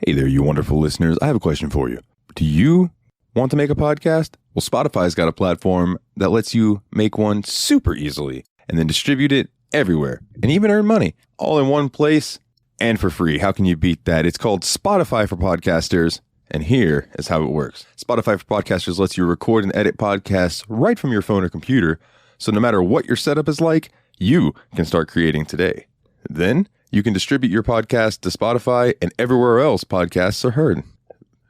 Hey there, you wonderful listeners. I have a question for you. Do you want to make a podcast? Well, Spotify's got a platform that lets you make one super easily and then distribute it everywhere and even earn money all in one place and for free. How can you beat that? It's called Spotify for Podcasters. And here is how it works. Spotify for Podcasters lets you record and edit podcasts right from your phone or computer. So no matter what your setup is like, you can start creating today. Then you can distribute your podcast to Spotify and everywhere else podcasts are heard.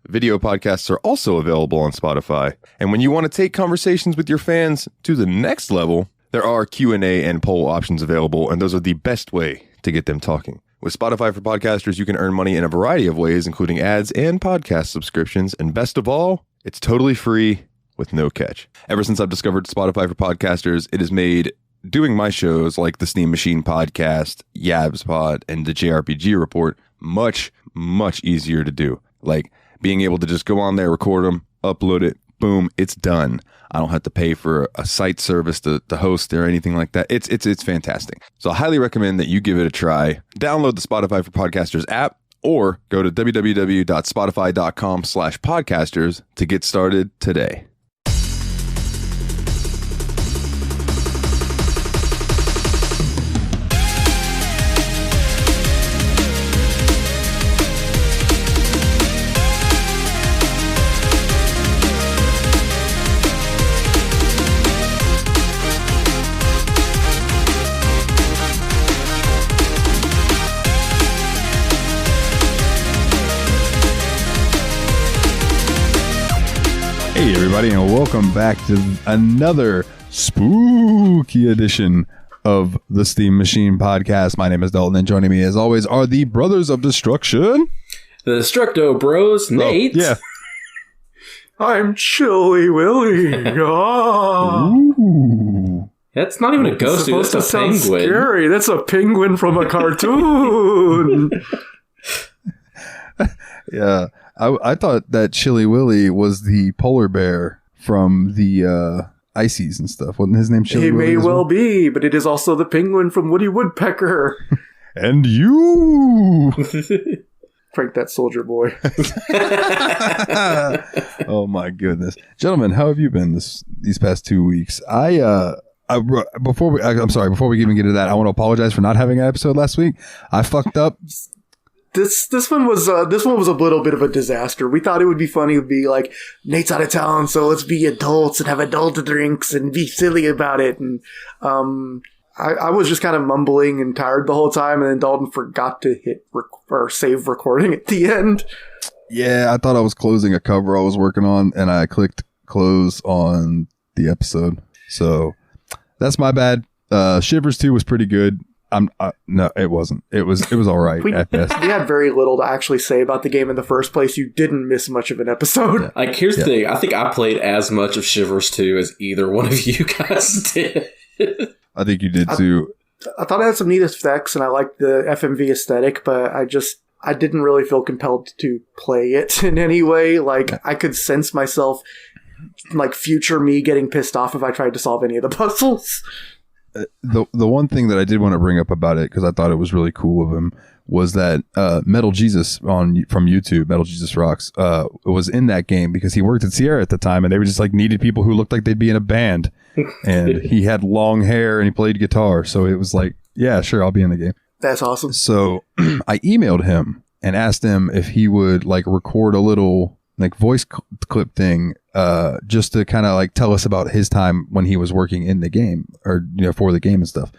Video podcasts are also available on Spotify. And when you want to take conversations with your fans to the next level, there are Q&A and poll options available, and those are the best way to get them talking. With Spotify for Podcasters, you can earn money in a variety of ways, including ads and podcast subscriptions. And best of all, it's totally free with no catch. Ever since I've discovered Spotify for Podcasters, it has made doing my shows like the Steam Machine Podcast, Yabs Pod, and the JRPG Report much, much easier to do. Like being able to just go on there, record them, upload it, boom, it's done. I don't have to pay for a site service to host or anything like that. It's fantastic. So I highly recommend that you give it a try. Download the Spotify for Podcasters app or go to www.spotify.com/podcasters to get started today. Hey everybody, and welcome back to another spooky edition of the Steam Machine Podcast. My name is Dalton, and joining me as always are the Brothers of Destruction. The Destructo Bros, Nate. Oh, yeah. I'm Chilly Willy. Ooh. That's not even a ghost, dude. That's a penguin. Scary. That's a penguin from a cartoon. Yeah. I thought that Chilly Willy was the polar bear from the Ices and stuff. Wasn't his name Chilly Willy? He may well be, but it is also the penguin from Woody Woodpecker. And you! Prank that soldier boy. Oh my goodness. Gentlemen, how have you been these past 2 weeks? Before we even get into that, I want to apologize for not having an episode last week. I fucked up. This one was a little bit of a disaster. We thought it would be funny. It would be like, Nate's out of town, so let's be adults and have adult drinks and be silly about it. And I was just kind of mumbling and tired the whole time, and then Dalton forgot to hit save recording at the end. Yeah, I thought I was closing a cover I was working on, and I clicked close on the episode. So that's my bad. Shivers 2 was pretty good. No, it wasn't. It was all right at best. We had very little to actually say about the game in the first place. You didn't miss much of an episode. Yeah. Like, here's the thing. I think I played as much of Shivers 2 as either one of you guys did. I think you did too. I thought it had some neat effects, and I liked the FMV aesthetic, but I didn't really feel compelled to play it in any way. Like, I could sense myself, like, future me getting pissed off if I tried to solve any of the puzzles. The one thing that I did want to bring up about it, because I thought it was really cool of him, was that Metal Jesus from YouTube, Metal Jesus Rocks, was in that game because he worked at Sierra at the time, and they were just like needed people who looked like they'd be in a band, and he had long hair and he played guitar, so it was like, yeah, sure, I'll be in the game. That's awesome. So I emailed him and asked him if he would like record a little like voice clip thing, just to kind of like tell us about his time when he was working in the game, or for the game and stuff.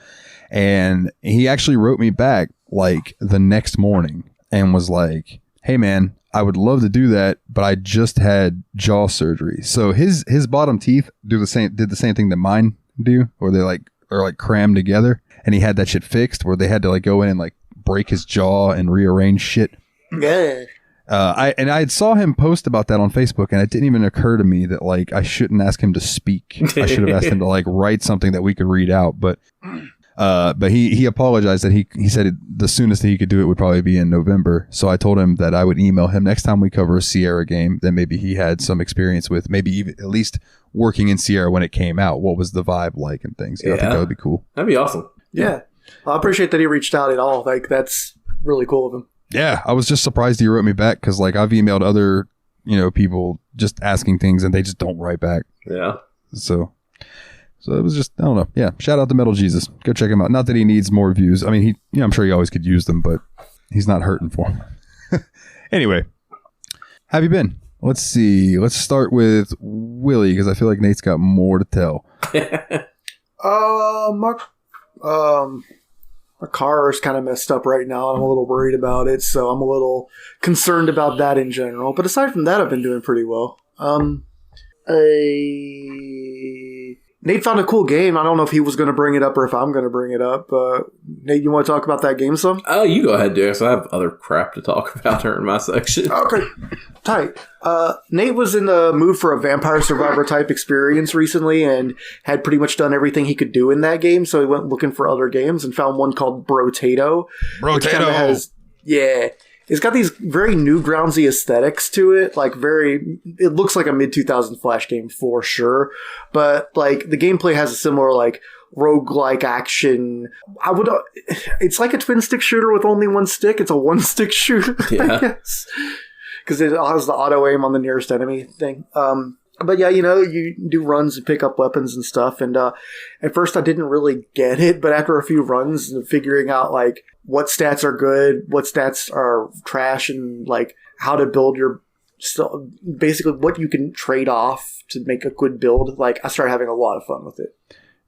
And he actually wrote me back like the next morning and was like, "Hey man, I would love to do that, but I just had jaw surgery." So his bottom teeth did the same thing that mine do, or they are like crammed together, and he had that shit fixed where they had to like go in and like break his jaw and rearrange shit. Yeah. I saw him post about that on Facebook, and it didn't even occur to me that like I shouldn't ask him to speak. I should have asked him to like write something that we could read out. But he apologized that he said the soonest that he could do it would probably be in November. So I told him that I would email him next time we cover a Sierra game that maybe he had some experience with, maybe even at least working in Sierra when it came out. What was the vibe like and things? I think that would be cool. That'd be awesome. Yeah. I appreciate that he reached out at all. Like, that's really cool of him. Yeah, I was just surprised he wrote me back because like I've emailed other, people just asking things and they just don't write back. Yeah. So it was just, I don't know. Yeah. Shout out to Metal Jesus. Go check him out. Not that he needs more views. I mean, I'm sure he always could use them, but he's not hurting for them. Anyway, how have you been? Let's see. Let's start with Willie because I feel like Nate's got more to tell. My car is kind of messed up right now, and I'm a little worried about it, so I'm a little concerned about that in general. But aside from that, I've been doing pretty well. Nate found a cool game. I don't know if he was going to bring it up or if I'm going to bring it up. Nate, you want to talk about that game some? Oh, you go ahead, dude. So I have other crap to talk about during my section. Okay, tight. Nate was in the mood for a Vampire Survivor type experience recently and had pretty much done everything he could do in that game. So he went looking for other games and found one called Brotato. Brotato. Yeah. It's got these very Newgroundsy aesthetics to it. It looks like a mid-2000s Flash game for sure. But, the gameplay has a similar, roguelike action. It's like a twin-stick shooter with only one stick. It's a one-stick shooter, I guess. Because it has the auto-aim on the nearest enemy thing. But yeah, you do runs and pick up weapons and stuff. And at first I didn't really get it, but after a few runs and figuring out what stats are good, what stats are trash, and how to build basically what you can trade off to make a good build, I started having a lot of fun with it.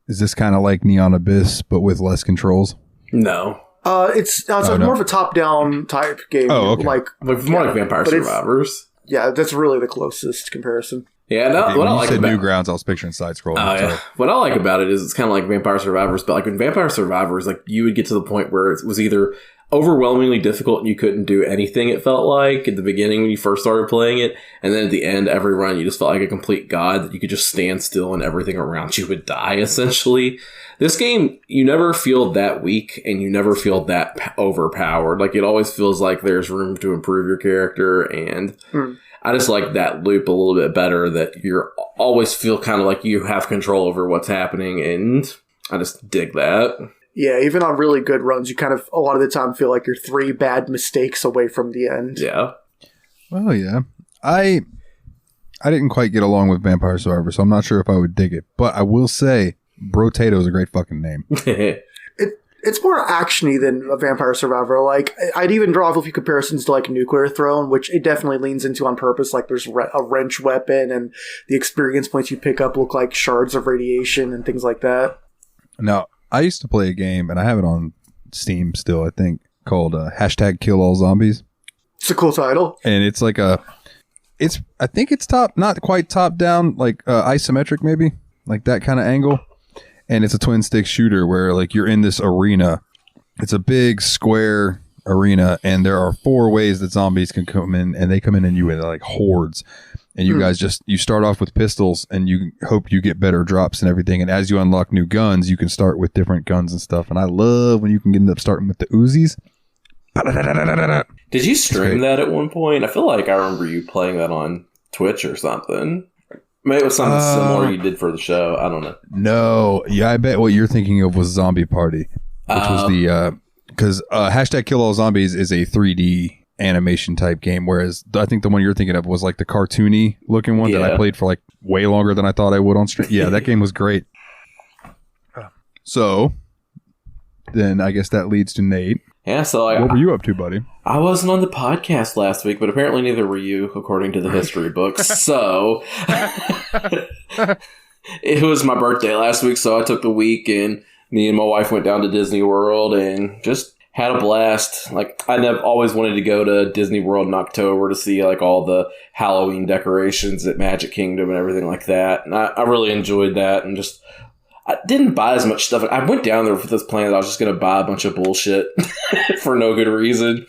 Is this kind of like Neon Abyss, but with less controls? No. It's more of a top-down type game. Oh, okay. More like Vampire Survivors. Yeah, that's really the closest comparison. Yeah, what I like about Newgrounds, I was picturing side scrolling. Oh, yeah. What I like about it is it's kind of like Vampire Survivors, but in Vampire Survivors, you would get to the point where it was either overwhelmingly difficult and you couldn't do anything, it felt like, at the beginning when you first started playing it, and then at the end, every run, you just felt like a complete god that you could just stand still and everything around you would die, essentially. This game, you never feel that weak and you never feel that overpowered. It always feels like there's room to improve your character, and I just like that loop a little bit better, that you always feel kind of like you have control over what's happening, and I just dig that. Yeah, even on really good runs, you kind of, a lot of the time, feel like you're 3 bad mistakes away from the end. Yeah. Well, yeah. I didn't quite get along with Vampire Survivor, so I'm not sure if I would dig it. But I will say, Brotato is a great fucking name. It's more actiony than a Vampire Survivor. I'd even draw off a few comparisons to Nuclear Throne, which it definitely leans into on purpose. There's a wrench weapon, and the experience points you pick up look like shards of radiation and things like that. Now, I used to play a game, and I have it on Steam still, I think, called #Kill All Zombies. It's a cool title. And it's I think it's not quite top down, isometric maybe, that kind of angle. And it's a twin stick shooter where you're in this arena. It's a big square arena, and there are 4 ways that zombies can come in, and they come in and you with hordes. And you guys you start off with pistols, and you hope you get better drops and everything. And as you unlock new guns, you can start with different guns and stuff. And I love when you can end up starting with the Uzis. Did you stream that at one point? I feel like I remember you playing that on Twitch or something. Maybe it was something similar you did for the show. I don't know. No. Yeah, I bet what you're thinking of was Zombie Party, which was the... Because #Kill All Zombies is a 3D animation type game, whereas I think the one you're thinking of was the cartoony looking one that I played for way longer than I thought I would on stream. Yeah, that game was great. So, then I guess that leads to Nate. Yeah, so what were you up to, buddy? I wasn't on the podcast last week, but apparently neither were you, according to the history books. So, it was my birthday last week, so I took the week, and me and my wife went down to Disney World and just had a blast. I've always wanted to go to Disney World in October to see all the Halloween decorations at Magic Kingdom and everything like that. And I really enjoyed that, and I didn't buy as much stuff. I went down there with this plan that I was just going to buy a bunch of bullshit for no good reason.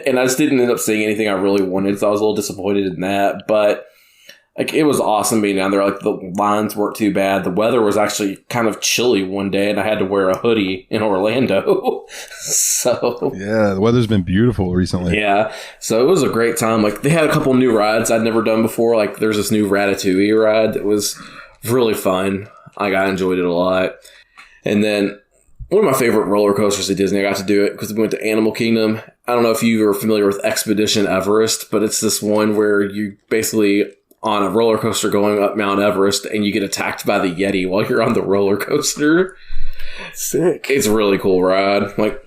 And I just didn't end up seeing anything I really wanted, so I was a little disappointed in that. But it was awesome being down there. The lines weren't too bad. The weather was actually kind of chilly one day, and I had to wear a hoodie in Orlando. So yeah, the weather's been beautiful recently. Yeah, so it was a great time. They had a couple new rides I'd never done before. There's this new Ratatouille ride that was really fun. I enjoyed it a lot. And then One of my favorite roller coasters at Disney, I got to do it because we went to Animal Kingdom. I don't know if you are familiar with Expedition Everest, but it's this one where you basically on a roller coaster going up Mount Everest and you get attacked by the Yeti while you're on the roller coaster. Sick. It's a really cool ride. Like,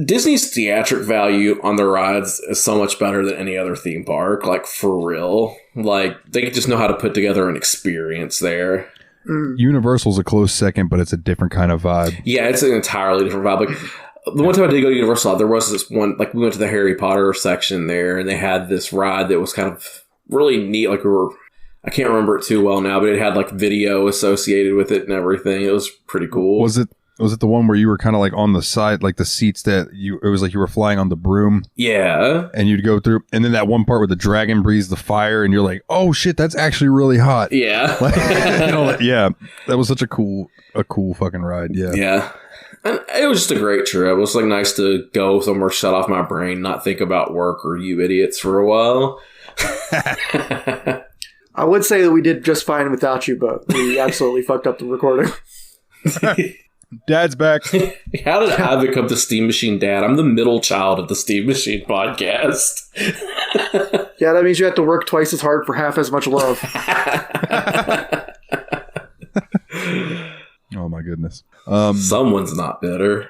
Disney's theatric value on their rides is so much better than any other theme park. Like, for real. Like, they just know how to put together an experience there. Universal's a close second, but it's a different kind of vibe. Yeah, it's an entirely different vibe. Like, the one time I did go to Universal, there was this one, like, we went to the Harry Potter section there, and they had this ride that was kind of really neat. Like, I can't remember it too well now, but it had, like, video associated with it and everything. It was pretty cool. Was it the one where you were kind of like on the side, like the seats that it was like you were flying on the broom? Yeah. And you'd go through, and then that one part where the dragon breathes the fire, and you're like, oh shit, that's actually really hot. Yeah. Like, yeah. That was such a cool fucking ride. Yeah. Yeah. And it was just a great trip. It was like nice to go somewhere, shut off my brain, not think about work or you idiots for a while. I would say that we did just fine without you, but we absolutely fucked up the recording. Dad's back. How did I become the Steam Machine Dad? I'm the middle child of the Steam Machine podcast. Yeah, that means you have to work twice as hard for half as much love. Oh my goodness. Someone's not better.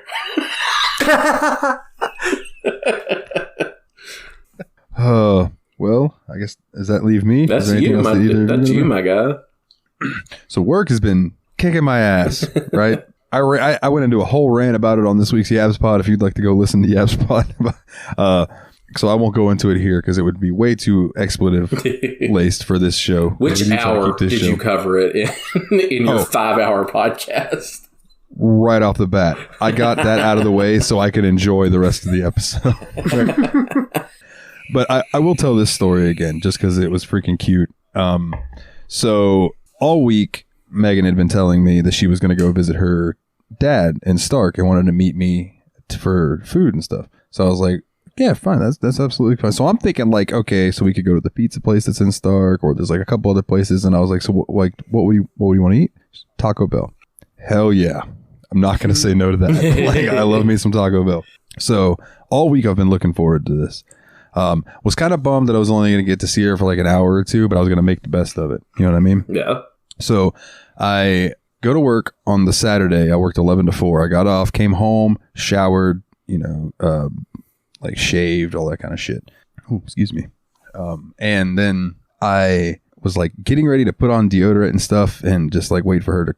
Well, I guess, does that leave me? That's you, my guy. So work has been kicking my ass, right? I went into a whole rant about it on this week's Yabs Pod. If you'd like to go listen to Yabs Pod, so I won't go into it here because it would be way too expletive laced for this show. Which hour did you cover it in your 5-hour podcast? Right off the bat, I got that out of the way so I could enjoy the rest of the episode. But I will tell this story again just because it was freaking cute. So all week, Megan had been telling me that she was going to go visit her dad in Stark and wanted to meet me for food and stuff. So I was like, yeah, fine. That's absolutely fine. So I'm thinking like, okay, so we could go to the pizza place that's in Stark, or there's like a couple other places. And I was like, so what would you want to eat? Taco Bell. Hell yeah. I'm not going to say no to that. Like, I love me some Taco Bell. So all week I've been looking forward to this. Was kind of bummed that I was only going to get to see her for like an hour or two, but I was going to make the best of it. You know what I mean? Yeah. So I go to work on the Saturday. I worked 11 to 4. I got off, came home, showered, like shaved, all that kind of shit. Oh, excuse me. And then I was like getting ready to put on deodorant and stuff and just like wait for her to,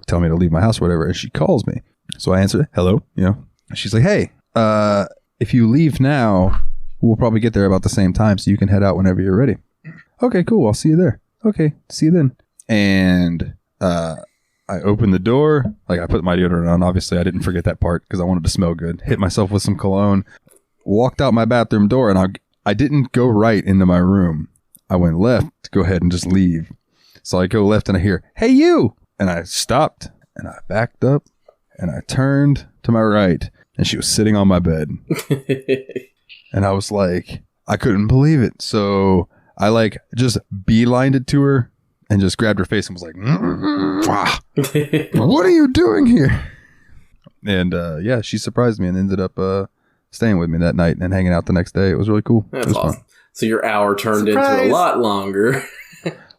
tell me to leave my house or whatever. And she calls me. So I answer, hello, She's like, hey, if you leave now, we'll probably get there about the same time. So you can head out whenever you're ready. Okay, cool. I'll see you there. Okay. See you then. And I opened the door. Like, I put my deodorant on. Obviously, I didn't forget that part because I wanted to smell good. Hit myself with some cologne. Walked out my bathroom door, and I didn't go right into my room. I went left to go ahead and just leave. So I go left, and I hear, hey, you! And I stopped, and I backed up, and I turned to my right, and she was sitting on my bed. And I was like, I couldn't believe it. So I like just beelined it to her and just grabbed her face and was like, what are you doing here? And yeah, she surprised me and ended up staying with me that night and hanging out the next day. It was really cool. That's awesome. Fun. So your hour turned into a lot longer.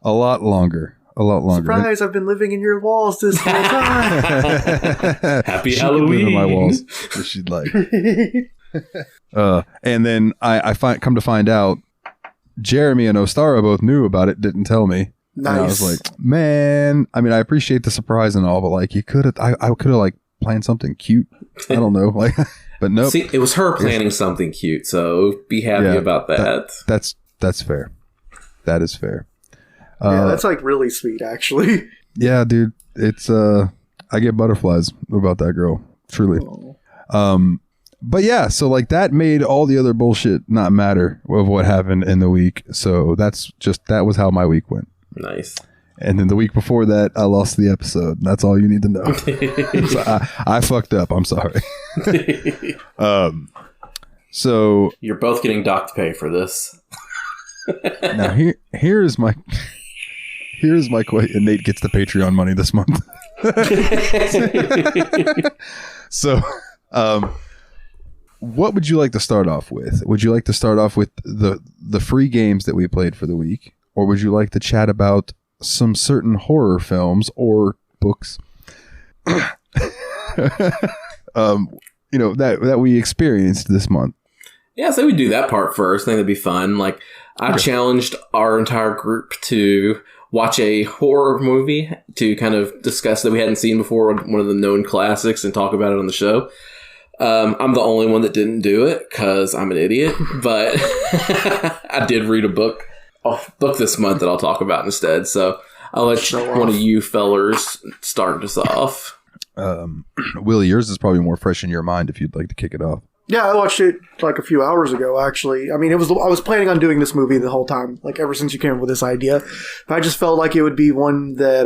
A lot longer. Surprise, I've been living in your walls this whole time. Happy Halloween. Live in my walls if she'd like. And then I come to find out Jeremy and Ostara both knew about it, didn't tell me. Nice. And I was like, man, I mean, I appreciate the surprise and all, but like, I could have like planned something cute. I don't know, like, but nope. See, it was her planning something cute, so be happy about that. That's fair. That is fair. Yeah, that's like really sweet, actually. Yeah, dude, it's I get butterflies about that girl, truly. Oh. But yeah, so like that made all the other bullshit not matter of what happened in the week. So that was how my week went. Nice. And then the week before that, I lost the episode. That's all you need to know. So I fucked up. I'm sorry. So you're both getting docked pay for this. Now here's my question. Nate gets the Patreon money this month. So, what would you like to start off with? Would you like to start off with the free games that we played for the week, or would you like to chat about some certain horror films or books? That we experienced this month. Yeah, so we do that part first. I think that'd be fun. Like, I've challenged our entire group to watch a horror movie to kind of discuss that we hadn't seen before, one of the known classics, and talk about it on the show. I'm the only one that didn't do it because I'm an idiot, but I did read a book this month that I'll talk about instead. So I'll let one of you fellers start us off. Willie, yours is probably more fresh in your mind if you'd like to kick it off. Yeah, I watched it like a few hours ago, actually. I mean, I was planning on doing this movie the whole time, like ever since you came up with this idea. But I just felt like it would be one that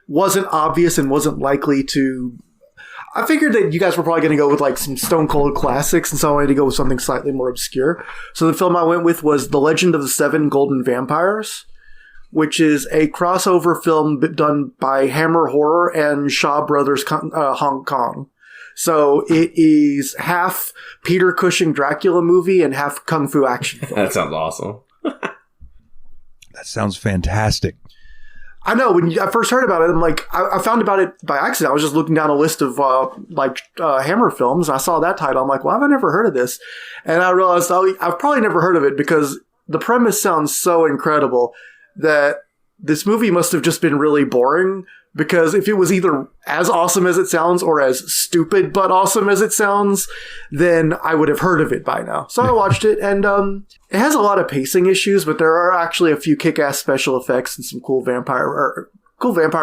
wasn't obvious and wasn't likely to... I figured that you guys were probably going to go with like some stone cold classics, and so I wanted to go with something slightly more obscure. So the film I went with was The Legend of the Seven Golden Vampires, which is a crossover film done by Hammer Horror and Shaw Brothers Hong Kong. So it is half Peter Cushing Dracula movie and half kung fu action film. That sounds awesome. That sounds fantastic. I know. When I first heard about it, I'm like, I found about it by accident. I was just looking down a list of Hammer films, and I saw that title. I'm like, well, I've never heard of this. And I realized I've probably never heard of it because the premise sounds so incredible that this movie must have just been really boring. Because if it was either as awesome as it sounds or as stupid but awesome as it sounds, then I would have heard of it by now. So I watched it, and it has a lot of pacing issues, but there are actually a few kick-ass special effects and some cool vampire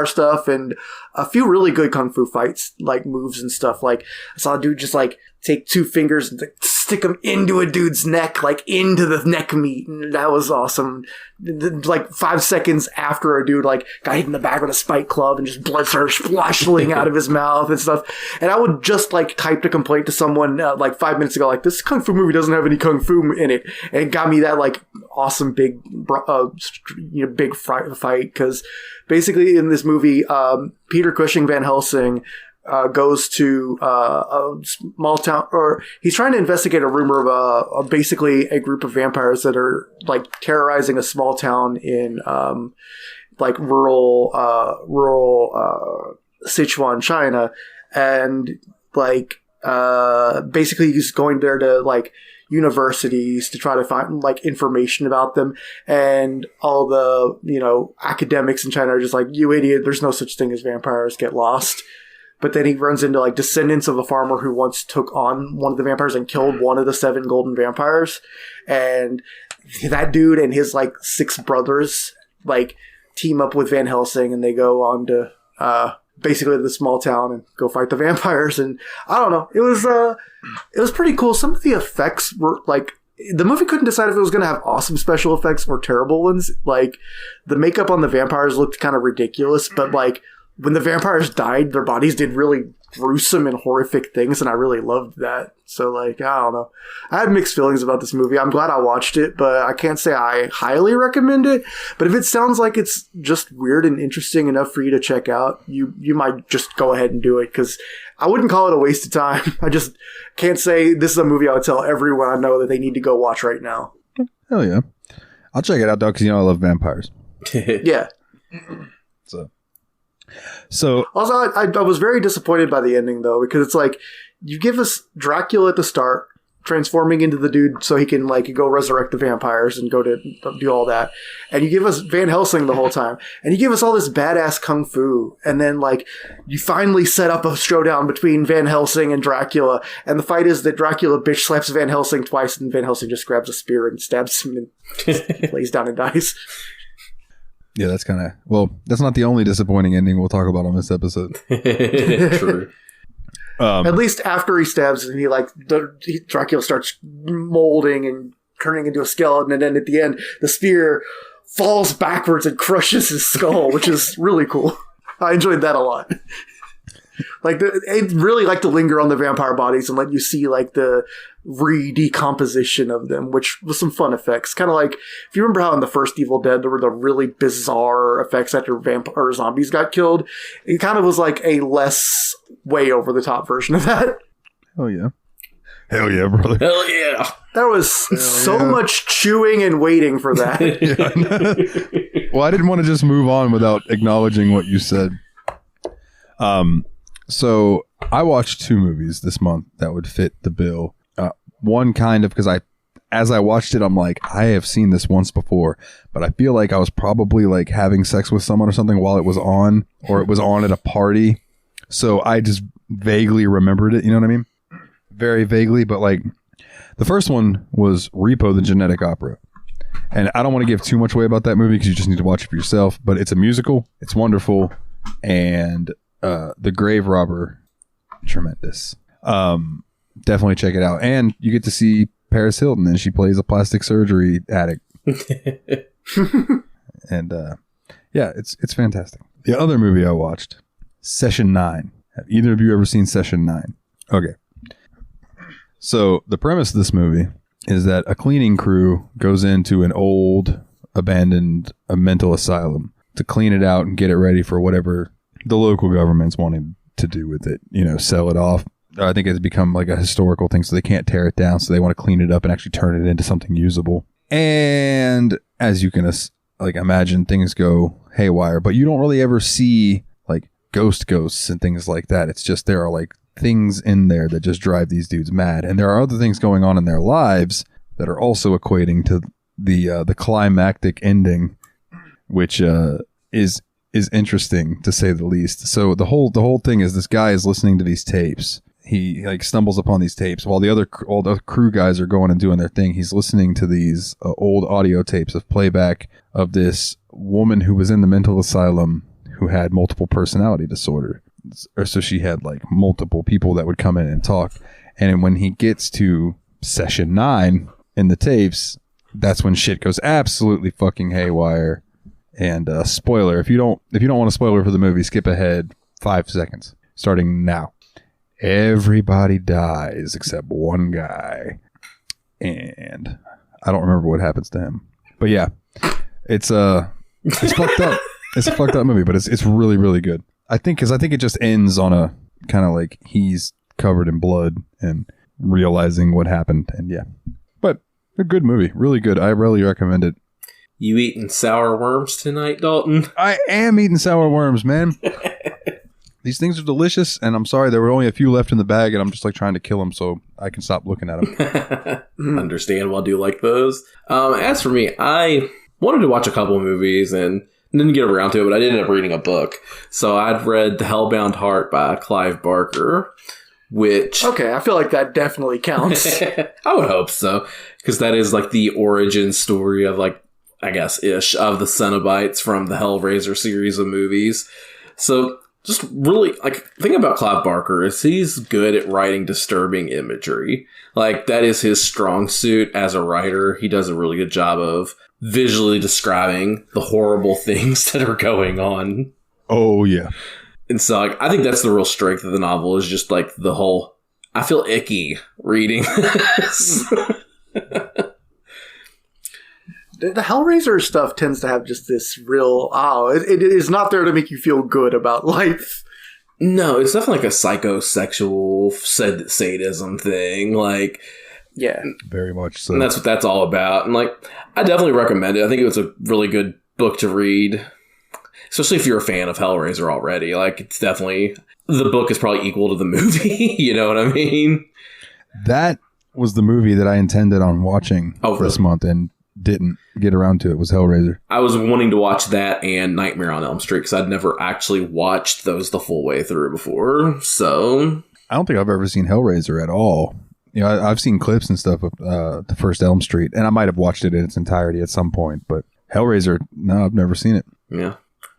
stuff, and a few really good kung fu fights, like moves and stuff. Like I saw a dude just like take two fingers and stick them into a dude's neck, like into the neck meat, and that was awesome. Like 5 seconds after a dude like got hit in the back with a spike club and just blood started splashing out of his mouth and stuff. And I would just like typed a complaint to someone like 5 minutes ago, like, this kung fu movie doesn't have any kung fu in it, and it got me that like awesome big big fight, because basically in this movie, Peter Cushing Van Helsing goes to a small town, or he's trying to investigate a rumor of basically a group of vampires that are like terrorizing a small town in like rural Sichuan, China, and like basically he's going there to like universities to try to find like information about them, and all the academics in China are just like, you idiot, there's no such thing as vampires, get lost. But then he runs into like descendants of a farmer who once took on one of the vampires and killed one of the 7 golden vampires. And that dude and his like 6 brothers like team up with Van Helsing, and they go on to basically the small town and go fight the vampires. And I don't know, it was pretty cool. Some of the effects were like, the movie couldn't decide if it was going to have awesome special effects or terrible ones. Like the makeup on the vampires looked kind of ridiculous, but like when the vampires died, their bodies did really gruesome and horrific things, and I really loved that. So, like, I don't know. I had mixed feelings about this movie. I'm glad I watched it, but I can't say I highly recommend it. But if it sounds like it's just weird and interesting enough for you to check out, you might just go ahead and do it, because I wouldn't call it a waste of time. I just can't say this is a movie I would tell everyone I know that they need to go watch right now. Hell yeah. I'll check it out, though, because I love vampires. Yeah. So also, I was very disappointed by the ending, though, because it's like, you give us Dracula at the start, transforming into the dude so he can like go resurrect the vampires and go to do all that, and you give us Van Helsing the whole time, and you give us all this badass kung fu, and then like you finally set up a showdown between Van Helsing and Dracula, and the fight is that Dracula bitch slaps Van Helsing twice, and Van Helsing just grabs a spear and stabs him and lays down and dies. Yeah, that's kind of... Well, that's not the only disappointing ending we'll talk about on this episode. True. At least after he stabs him, Dracula starts molding and turning into a skeleton, and then at the end, the spear falls backwards and crushes his skull, which is really cool. I enjoyed that a lot. Like, it really like to linger on the vampire bodies and let you see like the re-decomposition of them, which was some fun effects. Kind of like, if you remember how in the first Evil Dead, there were the really bizarre effects after vampire zombies got killed. It kind of was like a less way over the top version of that. Oh, yeah. Hell yeah, brother. Hell yeah. There was so much chewing and waiting for that. Well, I didn't want to just move on without acknowledging what you said. So I watched 2 movies this month that would fit the bill. One kind of, because as I watched it, I'm like, I have seen this once before, but I feel like I was probably like having sex with someone or something while it was on, or it was on at a party. So I just vaguely remembered it. You know what I mean? Very vaguely, but like the first one was Repo the Genetic Opera. And I don't want to give too much away about that movie because you just need to watch it for yourself, but it's a musical. It's wonderful. And The Grave Robber, tremendous. Definitely check it out. And you get to see Paris Hilton, and she plays a plastic surgery addict. And yeah, it's fantastic. The other movie I watched, Session 9. Have either of you ever seen Session 9? Okay. So the premise of this movie is that a cleaning crew goes into an old, abandoned mental asylum to clean it out and get it ready for whatever the local government's wanting to do with it. You know, sell it off. I think it's become like a historical thing, so they can't tear it down, so they want to clean it up and actually turn it into something usable. And as you can like imagine, things go haywire, but you don't really ever see like ghosts and things like that. It's just there are like things in there that just drive these dudes mad, and there are other things going on in their lives that are also equating to the climactic ending, which is interesting to say the least. So the whole thing is this guy is listening to these tapes. He like stumbles upon these tapes while all the crew guys are going and doing their thing. He's listening to these old audio tapes of playback of this woman who was in the mental asylum who had multiple personality disorder. Or so she had like multiple people that would come in and talk. And when he gets to Session 9 in the tapes, that's when shit goes absolutely fucking haywire. And spoiler, if you don't want a spoiler for the movie, skip ahead 5 seconds starting now. Everybody dies except one guy, and I don't remember what happens to him. But yeah, it's fucked up. It's a fucked up movie, but it's really, really good. I think it just ends on a kind of like he's covered in blood and realizing what happened, and yeah, but a good movie, really good. I really recommend it. You eating sour worms tonight, Dalton? I am eating sour worms, man. These things are delicious, and I'm sorry there were only a few left in the bag, and I'm just like trying to kill them so I can stop looking at them. Understandable. I do like those. As for me, I wanted to watch a couple of movies and didn't get around to it, but I did end up reading a book. So I'd read The Hellbound Heart by Clive Barker, which... Okay, I feel like that definitely counts. I would hope so, because that is like the origin story of like, I guess, ish, of the Cenobites from the Hellraiser series of movies. So... just really, like, the thing about Clive Barker is he's good at writing disturbing imagery. Like, that is his strong suit as a writer. He does a really good job of visually describing the horrible things that are going on. Oh, yeah. And so, like, I think that's the real strength of the novel is just, like, the whole, I feel icky reading this. The Hellraiser stuff tends to have just this real, it is not there to make you feel good about life. No, it's definitely like a psychosexual sadism thing. Like, yeah, very much so. And that's what that's all about. And like, I definitely recommend it. I think it was a really good book to read, especially if you're a fan of Hellraiser already. Like, it's definitely, the book is probably equal to the movie. You know what I mean? That was the movie that I intended on watching this month and didn't get around to. It was Hellraiser. I was wanting to watch that and Nightmare on Elm Street because I'd never actually watched those the full way through before. So I don't think I've ever seen Hellraiser at all. You know, I've seen clips and stuff of the first Elm Street, and I might have watched it in its entirety at some point. But Hellraiser, no, I've never seen it. Yeah,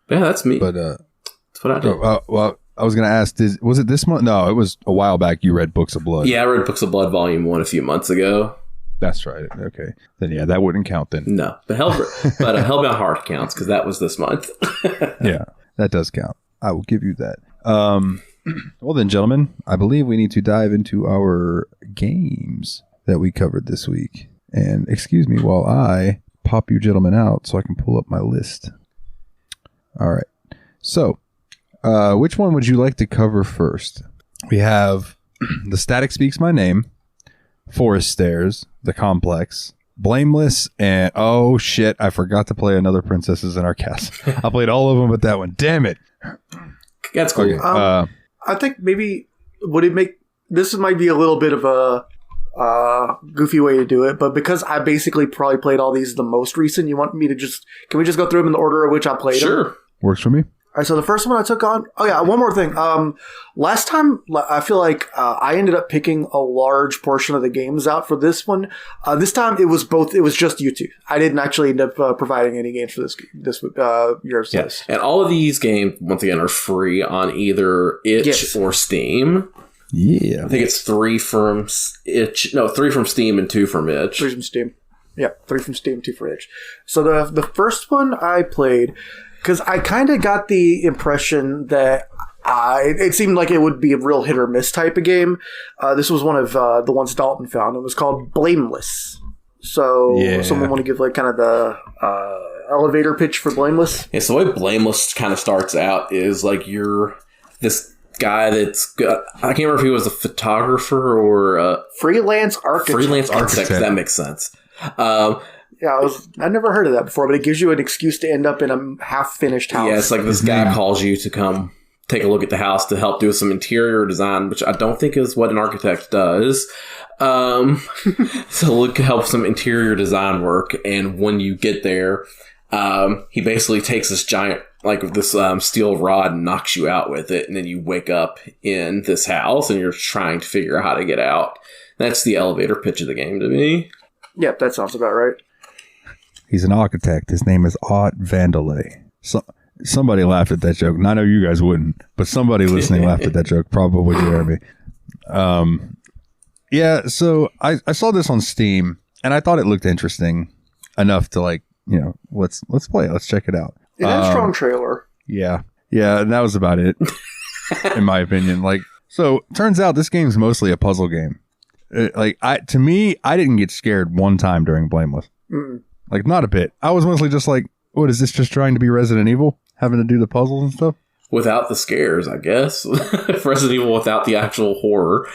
that's me. But that's what I do. Well, I was going to ask, was it this month? No, it was a while back. You read Books of Blood. Yeah, I read Books of Blood Volume 1 a few months ago. That's right. Okay. Then, yeah, that wouldn't count then. No. But Hellbound Heart counts because that was this month. Yeah, that does count. I will give you that. Well then, gentlemen, I believe we need to dive into our games. that we covered this week. And excuse me while I pop you gentlemen out so I can pull up my list. All right. So, which one would you like to cover first? We have The Static Speaks My Name, Forest Stairs, The Complex, Blameless, and oh shit, I forgot to play Another Princesses in Our Castle. I played all of them but that one. Damn it. That's cool. Okay, I think maybe would it make this might be a little bit of a goofy way to do it, but because I basically probably played all these the most recent, you want me to can we just go through them in the order of which I played them? Sure. Works for me. All right, so the first one I took on. Oh yeah, one more thing. Last time I feel like I ended up picking a large portion of the games out for this one. This time it was both. It was just you two. I didn't actually end up providing any games for this year's list. And all of these games once again are free on either itch or Steam. Yeah. I think it's 3 from itch. No, 3 from Steam and 2 from itch. 3 from Steam. Yeah, 3 from Steam, 2 for itch. So the first one I played. Because I kind of got the impression that it seemed like it would be a real hit or miss type of game. This was one of the ones Dalton found. It was called Blameless. So someone want to give like kind of the elevator pitch for Blameless? Yeah, so the way Blameless kind of starts out is like you're this guy that's got, I can't remember if he was a photographer or a freelance architect. That makes sense. Yeah, I never heard of that before, but it gives you an excuse to end up in a half-finished house. Yeah, it's like this guy calls you to come take a look at the house to help do some interior design, which I don't think is what an architect does. So help some interior design work, and when you get there, he basically takes this giant, like this steel rod and knocks you out with it, and then you wake up in this house, and you're trying to figure out how to get out. That's the elevator pitch of the game to me. Yep, that sounds about right. He's an architect. His name is Art Vandelay. Somebody laughed at that joke. And I know you guys wouldn't, but somebody listening laughed at that joke. Probably Jeremy. Yeah, so I saw this on Steam, and I thought it looked interesting enough to let's play it. Let's check it out. It had a strong trailer. Yeah, and that was about it, in my opinion. So turns out this game's mostly a puzzle game. To me, I didn't get scared one time during Blameless. Mm-mm. Not a bit. I was mostly just like, what is this, just trying to be Resident Evil? Having to do the puzzles and stuff? Without the scares, I guess. Resident Evil without the actual horror.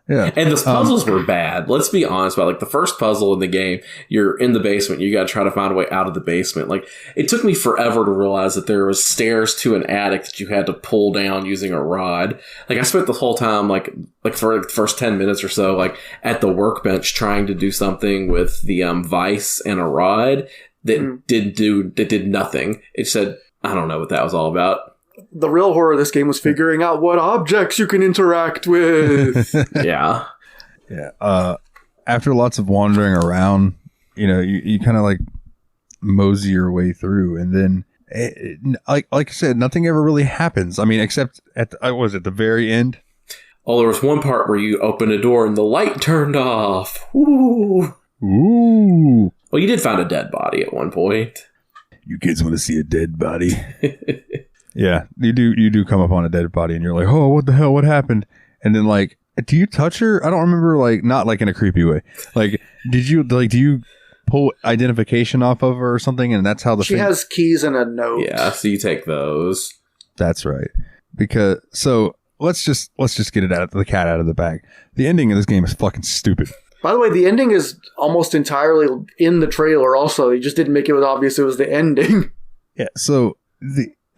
Yeah. And the puzzles were bad. Let's be honest about the first puzzle in the game, you're in the basement, you gotta try to find a way out of the basement. It took me forever to realize that there was stairs to an attic that you had to pull down using a rod. I spent the whole time, for the first 10 minutes or so, at the workbench trying to do something with the vise and a rod that did nothing. It said, I don't know what that was all about. The real horror of this game was figuring out what objects you can interact with. Yeah. Yeah. After lots of wandering around, you kind of mosey your way through, and then like I said, nothing ever really happens. I mean, except at the very end. Oh, there was one part where you opened a door and the light turned off. Ooh. Well, you did find a dead body at one point. You kids want to see a dead body? Yeah, you do come upon a dead body and you're like, oh, what the hell? What happened? And then do you touch her? I don't remember, not in a creepy way. Do you pull identification off of her or something? And that's how she has keys and a note. Yeah, so you take those. That's right. Let's just get the cat out of the bag. The ending of this game is fucking stupid. By the way, the ending is almost entirely in the trailer also. You just didn't make it obvious it was the ending. Yeah, so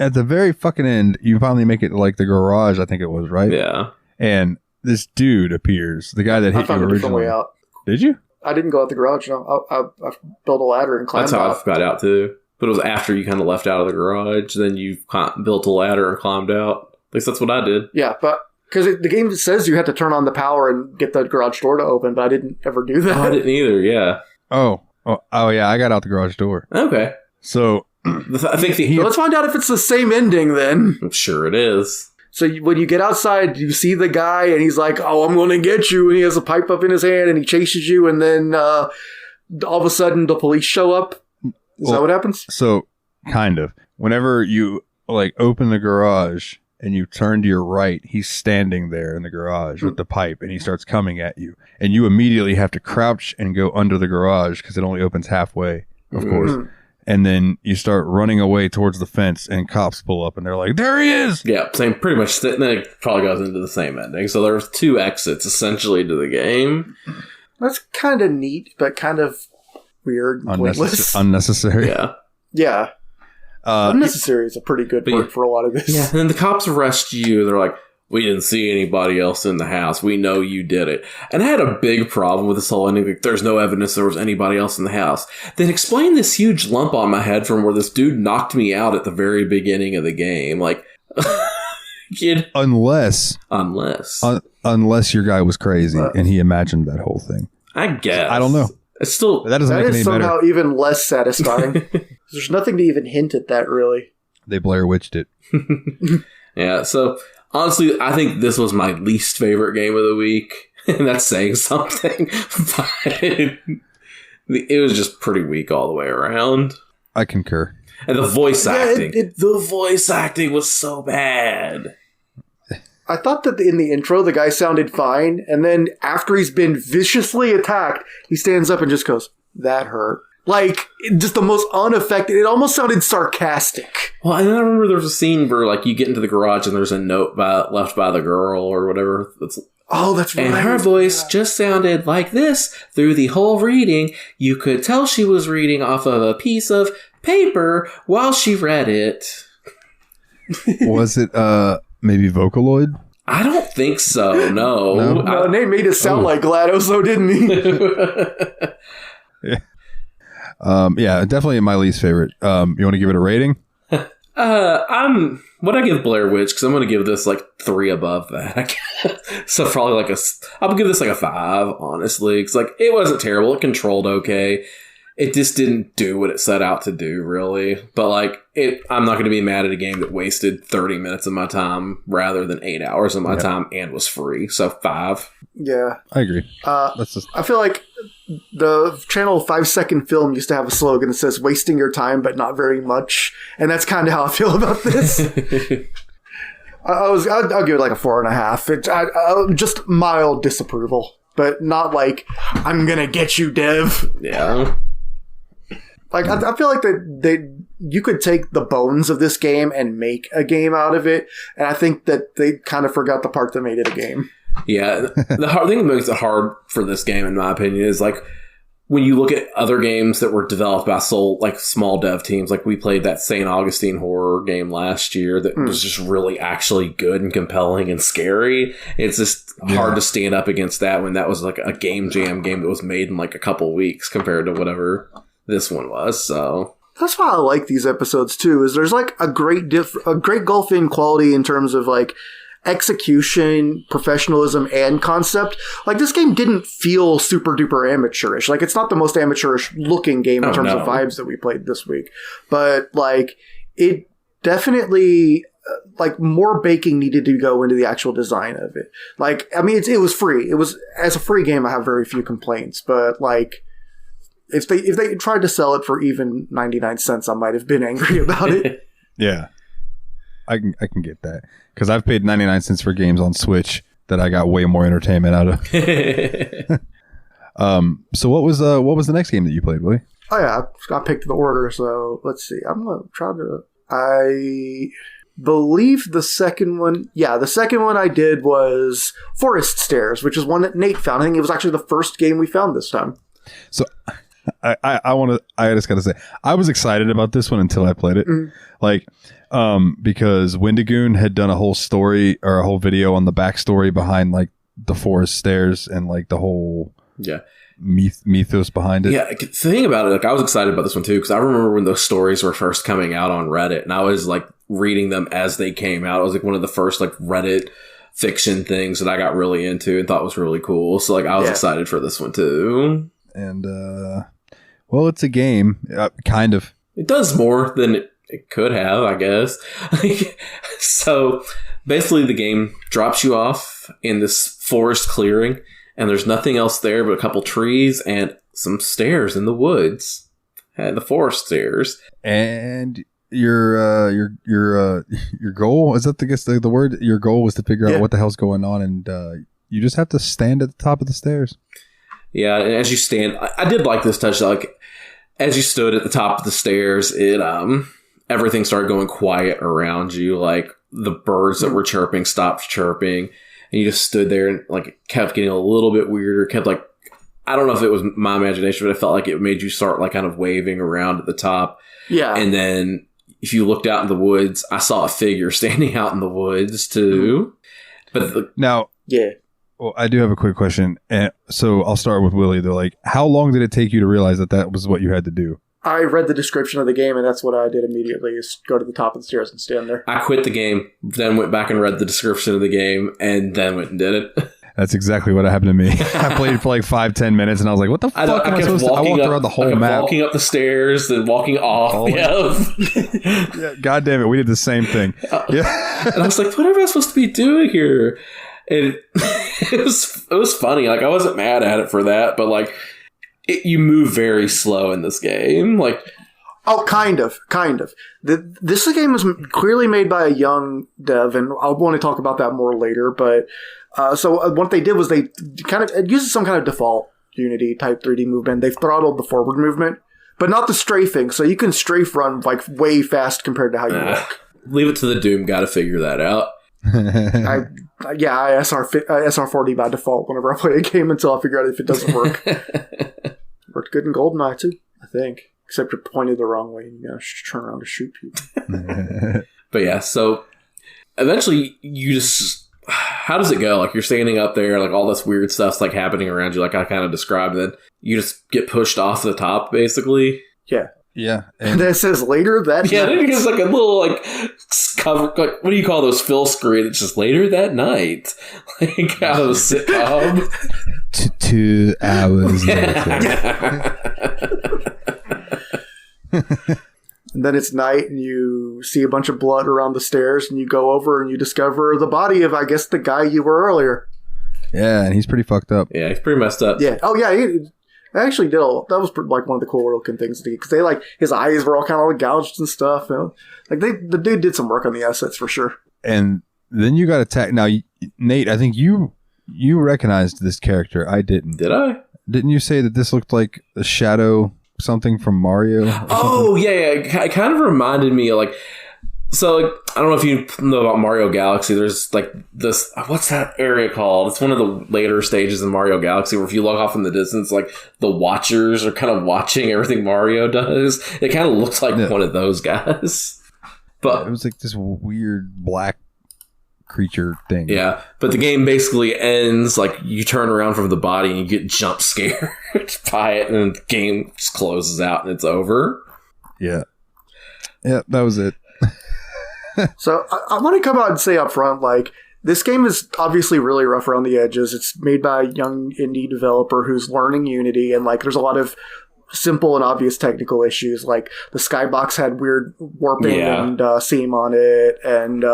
at the very fucking end, you finally make it the garage, I think it was, right? Yeah. And this dude appears, the guy that hit you originally. I found a different way out. Did you? I didn't go out the garage, no. I built a ladder and climbed out. That's how I got out, too. But it was after you kind of left out of the garage, then you built a ladder and climbed out. At least that's what I did. Yeah, but because the game says you had to turn on the power and get the garage door to open, but I didn't ever do that. Oh, I didn't either, yeah. Oh, yeah, I got out the garage door. Okay. So I think let's find out if it's the same ending then. I'm sure it is. So when you get outside, you see the guy and he's like, oh, I'm going to get you. And he has a pipe up in his hand and he chases you. And then all of a sudden the police show up. Is that what happens? So kind of. Whenever you open the garage, and you turn to your right, he's standing there in the garage with the pipe, and he starts coming at you. And you immediately have to crouch and go under the garage because it only opens halfway, of course. And then you start running away towards the fence, and cops pull up, and they're like, "There he is!" Yeah, same. Pretty much. Then it probably goes into the same ending. So there's 2 exits essentially to the game. That's kind of neat, but kind of weird, pointless. Unnecessary. Yeah. Yeah. Unnecessary is a pretty good word for a lot of this. Yeah, and then the cops arrest you. They're like, "We didn't see anybody else in the house. We know you did it." And I had a big problem with this whole ending. Like, there's no evidence there was anybody else in the house. Then explain this huge lump on my head from where this dude knocked me out at the very beginning of the game. Like, kid. Unless your guy was crazy and he imagined that whole thing. I guess. I don't know. It's still that doesn't make it any somehow better. Even less satisfying. There's nothing to even hint at that, really. They Blair Witched it. Yeah, so honestly, I think this was my least favorite game of the week, and that's saying something. But it was just pretty weak all the way around. I concur. And the voice acting. The voice acting was so bad. I thought that in the intro, the guy sounded fine, and then after he's been viciously attacked, he stands up and just goes, "That hurt." Like, just the most unaffected. It almost sounded sarcastic. Well, and I remember there was a scene where, like, you get into the garage and there's a note left by the girl or whatever. That's right. And her voice just sounded like this through the whole reading. You could tell she was reading off of a piece of paper while she read it. Was it, maybe Vocaloid? I don't think so, no. No, Nate made it sound like GLaDOS, though, didn't he? Yeah. Yeah, definitely my least favorite. You want to give it a rating? What I give Blair Witch, because I'm going to give this like 3 above that. So probably like I'll give this like a 5, honestly. Because like it wasn't terrible. It controlled okay. It just didn't do what it set out to do, really. But like I'm not going to be mad at a game that wasted 30 minutes of my time rather than 8 hours of my time and was free. So 5. Yeah, I agree. I feel like the Channel 5-second film used to have a slogan that says "wasting your time, but not very much," and that's kind of how I feel about this. I'll give it like a 4.5. Just mild disapproval, but not like I'm gonna get you, Dev. Yeah. Like I feel like you could take the bones of this game and make a game out of it, and I think that they kind of forgot the part that made it a game. Yeah, the hard thing that makes it hard for this game, in my opinion, is like when you look at other games that were developed by small dev teams. Like we played that St. Augustine horror game last year that was just really actually good and compelling and scary. It's just hard to stand up against that when that was like a game jam game that was made in like a couple weeks compared to whatever this one was. So that's why I like these episodes too. Is there's like a great gulf in quality in terms of like execution, professionalism, and concept. Like this game didn't feel super duper amateurish. Like it's not the most amateurish looking game in terms of vibes that we played this week, but like it definitely like more baking needed to go into the actual design of it. Like I mean, it was free. It was as a free game. I have very few complaints, but like if they tried to sell it for even 99 cents, I might have been angry about it. Yeah. I can get that because I've paid 99 cents for games on Switch that I got way more entertainment out of. So what was the next game that you played, Willie? Oh yeah, I picked the order. So let's see. I'm gonna try to. I believe the second one. Yeah, the second one I did was Forest Stairs, which is one that Nate found. I think it was actually the first game we found this time. So I just gotta say I was excited about this one until I played it. Because Wendigoon had done a whole story or a whole video on the backstory behind like the Forest Stairs and like the whole mythos behind it. Yeah, the thing about it, like I was excited about this one too because I remember when those stories were first coming out on Reddit, and I was like reading them as they came out. It was like one of the first like Reddit fiction things that I got really into and thought was really cool. So like I was excited for this one too. And well, it's a game, kind of. It does more than it could have, I guess. So basically the game drops you off in this forest clearing and there's nothing else there but a couple trees and some stairs in the woods. And the forest stairs. And your goal is that the word. Your goal was to figure out what the hell's going on, and you just have to stand at the top of the stairs. Yeah, and as you stand, I did like this touch. Like as you stood at the top of the stairs, it everything started going quiet around you. Like the birds that were chirping stopped chirping, and you just stood there and like it kept getting a little bit weirder. Kept like, I don't know if it was my imagination, but I felt like it made you start like kind of waving around at the top. Yeah, and then if you looked out in the woods, I saw a figure standing out in the woods too. But now, yeah. Well, I do have a quick question. And so I'll start with Willie. They're like, how long did it take you to realize that was what you had to do? I read the description of the game, and that's what I did immediately, is go to the top of the stairs and stand there. I quit the game, then went back and read the description of the game, and then went and did it. That's exactly what happened to me. I played for like 5-10 minutes, and I was like, what the fuck am I supposed to do? I walked around the whole map. Walking up the stairs, then walking off. Yeah, God damn it. We did the same thing. Yeah. And I was like, what am I supposed to be doing here? And it was funny. Like, I wasn't mad at it for that, but like, you move very slow in this game. Like, oh, kind of. This game was clearly made by a young dev, and I'll want to talk about that more later. But so what they did was they it uses some kind of default Unity type 3D movement. They've throttled the forward movement, but not the strafing. So you can strafe run like way fast compared to how you walk. Leave it to the Doom guy to figure that out. I SR40 by default whenever I play a game until I figure out if it doesn't work. Worked good in GoldenEye too, I think. Except you're pointed the wrong way and you gotta turn around to shoot people. But yeah, so eventually you just, how does it go? Like you're standing up there, like all this weird stuff's like happening around you, like I kind of described, then you just get pushed off the top basically. Yeah. Yeah. And then it says later that night. Yeah, then it gives like a little like cover, like what do you call those fill screen? It's just later that night. Like out of a sitcom. 2 hours later. And then it's night and you see a bunch of blood around the stairs and you go over and you discover the body of, I guess, the guy you were earlier. Yeah, and he's pretty fucked up. Yeah, he's pretty messed up. Yeah. Oh, yeah. I actually did. That was like one of the cool looking things because they like his eyes were all kind of like gouged and stuff. You know? Like the dude did some work on the assets for sure. And then you got attacked. Now, Nate, I think you recognized this character. I didn't. Did I? Didn't you say that this looked like a shadow something from Mario? Oh yeah. It kind of reminded me of like. So, like, I don't know if you know about Mario Galaxy. There's, like, this... What's that area called? It's one of the later stages in Mario Galaxy where if you look off in the distance, like, the Watchers are kind of watching everything Mario does. It kind of looks like one of those guys. But it was like this weird black creature thing. Yeah, but the game basically ends, like, you turn around from the body and you get jump scared by it, and then the game just closes out and it's over. Yeah. Yeah, that was it. So I want to come out and say up front, like, this game is obviously really rough around the edges. It's made by a young indie developer who's learning Unity, and like there's a lot of simple and obvious technical issues. Like the skybox had weird warping and seam on it, and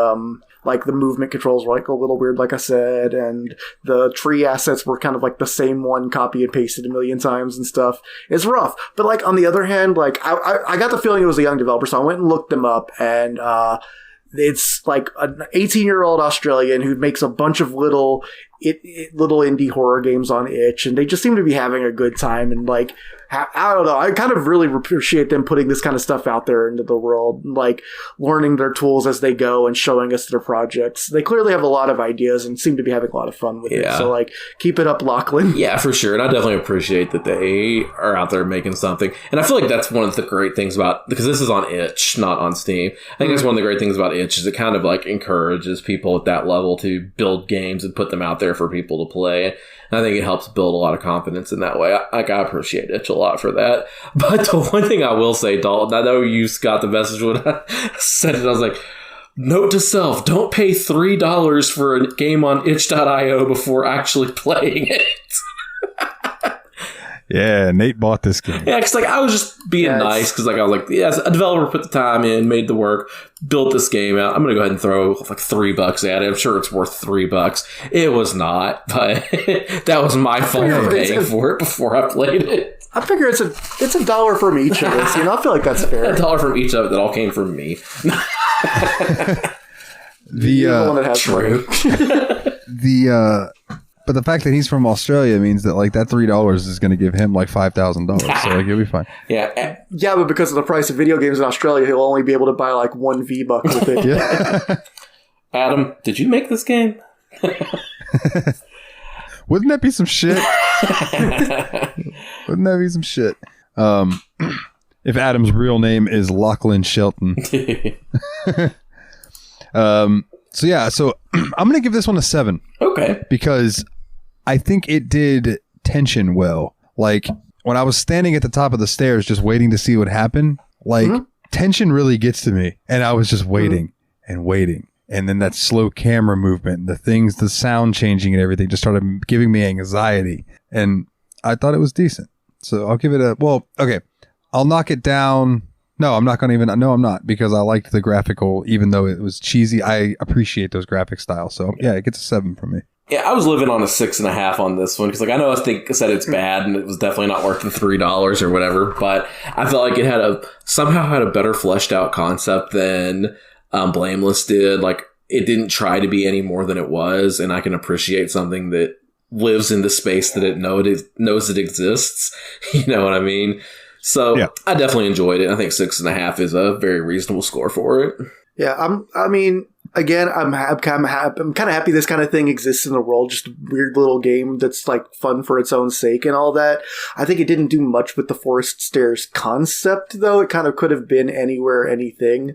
like the movement controls were like a little weird, like I said, and the tree assets were kind of like the same one copy and pasted a million times and stuff. It's rough. But like on the other hand, like I got the feeling it was a young developer, so I went and looked them up, and it's like an 18-year-old Australian who makes a bunch of little indie horror games on itch, and they just seem to be having a good time. And like, I don't know, I kind of really appreciate them putting this kind of stuff out there into the world, like learning their tools as they go and showing us their projects. They clearly have a lot of ideas and seem to be having a lot of fun with it. So like, keep it up, Lachlan. Yeah, for sure. And I definitely appreciate that they are out there making something. And I feel like that's one of the great things about, because this is on itch, not on Steam. I think that's one of the great things about itch is it kind of like encourages people at that level to build games and put them out there for people to play. And I think it helps build a lot of confidence in that way. I appreciate itch a lot for that. But the one thing I will say, Dalton, I know you got the message when I said it. I was like, note to self, don't pay $3 for a game on itch.io before actually playing it. Yeah, Nate bought this game. Yeah, because like I was just being nice because like I was like, yes, a developer put the time in, made the work, built this game out. I'm gonna go ahead and throw like $3 at it. I'm sure it's worth $3. It was not, but that was my fault for paying for it before I played it. I figure it's a dollar from each of us. I feel like that's fair. $1 from each of it that all came from me. The one that has true. But the fact that he's from Australia means that like that $3 is going to give him like $5,000. So like he'll be fine. Yeah. Yeah, but because of the price of video games in Australia, he'll only be able to buy like one V-Buck with it. Yeah. Adam, did you make this game? Wouldn't that be some shit? Wouldn't that be some shit? If Adam's real name is Lachlan Shelton. So I'm going to give this one a 7. Okay. Because I think it did tension well. Like when I was standing at the top of the stairs just waiting to see what happened, like tension really gets to me. And I was just waiting and waiting. And then that slow camera movement, the sound changing and everything just started giving me anxiety. And I thought it was decent. So I'll give it okay. I'll knock it down. No, I'm not going to even. No, I'm not, because I liked the graphical, even though it was cheesy. I appreciate those graphic styles. So yeah, it gets a 7 from me. Yeah, I was living on a 6.5 on this one because, like, I know I said it's bad and it was definitely not worth the $3 or whatever, but I felt like it somehow had a better fleshed out concept than Blameless did. Like, it didn't try to be any more than it was, and I can appreciate something that lives in the space that it knows it exists. You know what I mean? So yeah. I definitely enjoyed it. I think 6.5 is a very reasonable score for it. Yeah, I'm kind of happy this kind of thing exists in the world. Just a weird little game that's like fun for its own sake and all that. I think it didn't do much with the forest stairs concept, though. It kind of could have been anywhere, anything.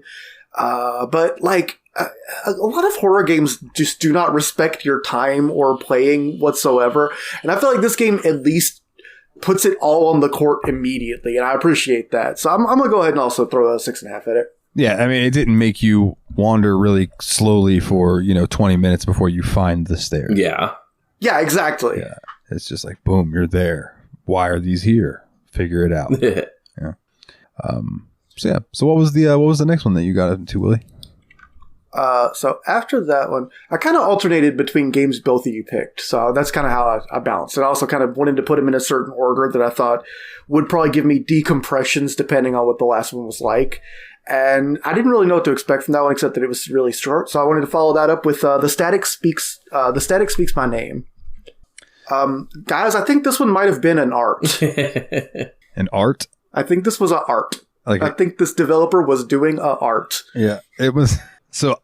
But like a lot of horror games just do not respect your time or playing whatsoever. And I feel like this game at least puts it all on the court immediately, and I appreciate that. So I'm going to go ahead and also throw a 6.5 at it. Yeah, I mean, it didn't make you wander really slowly for, 20 minutes before you find the stairs. Yeah. Yeah, exactly. Yeah. It's just like, boom, you're there. Why are these here? Figure it out. Yeah. So what was the next one that you got into, Willie? So after that one, I kind of alternated between games both of you picked. So that's kind of how I balanced it. I also kind of wanted to put them in a certain order that I thought would probably give me decompressions depending on what the last one was like. And I didn't really know what to expect from that one, except that it was really short. So I wanted to follow that up with The Static Speaks My Name. Guys, I think this one might have been an art. An art? I think this was an art. I think this developer was doing a art. Yeah, it was. So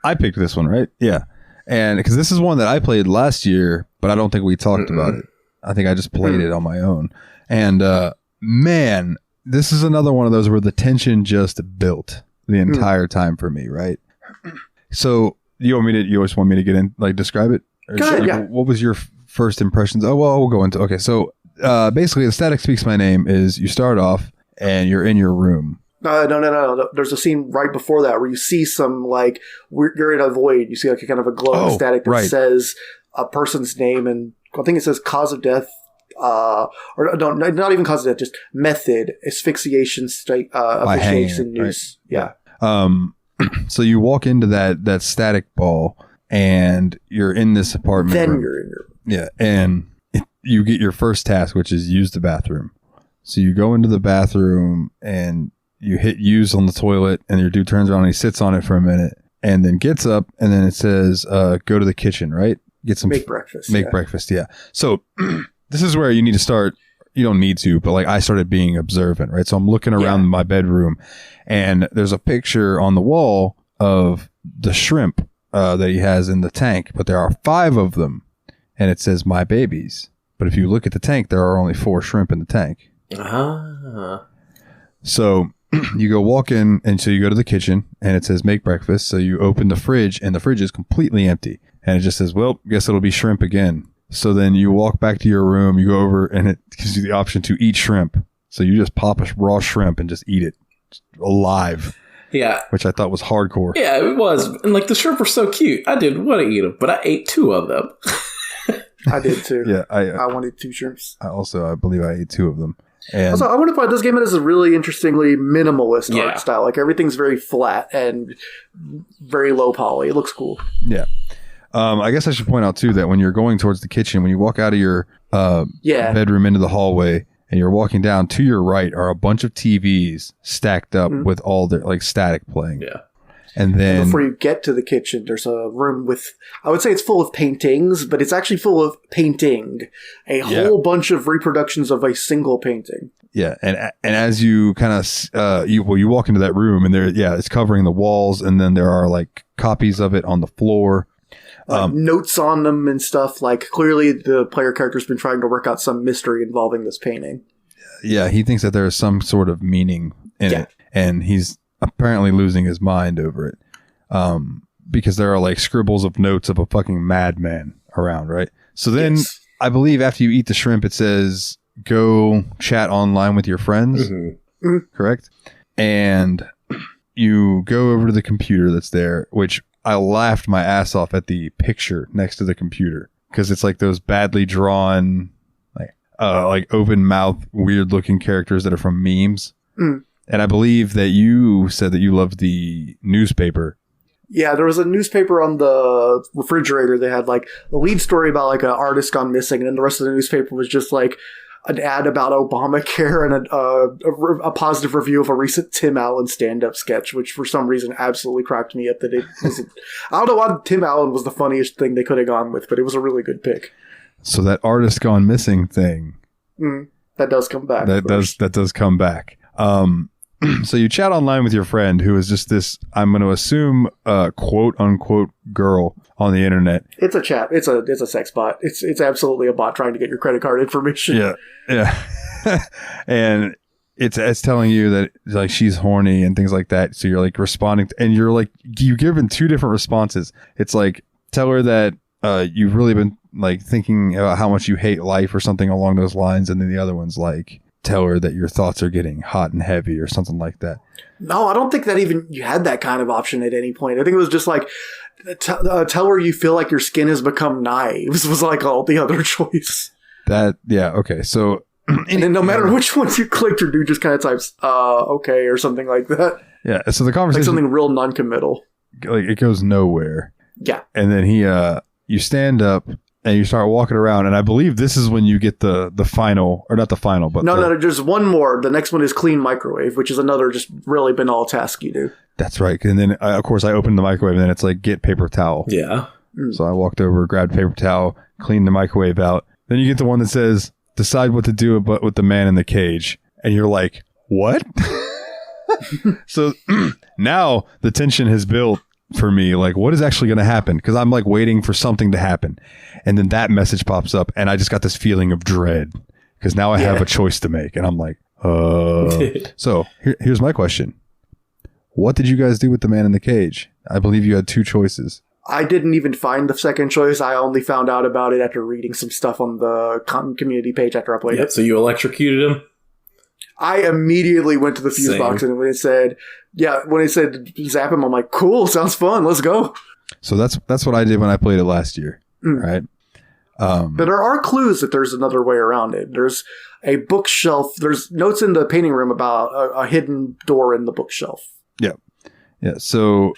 I picked this one, right? Yeah. And because this is one that I played last year, but I don't think we talked about it. I think I just played it on my own. And man, this is another one of those where the tension just built the entire time for me, right? So you always want me to get in, like, describe it? Go ahead, yeah. What was your first impressions? Oh, well, we'll go into, okay. So basically The Static Speaks My Name is you start off and you're in your room. No. There's a scene right before that where you see some, like, you're in a void. You see like a kind of a glow of static that says a person's name, and I think it says cause of death, or no, not even cause of death, just method, asphyxiation, asphyxiation noose. Right? Yeah. So you walk into that static ball, and you're in this apartment. Then room. you're in your yeah, and you get your first task, which is use the bathroom. So you go into the bathroom and you hit use on the toilet, and your dude turns around and he sits on it for a minute and then gets up, and then it says, go to the kitchen, right? Make breakfast. Make breakfast, yeah. So this is where you need to start. You don't need to, but like I started being observant, right? So I'm looking around my bedroom, and there's a picture on the wall of the shrimp that he has in the tank, but there are 5 of them, and it says my babies. But if you look at the tank, there are only 4 shrimp in the tank. So you go walk in, and so you go to the kitchen, and it says make breakfast. So you open the fridge, and the fridge is completely empty. And it just says, well, guess it'll be shrimp again. So then you walk back to your room, you go over, and it gives you the option to eat shrimp. So you just pop a raw shrimp and just eat it alive. Yeah. Which I thought was hardcore. Yeah, it was. And like the shrimp were so cute. I didn't want to eat them, but I ate 2 of them. I did too. Yeah. I wanted 2 shrimps. I believe I ate 2 of them. And also, I want to point this game has a really interestingly minimalist art style. Like everything's very flat and very low poly. It looks cool. Yeah. I guess I should point out too that when you're going towards the kitchen, when you walk out of your bedroom into the hallway and you're walking down. To your right are a bunch of TVs stacked up with all their like static playing. Yeah. And then before you get to the kitchen, there's a room with, I would say it's full of paintings, but it's actually full of painting. A whole bunch of reproductions of a single painting. Yeah, and as you kind of you walk into that room, and it's covering the walls, and then there are like copies of it on the floor, notes on them and stuff. Like clearly, the player character's been trying to work out some mystery involving this painting. Yeah, he thinks that there is some sort of meaning in it, and he's apparently losing his mind over it, because there are like scribbles of notes of a fucking madman around, right? So then, I believe after you eat the shrimp, it says, go chat online with your friends, correct? And you go over to the computer that's there, which I laughed my ass off at the picture next to the computer, because it's like those badly drawn, like open mouth, weird looking characters that are from memes. And I believe that you said that you loved the newspaper. Yeah, there was a newspaper on the refrigerator. They had like the lead story about like an artist gone missing, and then the rest of the newspaper was just like an ad about Obamacare and a positive review of a recent Tim Allen stand-up sketch, which for some reason absolutely cracked me up. That it wasn't. I don't know why Tim Allen was the funniest thing they could have gone with, but it was a really good pick. So that artist gone missing thing, that does come back. That does come back. So you chat online with your friend who is just this, I'm going to assume, quote unquote girl on the internet. It's a chat. It's a sex bot. It's absolutely a bot trying to get your credit card information. Yeah. And it's telling you that like she's horny and things like that. So you're like responding and you're like, you've given two different responses. It's like, tell her that you've really been like thinking about how much you hate life or something along those lines. And then the other one's like, tell her that your thoughts are getting hot and heavy or something like that. No, I don't think that even you had that kind of option at any point. I think it was just like, tell her you feel like your skin has become knives was like all the other choice. Okay. So, and then no matter which one you clicked, your dude just kind of types, okay, or something like that. Yeah. So the conversation. Like something real non-committal. Like it goes nowhere. Yeah. And then you stand up and you start walking around, and I believe this is when you get the final, or not the final, but no, there's one more. The next one is clean microwave, which is another just really banal task you do. That's right. And then, of course, I opened the microwave, and then it's like, get paper towel. Yeah. So I walked over, grabbed paper towel, cleaned the microwave out. Then you get the one that says, decide what to do with the man in the cage. And you're like, what? So now the tension has built for me, like what is actually going to happen, because I'm like waiting for something to happen, and then that message pops up and I just got this feeling of dread because now I have a choice to make, and I'm like so here's my question. What did you guys do with the man in the cage? I believe you had two choices. I didn't even find the second choice. I only found out about it after reading some stuff on the community page after I played it. So you electrocuted him? I immediately went to the fuse box, and when it said zap him, I'm like, cool, sounds fun, let's go. So that's what I did when I played it last year, right? But there are clues that there's another way around it. There's a bookshelf. There's notes in the painting room about a hidden door in the bookshelf. Yeah. So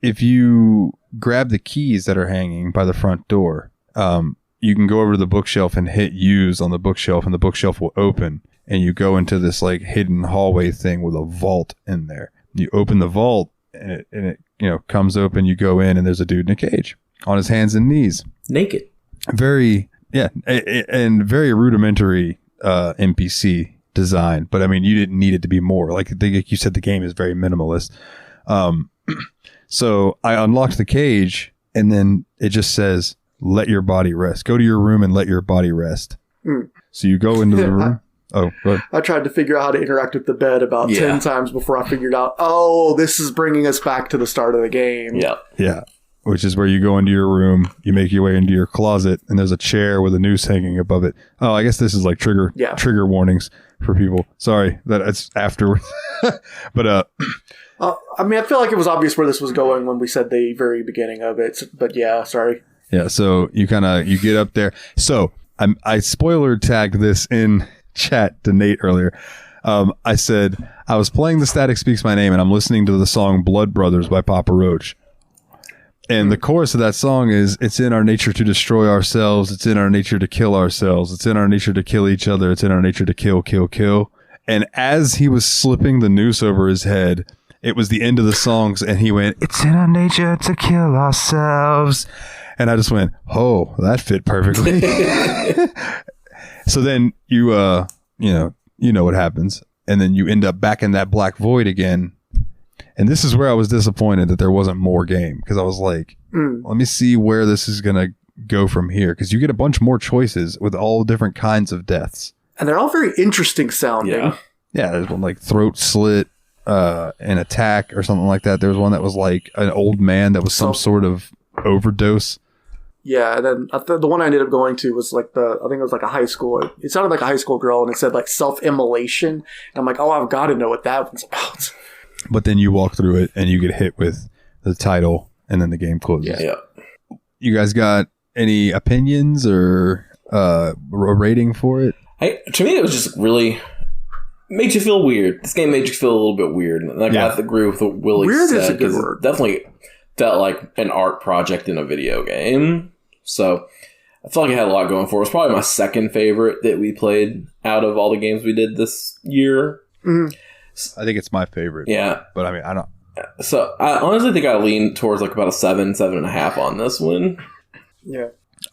if you grab the keys that are hanging by the front door, you can go over to the bookshelf and hit use on the bookshelf, and the bookshelf will open. And you go into this like hidden hallway thing with a vault in there. You open the vault and it comes open. You go in and there's a dude in a cage on his hands and knees, naked. Very and very rudimentary NPC design. But I mean, you didn't need it to be more. Like you said, the game is very minimalist. So I unlocked the cage, and then it just says, "Let your body rest. Go to your room and let your body rest." So you go into the room. Oh, good. I tried to figure out how to interact with the bed about 10 times before I figured out, this is bringing us back to the start of the game. Yeah. Which is where you go into your room, you make your way into your closet, and there's a chair with a noose hanging above it. Oh, I guess this is like trigger warnings for people. Sorry that it's afterwards. But I mean, I feel like it was obvious where this was going when we said the very beginning of it. But yeah, sorry. Yeah, so you get up there. So I spoiler tagged this in chat to Nate earlier. I said I was playing The Static Speaks My Name, and I'm listening to the song Blood Brothers by Papa Roach. And the chorus of that song is, it's in our nature to destroy ourselves. It's in our nature to kill ourselves. It's in our nature to kill each other. It's in our nature to kill, kill, kill. And as he was slipping the noose over his head, it was the end of the songs, and he went, it's in our nature to kill ourselves. And I just went, oh, that fit perfectly. So then you know what happens. And then you end up back in that black void again. And this is where I was disappointed that there wasn't more game, because I was like, let me see where this is going to go from here, because you get a bunch more choices with all different kinds of deaths. And they're all very interesting sounding. Yeah, there's one like throat slit, an attack or something like that. There was one that was like an old man that was some sort of overdose. Yeah, and then the one I ended up going to was like I think it was like a high school. It sounded like a high school girl, and it said like self-immolation. And I'm like, oh, I've got to know what that one's about. But then you walk through it and you get hit with the title, and then the game closes. Yeah. You guys got any opinions or a rating for it? To me, it was just really made you feel weird. This game made you feel a little bit weird. And I agree with what Willie said, because it definitely felt like an art project in a video game. So I felt like it had a lot going for it. It was probably my second favorite that we played out of all the games we did this year. Mm-hmm. I think it's my favorite. Yeah. But I mean, I don't. So I honestly think I lean towards like about a 7.5 on this one. Yeah.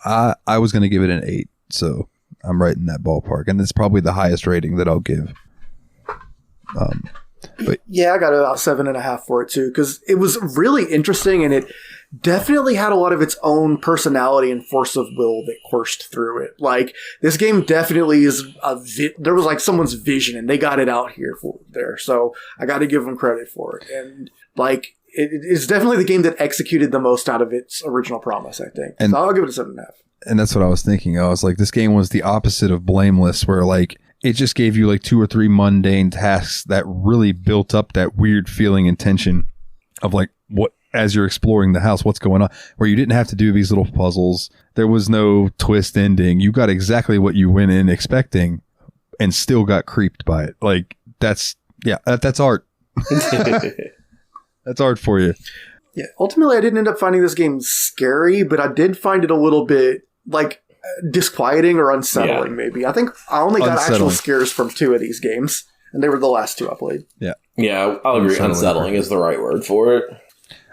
I was going to give it an 8. So I'm right in that ballpark. And it's probably the highest rating that I'll give. But yeah, I got about 7.5 for it too, because it was really interesting, and it definitely had a lot of its own personality and force of will that coursed through it. Like, this game definitely is there was like someone's vision, and they got it out there. So I got to give them credit for it. And like, it's definitely the game that executed the most out of its original promise, I think. So I'll give it a 7.5. And that's what I was thinking. I was like, this game was the opposite of Blameless, where like, it just gave you like 2 or 3 mundane tasks that really built up that weird feeling and tension of like, what, as you're exploring the house, what's going on, where you didn't have to do these little puzzles. There was no twist ending. You got exactly what you went in expecting and still got creeped by it. Like, that's art. That's art for you. Yeah. Ultimately, I didn't end up finding this game scary, but I did find it a little bit like disquieting or unsettling. Maybe I think I only got actual scares from 2 of these games, and they were the last 2 I played. Yeah, I'll agree. Unsettling is the right word for it.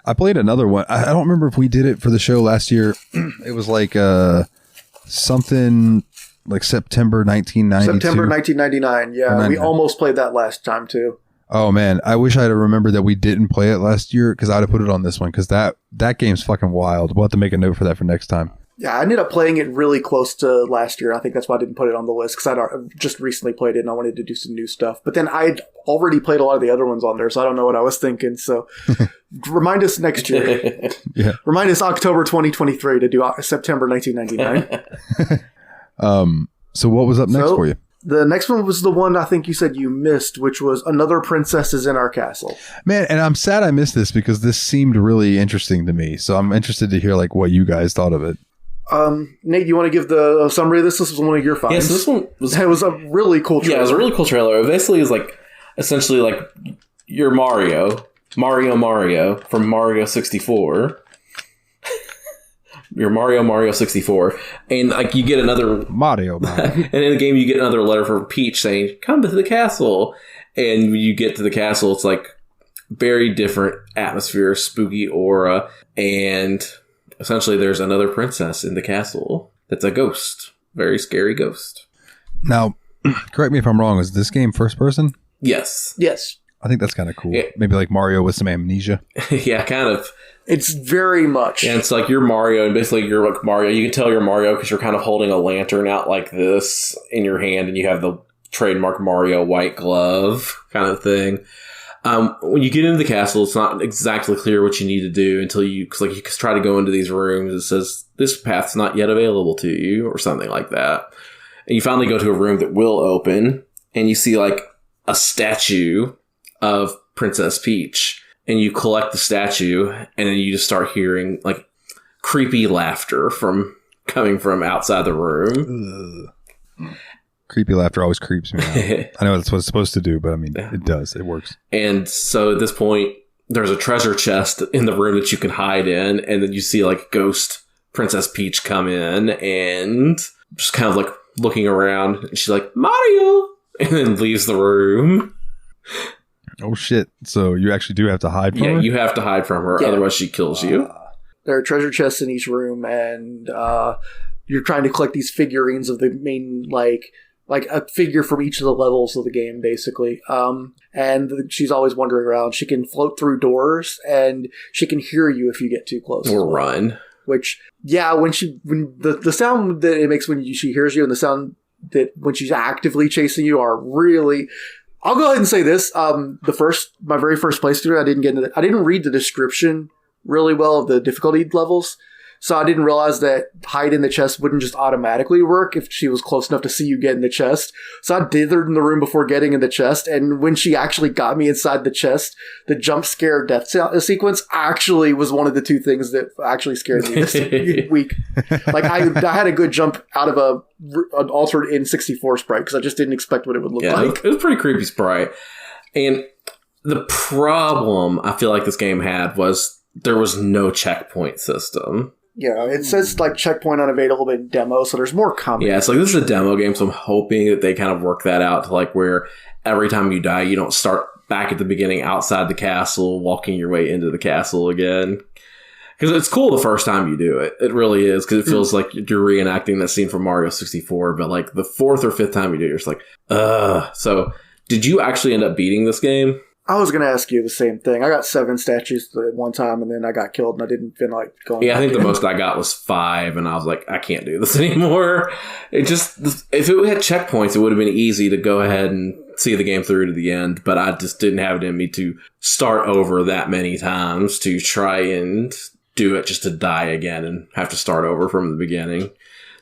I played another one. I don't remember if we did it for the show last year. It was like something like September 1992. September 1999. Yeah, we almost played that last time too. Oh man, I wish I'd have remembered that we didn't play it last year, because I'd have put it on this one, because that game's fucking wild. We'll have to make a note for that for next time. Yeah, I ended up playing it really close to last year. I think that's why I didn't put it on the list, because I'd just recently played it and I wanted to do some new stuff. But then I'd already played a lot of the other ones on there, so I don't know what I was thinking. So remind us next year. Yeah. Remind us October 2023 to do September 1999. So what was up next for you? The next one was the one I think you said you missed, which was Another Princess is in Our Castle. Man, and I'm sad I missed this, because this seemed really interesting to me. So I'm interested to hear like what you guys thought of it. Nate, you want to give the summary of this? This was one of your finds. Yeah, so this one was... It was a really cool trailer. Yeah, it was a really cool trailer. It basically is like, essentially like your Mario from Mario 64. Your Mario 64. And like you get another... Mario. And in the game you get another letter from Peach saying, come to the castle. And when you get to the castle, it's like very different atmosphere, spooky aura, and... essentially, there's another princess in the castle that's a ghost. Very scary ghost. Now, correct me if I'm wrong. Is this game first person? Yes. I think that's kind of cool. Yeah. Maybe like Mario with some amnesia. Yeah, kind of. It's very much. And it's like you're Mario, and basically you're like Mario. You can tell you're Mario because you're kind of holding a lantern out like this in your hand, and you have the trademark Mario white glove kind of thing. When you get into the castle, it's not exactly clear what you need to do until you try to go into these rooms. It says, this path's not yet available to you, or something like that. And you finally go to a room that will open, and you see like a statue of Princess Peach. And you collect the statue, and then you just start hearing like creepy laughter coming from outside the room. Ugh. Creepy laughter always creeps me out. I know that's what it's supposed to do, but I mean, it does. It works. And so at this point, there's a treasure chest in the room that you can hide in, and then you see like Ghost Princess Peach come in and just kind of like looking around, and she's like, Mario, and then leaves the room. Oh shit! So you actually do have to hide from her? Yeah, you have to hide from her, otherwise she kills you. There are treasure chests in each room, and you're trying to collect these figurines of the main, like a figure from each of the levels of the game, basically. And she's always wandering around. She can float through doors, and she can hear you if you get too close. Or run. Which, yeah, when the sound that it makes when she hears you and the sound that when she's actively chasing you are really... I'll go ahead and say this. My very first playthrough, I didn't read the description really well of the difficulty levels. So I didn't realize that hide in the chest wouldn't just automatically work if she was close enough to see you get in the chest. So I dithered in the room before getting in the chest. And when she actually got me inside the chest, the jump scare death sequence actually was one of the two things that actually scared me this week. Like I had a good jump out of an altered N64 sprite because I just didn't expect what it would look like. It was a pretty creepy sprite. And the problem I feel like this game had was there was no checkpoint system. Yeah, it says like checkpoint unavailable in demo, so there's more coming. Yeah, it's like this is a demo game, so I'm hoping that they kind of work that out to like where every time you die, you don't start back at the beginning outside the castle, walking your way into the castle again. Because it's cool the first time you do it. It really is, because it feels like you're reenacting that scene from Mario 64, but like the fourth or fifth time you do it, you're just like, ugh. So, did you actually end up beating this game? I was going to ask you the same thing. I got 7 statues at one time, and then I got killed, and I didn't feel like going. Yeah, I think the most I got was 5, and I was like, I can't do this anymore. It just, if it had checkpoints, it would have been easy to go ahead and see the game through to the end, but I just didn't have it in me to start over that many times to try and do it just to die again and have to start over from the beginning.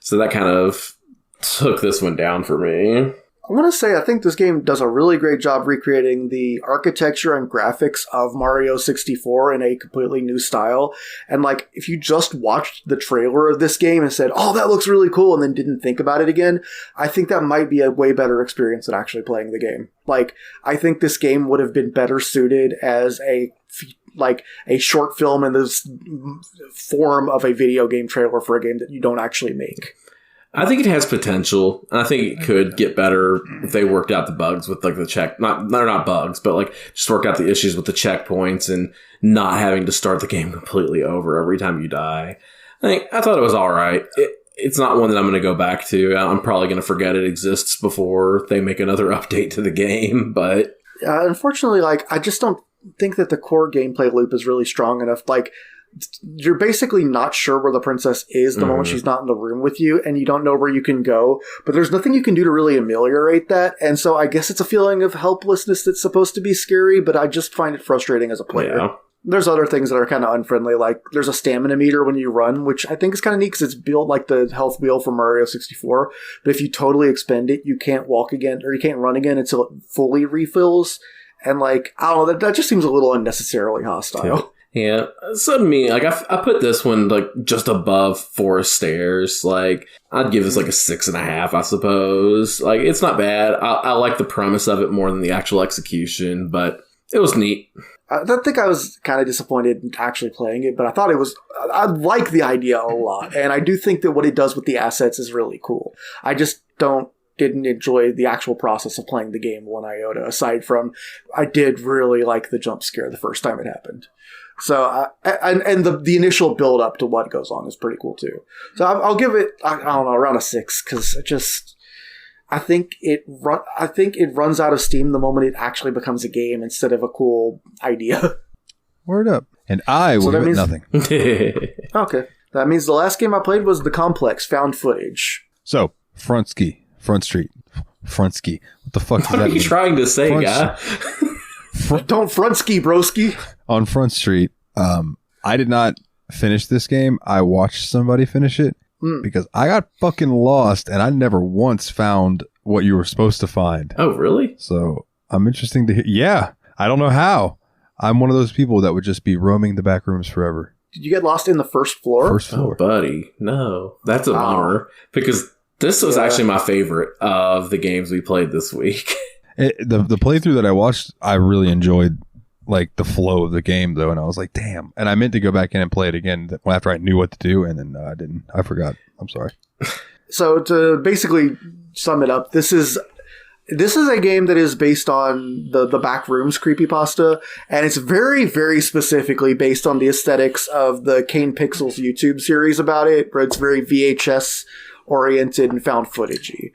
So that kind of took this one down for me. I want to say I think this game does a really great job recreating the architecture and graphics of Mario 64 in a completely new style. And like, if you just watched the trailer of this game and said, oh, that looks really cool, and then didn't think about it again, I think that might be a way better experience than actually playing the game. Like, I think this game would have been better suited as a short film in this form of a video game trailer for a game that you don't actually make. I think it has potential. I think it could get better if they worked out the bugs with like the not bugs, but like just work out the issues with the checkpoints and not having to start the game completely over every time you die. I thought it was all right. It's not one that I'm going to go back to. I'm probably going to forget it exists before they make another update to the game. But unfortunately, like I just don't think that the core gameplay loop is really strong enough. Like, you're basically not sure where the princess is the moment she's not in the room with you, and you don't know where you can go, but there's nothing you can do to really ameliorate that. And so I guess it's a feeling of helplessness that's supposed to be scary, but I just find it frustrating as a player. Yeah. There's other things that are kind of unfriendly, like there's a stamina meter when you run, which I think is kind of neat because it's built like the health wheel from Mario 64. But if you totally expend it, you can't walk again, or you can't run again until it fully refills. And like, I don't know, that just seems a little unnecessarily hostile. Yeah, so to me, like I put this one like just above Forest Stairs. Like I'd give this like a 6.5, I suppose. Like it's not bad. I like the premise of it more than the actual execution, but it was neat. I think I was kind of disappointed in actually playing it, but I thought I like the idea a lot, and I do think that what it does with the assets is really cool. I just didn't enjoy the actual process of playing the game one iota. Aside from, I did really like the jump scare the first time it happened. So, and the initial build up to what goes on is pretty cool too. So I'll give it, I don't know, around a 6, because it just, I think it runs out of steam the moment it actually becomes a game instead of a cool idea. Word up. And I will give it nothing. Okay. That means the last game I played was The Complex, found footage. So, Front Street. What the fuck does that mean? What are you trying to say, guy? Don't front ski, broski. On Front Street, I did not finish this game. I watched somebody finish it because I got fucking lost and I never once found what you were supposed to find. Oh, really? So I'm interested to hear. Yeah, I don't know how. I'm one of those people that would just be roaming the back rooms forever. Did you get lost in the first floor? First floor. Oh, buddy. No, that's a bummer because this was actually my favorite of the games we played this week. The playthrough that I watched, I really enjoyed like the flow of the game though, and I was like, damn. And I meant to go back in and play it again after I knew what to do, and then I didn't. I forgot. I'm sorry. So to basically sum it up, this is a game that is based on the Backrooms creepypasta, and it's very, very specifically based on the aesthetics of the Kane Pixels YouTube series about it, where it's very VHS oriented and found footagey.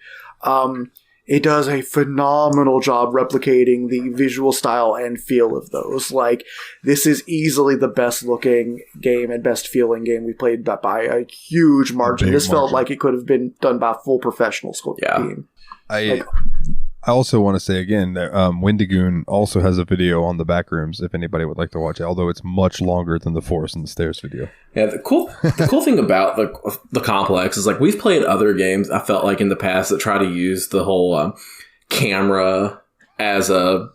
It does a phenomenal job replicating the visual style and feel of those. Like, this is easily the best looking game and best feeling game we played by a huge margin. This felt like it could have been done by a full professional team. I also want to say again that Wendigoon also has a video on the Backrooms if anybody would like to watch it, although it's much longer than the Forest and the Stairs video. Yeah, the cool thing about the complex is, like, we've played other games, I felt like, in the past that try to use the whole camera as a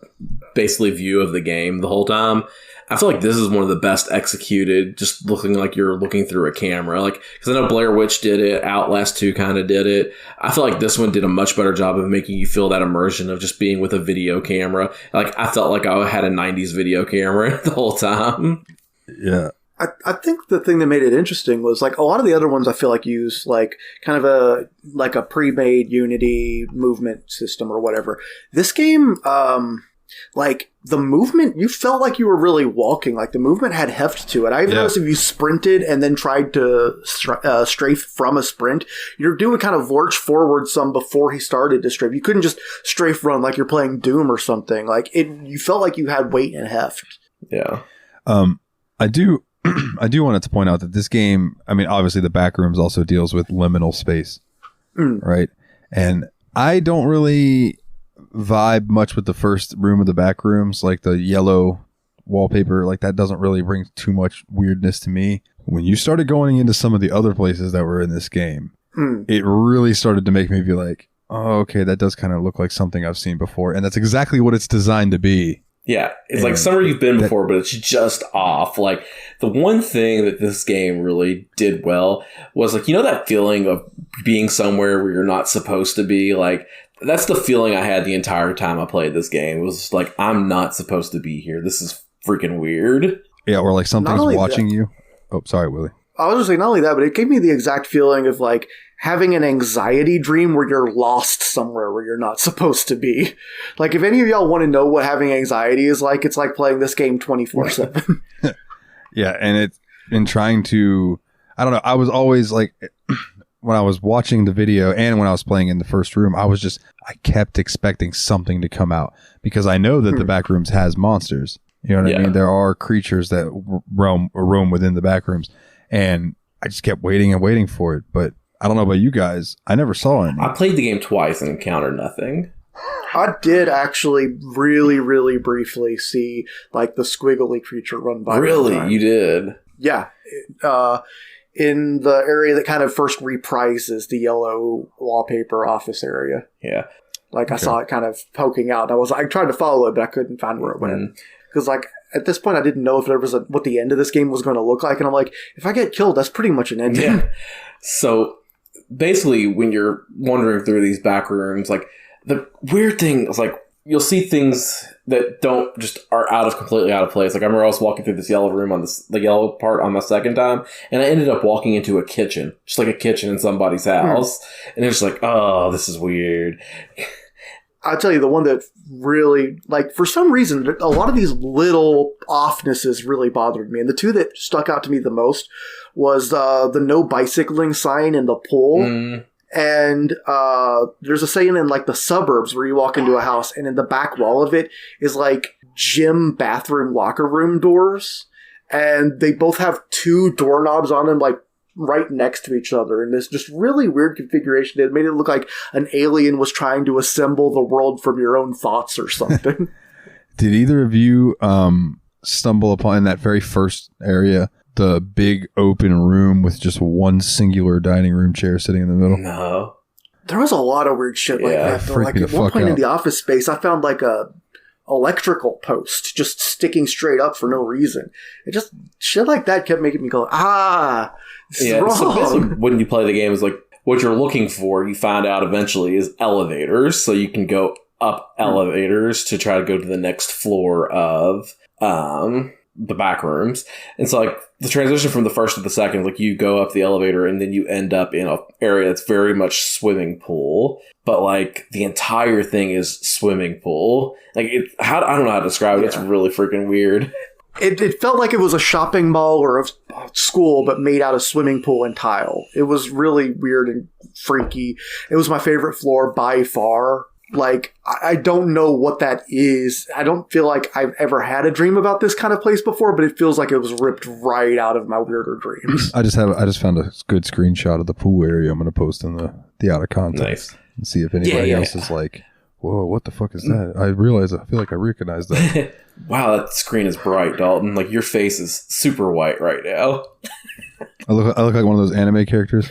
basically view of the game the whole time. I feel like this is one of the best executed, just looking like you're looking through a camera. Like, because I know Blair Witch did it, Outlast 2 kind of did it. I feel like this one did a much better job of making you feel that immersion of just being with a video camera. Like, I felt like I had a 90s video camera the whole time. Yeah. I think the thing that made it interesting was, like, a lot of the other ones I feel like use like kind of a pre-made Unity movement system or whatever. This game, like, the movement, you felt like you were really walking. Like, the movement had heft to it. I've noticed if you sprinted and then tried to strafe from a sprint, you're doing kind of lurch forward some before he started to strafe. You couldn't just strafe run like you're playing Doom or something. Like, you felt like you had weight and heft. Yeah. I do want to point out that this game, I mean, obviously the Backrooms also deals with liminal space, right? And I don't really vibe much with the first room of the Backrooms, like the yellow wallpaper. Like, that doesn't really bring too much weirdness to me. When you started going into some of the other places that were in this game, it really started to make me be like, oh, okay, that does kind of look like something I've seen before. And that's exactly what it's designed to be. Yeah, it's like somewhere you've been before, but it's just off. Like, the one thing that this game really did well was, like, you know that feeling of being somewhere where you're not supposed to be? Like, that's the feeling I had the entire time I played this game. It was like, I'm not supposed to be here. This is freaking weird. Yeah, or like something's watching you. Oh, sorry, Willie. I was just saying, not only that, but it gave me the exact feeling of, like, having an anxiety dream where you're lost somewhere where you're not supposed to be. Like, if any of y'all want to know what having anxiety is like, it's like playing this game 24/7. Yeah, and it's in trying to, I don't know, I was always like, when I was watching the video and when I was playing in the first room, I kept expecting something to come out because I know that the Backrooms has monsters. You know what I mean? There are creatures that roam within the Backrooms, and I just kept waiting and waiting for it. But I don't know about you guys. I never saw any. I played the game twice and encountered nothing. I did actually really, really briefly see, like, the squiggly creature run by. Really? You did? Yeah. In the area that kind of first reprises the yellow wallpaper office area. Yeah. Like, I saw it kind of poking out. I tried to follow it, but I couldn't find where it went. Because, like, at this point, I didn't know if there was what the end of this game was going to look like. And I'm like, if I get killed, that's pretty much an ending. Yeah. So, basically, when you're wandering through these back rooms, like, the weird thing is, like, you'll see things that are completely out of place. Like, I remember I was walking through this yellow room on the yellow part on my second time, and I ended up walking into a kitchen, just like a kitchen in somebody's house. And it's like, oh, this is weird. I'll tell you, the one that really, like, for some reason, a lot of these little offnesses really bothered me. And the two that stuck out to me the most was the no bicycling sign in the pool. And there's a saying in, like, the suburbs where you walk into a house and in the back wall of it is, like, gym, bathroom, locker room doors. And they both have two doorknobs on them, like, right next to each other. And this just really weird configuration. It made it look like an alien was trying to assemble the world from your own thoughts or something. Did either of you stumble upon, in that very first area, the big open room with just one singular dining room chair sitting in the middle? No. There was a lot of weird shit like that. Though. Like, at one point in the office space, I found, like, a electrical post just sticking straight up for no reason. It just, shit like that kept making me go, this is wrong. So basically, when you play the game, is like, what you're looking for, you find out eventually, is elevators, so you can go up elevators to try to go to the next floor of the back rooms. And so like the transition from the first to the second, like you go up the elevator and then you end up in an area that's very much swimming pool, but like the entire thing is swimming pool. Like I don't know how to describe it. It's really freaking weird. It felt like it was a shopping mall or a school, but made out of swimming pool and tile. It was really weird and freaky. It was my favorite floor by far. Like, I don't know what that is. I don't feel like I've ever had a dream about this kind of place before, but it feels like it was ripped right out of my weirder dreams. I just found a good screenshot of the pool area. I'm going to post in the out of context. Nice. And see if anybody else is like, whoa, what the fuck is that? I feel like I recognize that. Wow, that screen is bright, Dalton. Like your face is super white right now. I look like one of those anime characters.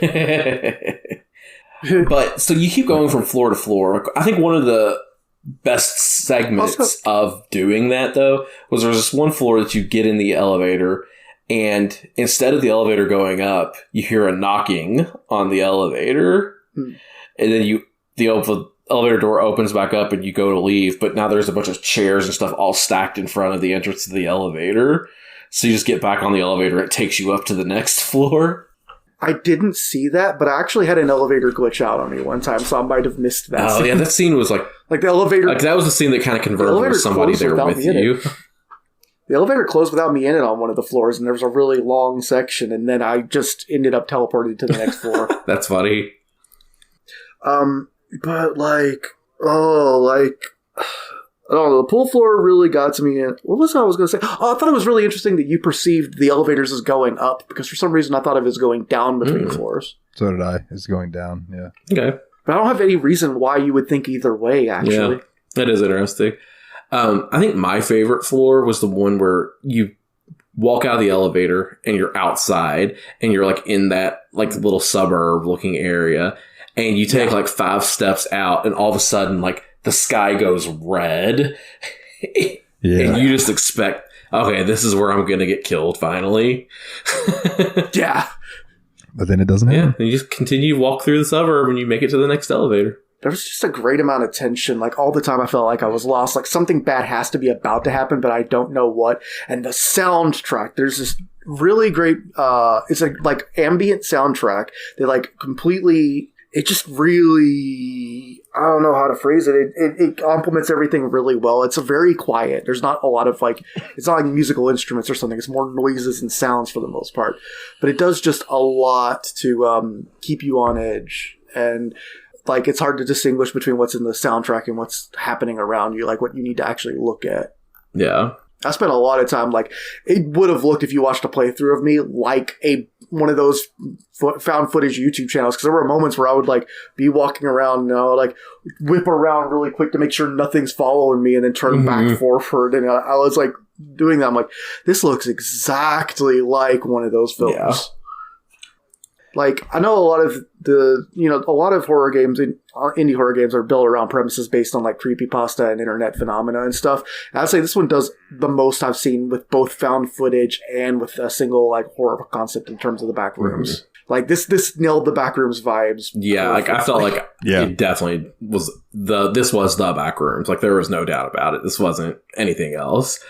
But so you keep going from floor to floor. I think one of the best segments of doing that, though, was there's this one floor that you get in the elevator, and instead of the elevator going up, you hear a knocking on the elevator, and then the elevator door opens back up, and you go to leave. But now there's a bunch of chairs and stuff all stacked in front of the entrance to the elevator. So you just get back on the elevator. It takes you up to the next floor. I didn't see that, but I actually had an elevator glitch out on me one time, so I might have missed that. Oh, scene. yeah, that scene was like the elevator. Like that was the scene that kind of converted with somebody there with you. The elevator closed without me in it on one of the floors, and there was a really long section, and then I just ended up teleported to the next floor. That's funny. But I don't know, the pool floor really got to me. What was I was going to say? Oh, I thought it was really interesting that you perceived the elevators as going up, because for some reason I thought of it as going down between floors. So did I. It's going down, yeah. Okay. But I don't have any reason why you would think either way, actually. Yeah, that is interesting. I think my favorite floor was the one where you walk out of the elevator and you're outside and you're like in that like little suburb looking area, and you take like 5 steps out and all of a sudden like the sky goes red. And you just expect, okay, this is where I'm going to get killed finally. Yeah. But then it doesn't happen. Yeah, and you just continue to walk through the suburb and you make it to the next elevator. There was just a great amount of tension. Like, all the time I felt like I was lost. Like, something bad has to be about to happen, but I don't know what. And the soundtrack, there's this really great, it's a, like, ambient soundtrack that, like, completely, it just really, I don't know how to phrase it. It complements everything really well. It's a very quiet. There's not a lot of, like, it's not like musical instruments or something. It's more noises and sounds for the most part. But it does just a lot to keep you on edge. And like, it's hard to distinguish between what's in the soundtrack and what's happening around you, like what you need to actually look at. Yeah. I spent a lot of time, like, it would have looked, if you watched a playthrough of me, like one of those found footage YouTube channels, because there were moments where I would, like, be walking around and I would, like, whip around really quick to make sure nothing's following me and then turn back forward. And I was, like, doing that. I'm like, this looks exactly like one of those films. Yeah. Like, I know a lot of horror games, indie horror games are built around premises based on, like, creepypasta and internet phenomena and stuff. And I'd say this one does the most I've seen with both found footage and with a single, like, horror concept in terms of the back rooms. Like, this nailed the back rooms vibes. Yeah, like, I felt like it definitely was this was the back rooms. Like, there was no doubt about it. This wasn't anything else.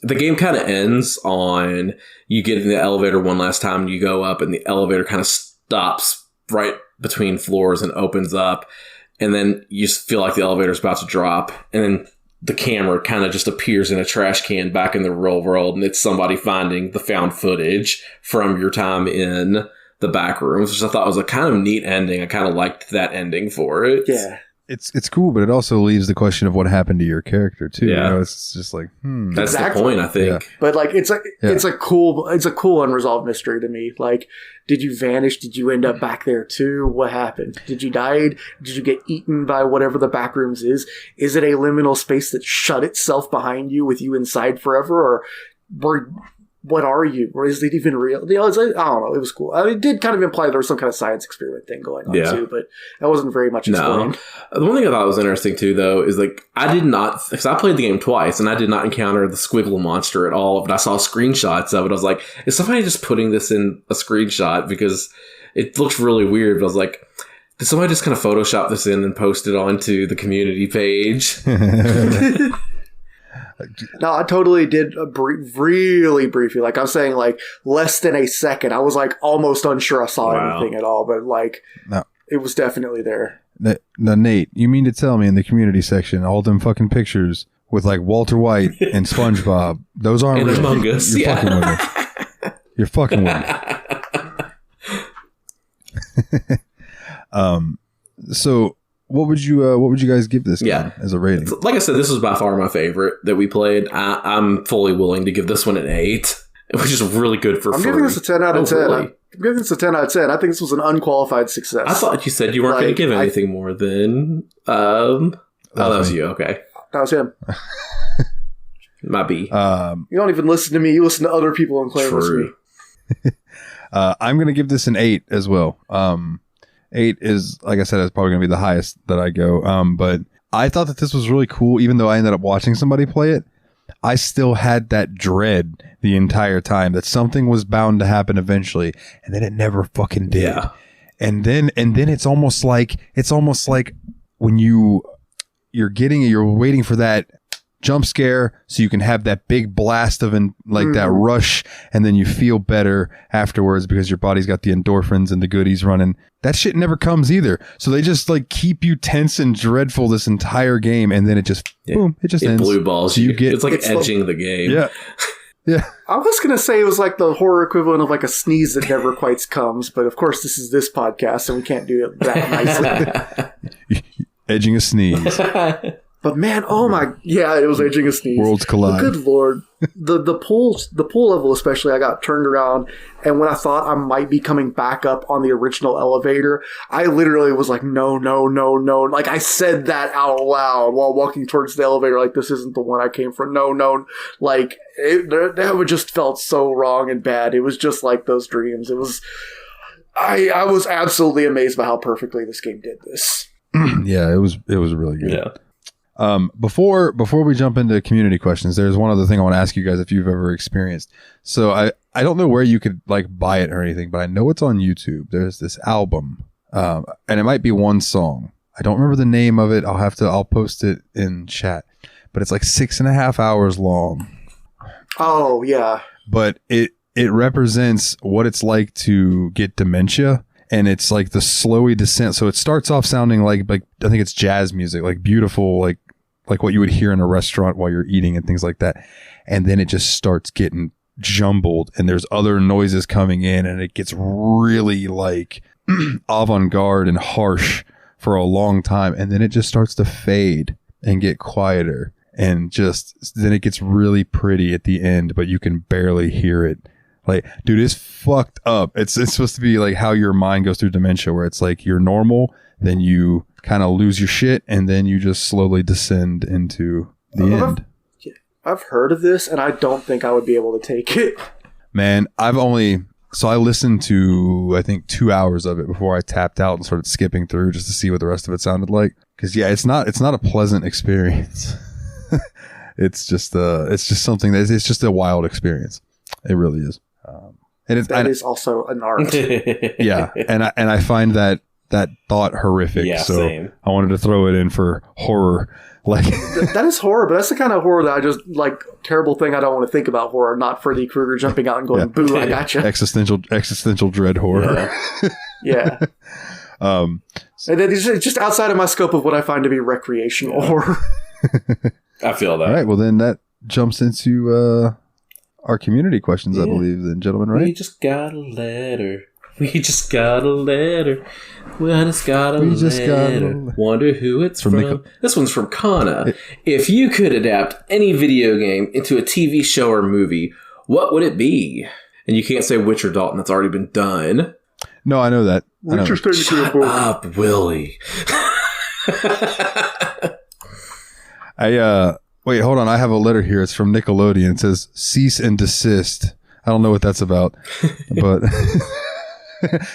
The game kind of ends on you get in the elevator one last time, you go up, and the elevator kind of stops right between floors and opens up. And then you just feel like the elevator's about to drop. And then the camera kind of just appears in a trash can back in the real world. And it's somebody finding the found footage from your time in the back rooms, which I thought was a kind of neat ending. I kind of liked that ending for it. Yeah. It's cool, but it also leaves the question of what happened to your character too. Yeah. You know, it's just like, That's the point, I think. Yeah. But like, it's a cool unresolved mystery to me. Like, did you vanish? Did you end up back there too? What happened? Did you die? Did you get eaten by whatever the back rooms is? Is it a liminal space that shut itself behind you with you inside forever, or what are you? Or is it even real? You know, I don't know. It was cool. I mean, it did kind of imply there was some kind of science experiment thing going on too, but that wasn't very much explained. No. The one thing I thought was interesting too, though, is like I did not, because I played the game twice and I did not encounter the squiggle monster at all. But I saw screenshots of it. I was like, is somebody just putting this in a screenshot because it looks really weird? But I was like, Did somebody just kind of Photoshop this in and post it onto the community page? No, I totally did really briefly. Like I'm saying, like less than a second. I was like almost unsure I saw anything at all, but like it was definitely there. Now, Nate, you mean to tell me in the community section, all them fucking pictures with like Walter White and SpongeBob, those aren't and real? Among Us. You're fucking with me. You're fucking with me. So what would you guys give this game as a rating? Like I said, this was by far my favorite that we played. I'm fully willing to give this one an 8, which is really good for free. I'm giving this a 10 out of 10. Really? I'm giving this a 10 out of 10. I think this was an unqualified success. I thought you said you weren't going to give anything more than... that was you. Okay. That was him. Might be. You don't even listen to me. You listen to other people and claim it's me. I'm going to give this an 8 as well. 8 is, like I said, it's probably going to be the highest that I go. But I thought that this was really cool, even though I ended up watching somebody play it. I still had that dread the entire time that something was bound to happen eventually, and then it never fucking did. Yeah. And then it's almost like when you're waiting for that jump scare so you can have that big blast of that rush, and then you feel better afterwards because your body's got the endorphins and the goodies running. That shit never comes either. So they just like keep you tense and dreadful this entire game, and then it just boom, it just ends. Blue balls. So it's like edging the game. Yeah. Yeah. I was going to say it was like the horror equivalent of like a sneeze that never quite comes, but of course this is this podcast and we can't do it that nicely. Edging a sneeze. But man, oh my, yeah, it was edging a sneeze. Worlds collide. But good Lord. The pool level especially, I got turned around, and when I thought I might be coming back up on the original elevator, I literally was like, no. Like I said that out loud while walking towards the elevator, like this isn't the one I came from. No. Like that would just felt so wrong and bad. It was just like those dreams. It was, I was absolutely amazed by how perfectly this game did this. Yeah, it was really good. Yeah. Before we jump into community questions, there's one other thing I want to ask you guys if you've ever experienced. So I don't know where you could like buy it or anything, but I know it's on YouTube. There's this album, and it might be one song. I don't remember the name of it. I'll post it in chat, but it's like 6.5 hours long. Oh yeah. But it represents what it's like to get dementia. And it's like the slowy descent. So it starts off sounding like I think it's jazz music, like beautiful, like what you would hear in a restaurant while you're eating and things like that. And then it just starts getting jumbled, and there's other noises coming in, and it gets really like avant-garde and harsh for a long time. And then it just starts to fade and get quieter, and just then it gets really pretty at the end, but you can barely hear it. Like, dude, it's fucked up. It's supposed to be like how your mind goes through dementia, where it's like you're normal, then you kind of lose your shit, and then you just slowly descend into the end. I've heard of this, and I don't think I would be able to take it. Man, I listened to, I think, 2 hours of it before I tapped out and started skipping through just to see what the rest of it sounded like. Because yeah, it's not a pleasant experience. It's just something it's just a wild experience. It really is. And that is also an art. Yeah, and I find that thought horrific. Yeah, so same. I wanted to throw it in for horror. Like that is horror, but that's the kind of horror that I just like. Terrible thing I don't want to think about horror. Not Freddy Krueger jumping out and going, "Boo! I gotcha." Existential dread horror. Yeah. And then it's just outside of my scope of what I find to be recreational horror. I feel that. All right. Well, then that jumps into our community questions, I believe, then, gentlemen, right? We just got a letter. We just got a letter. Wonder who it's from. This one's from Kana. If you could adapt any video game into a TV show or movie, what would it be? And you can't say Witcher, Dalton. That's already been done. No, I know that. Shut up, Willie. Wait, hold on. I have a letter here. It's from Nickelodeon. It says cease and desist. I don't know what that's about, but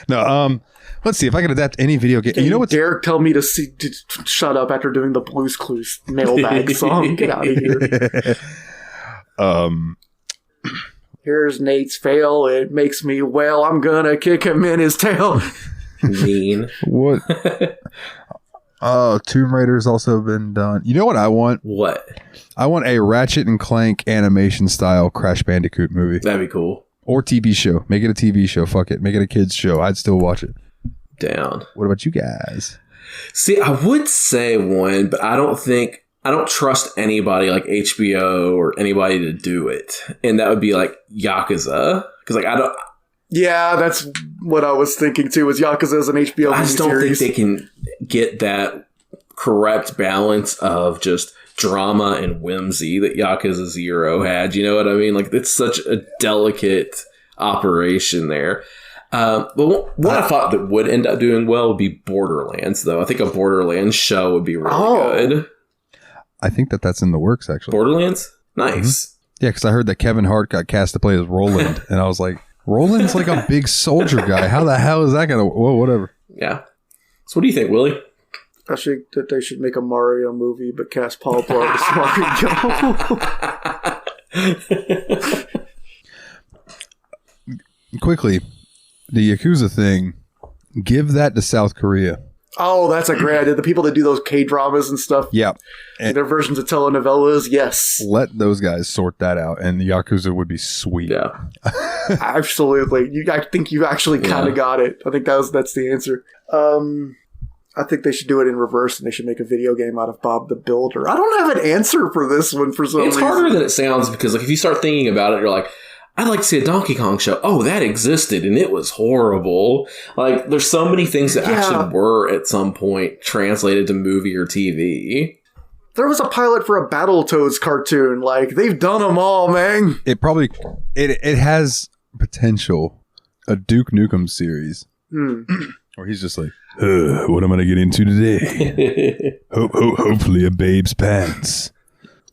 no. Let's see if I can adapt any video game. You know what? Derek tell me to shut up after doing the Blue's Clues mailbag song. Get out of here. Here's Nate's fail. It makes me wail. I'm gonna kick him in his tail. Mean. What? Oh, Tomb Raider's also been done. You know what I want? What? I want a Ratchet and Clank animation style Crash Bandicoot movie. That'd be cool. Or TV show. Make it a TV show. Fuck it. Make it a kids show. I'd still watch it. Down. What about you guys? See, I would say one, but I don't trust anybody like HBO or anybody to do it. And that would be like Yakuza. Because like I don't. Yeah, that's what I was thinking too. Was Yakuza as an HBO I just don't think miniseries. they can get that correct balance of just drama and whimsy that Yakuza 0 had. You know what I mean? Like, it's such a delicate operation there. But what I thought that would end up doing well would be Borderlands, though. I think a Borderlands show would be really good. I think that's in the works, actually. Borderlands? Nice. Yeah, because I heard that Kevin Hart got cast to play as Roland, and I was like, Roland's like a big soldier guy. How the hell is that going to... Whoa, whatever. Yeah. So what do you think, Willie? I think that they should make a Mario movie, but cast Paul Blart as Mario. Quickly, the Yakuza thing, give that to South Korea. Oh, that's a great idea. The people that do those K-dramas and stuff. Yeah. Their versions of telenovelas, yes. Let those guys sort that out, and the Yakuza would be sweet. Yeah. Absolutely. I think you actually kind of got it. I think that's the answer. I think they should do it in reverse, and they should make a video game out of Bob the Builder. I don't have an answer for this one for some reason. It's harder than it sounds because like if you start thinking about it, you're like, I'd like to see a Donkey Kong show. Oh, that existed, and it was horrible. Like, there's so many things that actually were at some point translated to movie or TV. There was a pilot for a Battletoads cartoon. Like, they've done them all, man. It probably... It has potential. A Duke Nukem series. Where he's just like, what am I going to get into today? Hopefully a babe's pants.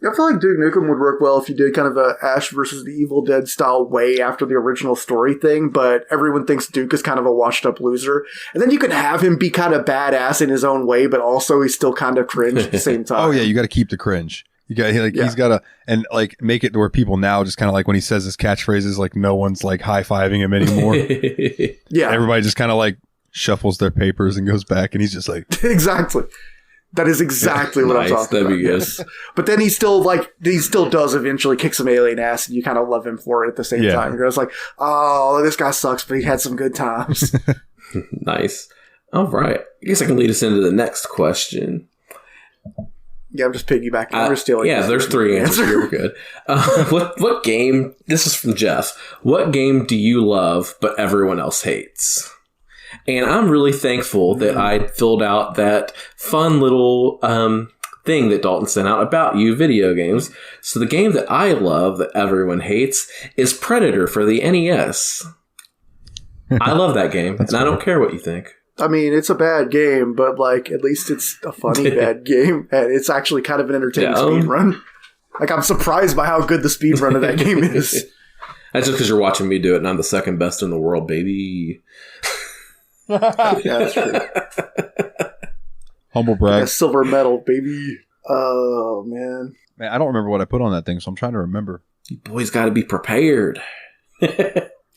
I feel like Duke Nukem would work well if you did kind of a Ash versus the Evil Dead style way after the original story thing, but everyone thinks Duke is kind of a washed up loser. And then you could have him be kind of badass in his own way, but also he's still kind of cringe at the same time. Oh yeah, you got to keep the cringe. You got he's got to and like make it to where people now just kind of like when he says his catchphrases, like no one's like high-fiving him anymore. Yeah. Everybody just kind of like shuffles their papers and goes back and he's just like exactly. That is exactly what I'm talking about. Yes. But then he still does eventually kick some alien ass, and you kind of love him for it at the same time. You're just like, oh, this guy sucks, but he had some good times. Nice. All right. I guess I can lead us into the next question. Yeah, I'm just piggybacking. We're stealing. Yeah, there's three answers here. We're good. What game? This is from Jeff. What game do you love but everyone else hates? And I'm really thankful that I filled out that fun little thing that Dalton sent out about you video games. So the game that I love that everyone hates is Predator for the NES. I love that game, and I don't care what you think. I mean, it's a bad game, but like at least it's a funny bad game, and it's actually kind of an entertaining speed run. Like I'm surprised by how good the speed run of that game is. That's just because you're watching me do it, and I'm the second best in the world, baby. Yeah, that's true. Humble brag. A silver medal, baby. Oh man, I don't remember what I put on that thing, so I'm trying to remember. You boys got to be prepared.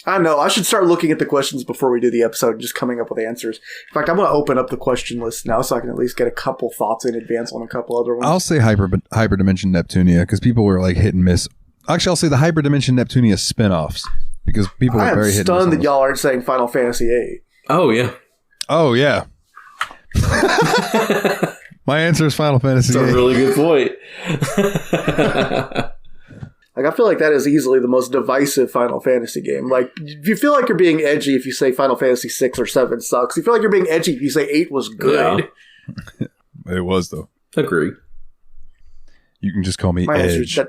I know. I should start looking at the questions before we do the episode and just coming up with answers. In fact, I'm going to open up the question list now so I can at least get a couple thoughts in advance on a couple other ones. I'll say Hyperdimension Neptunia because people were like hit and miss. Actually, I'll say the Hyperdimension Neptunia spin-offs because people are very hit and miss. I'm stunned that y'all aren't saying Final Fantasy VIII. Oh, yeah. Oh, yeah. My answer is Final Fantasy VIII. That's a really good point. Like, I feel like that is easily the most divisive Final Fantasy game. Like, you feel like you're being edgy if you say Final Fantasy 6 or 7 sucks. You feel like you're being edgy if you say 8 was good. Yeah. It was, though. Agree. You can just call me My Edge.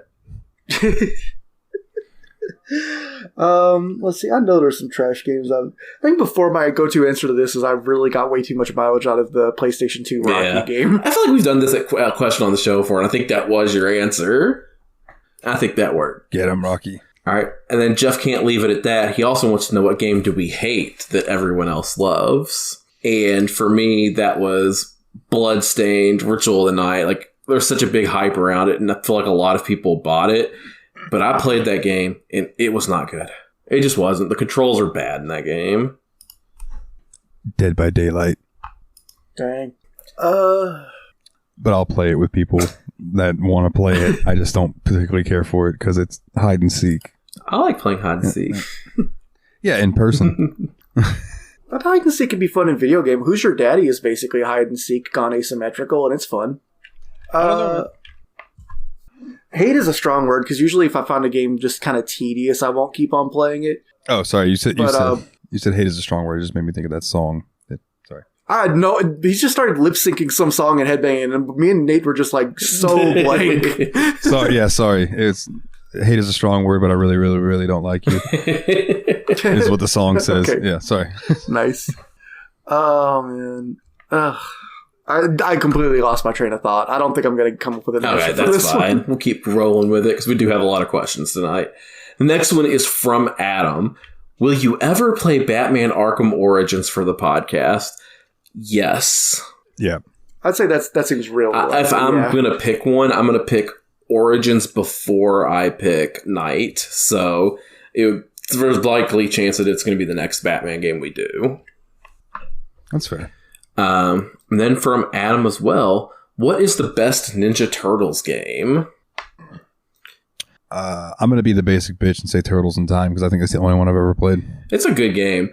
Let's see. I know there's some trash games. I think before my go-to answer to this is I really got way too much mileage out of the PlayStation 2 Rocky game. I feel like we've done this question on the show before, and I think that was your answer. I think that worked. Get him, Rocky. All right. And then Jeff can't leave it at that. He also wants to know what game do we hate that everyone else loves. And for me, that was Bloodstained, Ritual of the Night. Like, there's such a big hype around it, and I feel like a lot of people bought it. But I played that game, and it was not good. It just wasn't. The controls are bad in that game. Dead by Daylight. Dang. But I'll play it with people that want to play it. I just don't particularly care for it because it's hide and seek. I like playing hide and seek. Yeah, in person. But hide and seek can be fun in video game. Who's Your Daddy is basically hide and seek gone asymmetrical, and it's fun. Hate is a strong word because usually if I find a game just kind of tedious, I won't keep on playing it. Oh, sorry. You said hate is a strong word. It just made me think of that song. Sorry. I know he just started lip syncing some song and headbanging, and me and Nate were just like so blank. Sorry. Hate is a strong word, but I really, really, really don't like you. Is what the song says. Okay. Yeah, sorry. Nice. Oh man. I completely lost my train of thought. I don't think I'm going to come up with an answer. Okay, that's fine. We'll keep rolling with it because we do have a lot of questions tonight. The next one is from Adam. Will you ever play Batman Arkham Origins for the podcast? Yes. Yeah. I'd say that seems real. If I'm going to pick one, I'm going to pick Origins before I pick Night. So there's likely a chance that it's going to be the next Batman game we do. That's fair. And then from Adam as well, what is the best Ninja Turtles game? I'm going to be the basic bitch and say Turtles in Time because I think it's the only one I've ever played. It's a good game.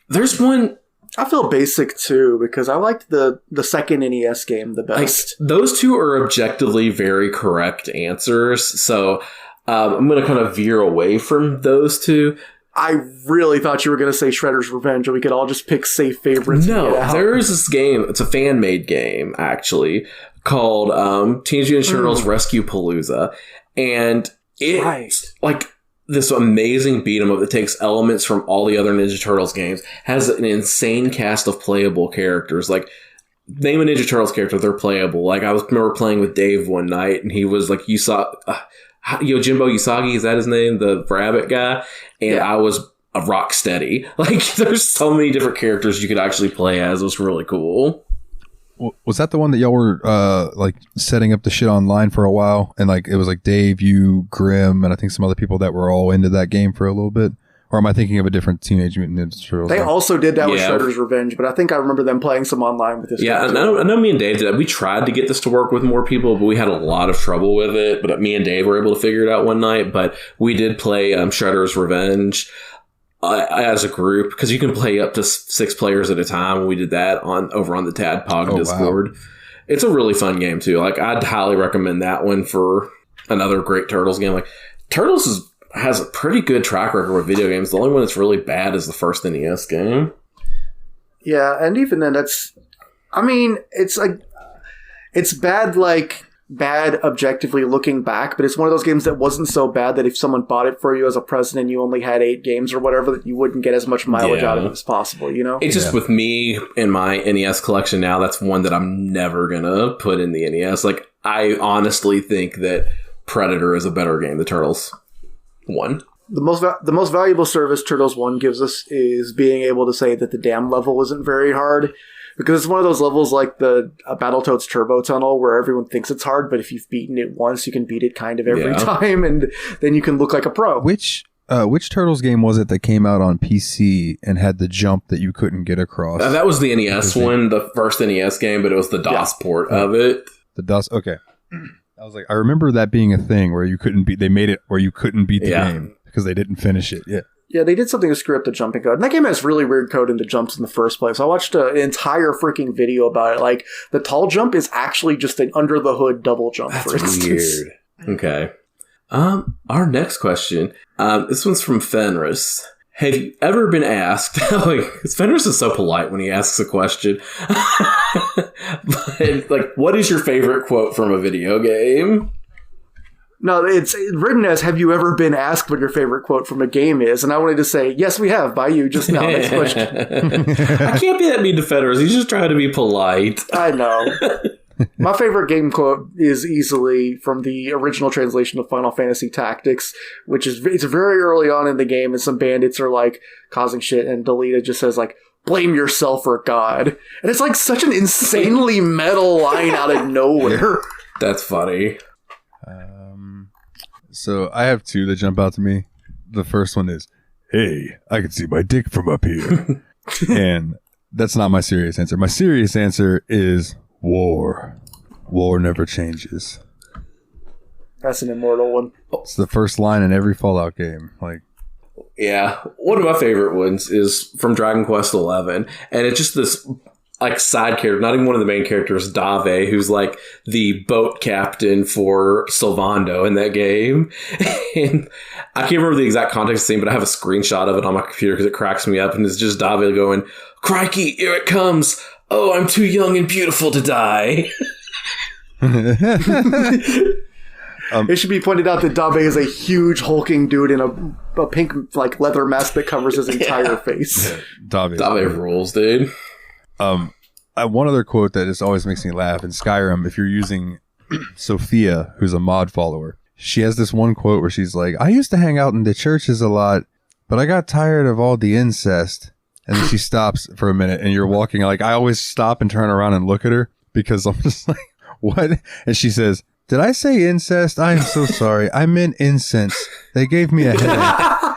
There's one... I feel basic too because I liked the second NES game the best. Those two are objectively very correct answers, so I'm going to kind of veer away from those two. I really thought you were going to say Shredder's Revenge, and we could all just pick safe favorites. No, there is this game. It's a fan-made game, actually, called Teenage Mutant Ninja Turtles Rescue Palooza. And it's like this amazing beat 'em up that takes elements from all the other Ninja Turtles games, has an insane cast of playable characters. Like, name a Ninja Turtles character, they're playable. Like, I remember playing with Dave one night, and he was like, Yojimbo Usagi, is that his name? The rabbit guy? And I was a Rocksteady. Like, there's so many different characters you could actually play as. It was really cool. Was that the one that y'all were like setting up the shit online for a while? And like it was like Dave, you, Grim, and I think some other people that were all into that game for a little bit? Or am I thinking of a different Teenage Mutant Ninja Turtles? They also did that with Shredder's Revenge, but I think I remember them playing some online with this. Yeah, I know me and Dave did that. We tried to get this to work with more people, but we had a lot of trouble with it. But me and Dave were able to figure it out one night. But we did play Shredder's Revenge as a group, because you can play up to 6 players at a time. We did that over on the Tadpog Discord. Wow. It's a really fun game, too. Like, I'd highly recommend that one for another great Turtles game. Like, Turtles has a pretty good track record with video games. The only one that's really bad is the first NES game. Yeah, and even then, it's bad objectively looking back, but it's one of those games that wasn't so bad that if someone bought it for you as a present and you only had 8 games or whatever, that you wouldn't get as much mileage out of it as possible, you know? It's just with me in my NES collection now, that's one that I'm never gonna put in the NES. Like, I honestly think that Predator is a better game than Turtles 1. The most valuable service Turtles 1 gives us is being able to say that the dam level isn't very hard, because it's one of those levels like the Battletoads Turbo Tunnel where everyone thinks it's hard, but if you've beaten it once, you can beat it kind of every time, and then you can look like a pro. Which Turtles game was it that came out on PC and had the jump that you couldn't get across? That was the NES one, the first NES game, but it was the DOS port of it. The DOS, okay. I was like, I remember that being a thing where they made it where you couldn't beat the game because they didn't finish it. Yeah. Yeah, they did something to screw up the jumping code. And that game has really weird code in the jumps in the first place. I watched an entire freaking video about it. Like, the tall jump is actually just an under the hood double jump, for instance. Weird. Okay. Our next question. This one's from Fenris. Have you ever been asked, Fenris is so polite when he asks a question, but, like, what is your favorite quote from a video game? No, it's written as, have you ever been asked what your favorite quote from a game is? And I wanted to say, yes, we have, by you just now. Next question. I can't be that mean to Fenris. He's just trying to be polite. I know. My favorite game quote is easily from the original translation of Final Fantasy Tactics, which is, it's very early on in the game, and some bandits are, like, causing shit, and Delita just says, like, blame yourself or God. And it's, like, such an insanely metal line out of nowhere. That's funny. So I have 2 that jump out to me. The first one is, hey, I can see my dick from up here. And that's not my serious answer. My serious answer is war. War never changes. That's an immortal one. It's the first line in every Fallout game. Like, Yeah, one of my favorite ones is from Dragon Quest XI, and it's just this like side character, not even one of the main characters, Dave, who's like the boat captain for Sylvando in that game. And I can't remember the exact context of the scene, but I have a screenshot of it on my computer because it cracks me up, and it's just Dave going, "Crikey, here it comes! Oh, I'm too young and beautiful to die." It should be pointed out that Dabe is a huge hulking dude in a pink like leather mask that covers his entire face. Dave rules, dude. One other quote that just always makes me laugh in Skyrim, if you're using Sophia, who's a mod follower, she has this one quote where she's like, "I used to hang out in the churches a lot, but I got tired of all the incest." And then she stops for a minute, and you're walking. Like, I always stop and turn around and look at her because I'm just like, what? And she says, "Did I say incest? I am so sorry. I meant incense. They gave me a headache."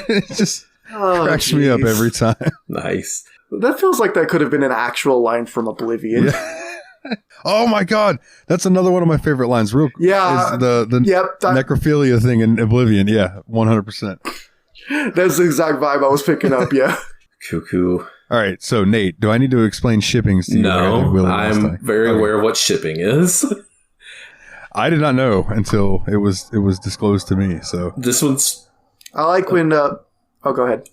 It just cracks me up every time. Nice. That feels like that could have been an actual line from Oblivion. Yeah. Oh my God. That's another one of my favorite lines. Is the necrophilia thing in Oblivion. Yeah, 100%. That's the exact vibe I was picking up, yeah. Cuckoo. All right, so Nate, do I need to explain shippings to you? No, I'm very aware of what shipping is. I did not know until it was disclosed to me. So this one's. I like when. Go ahead.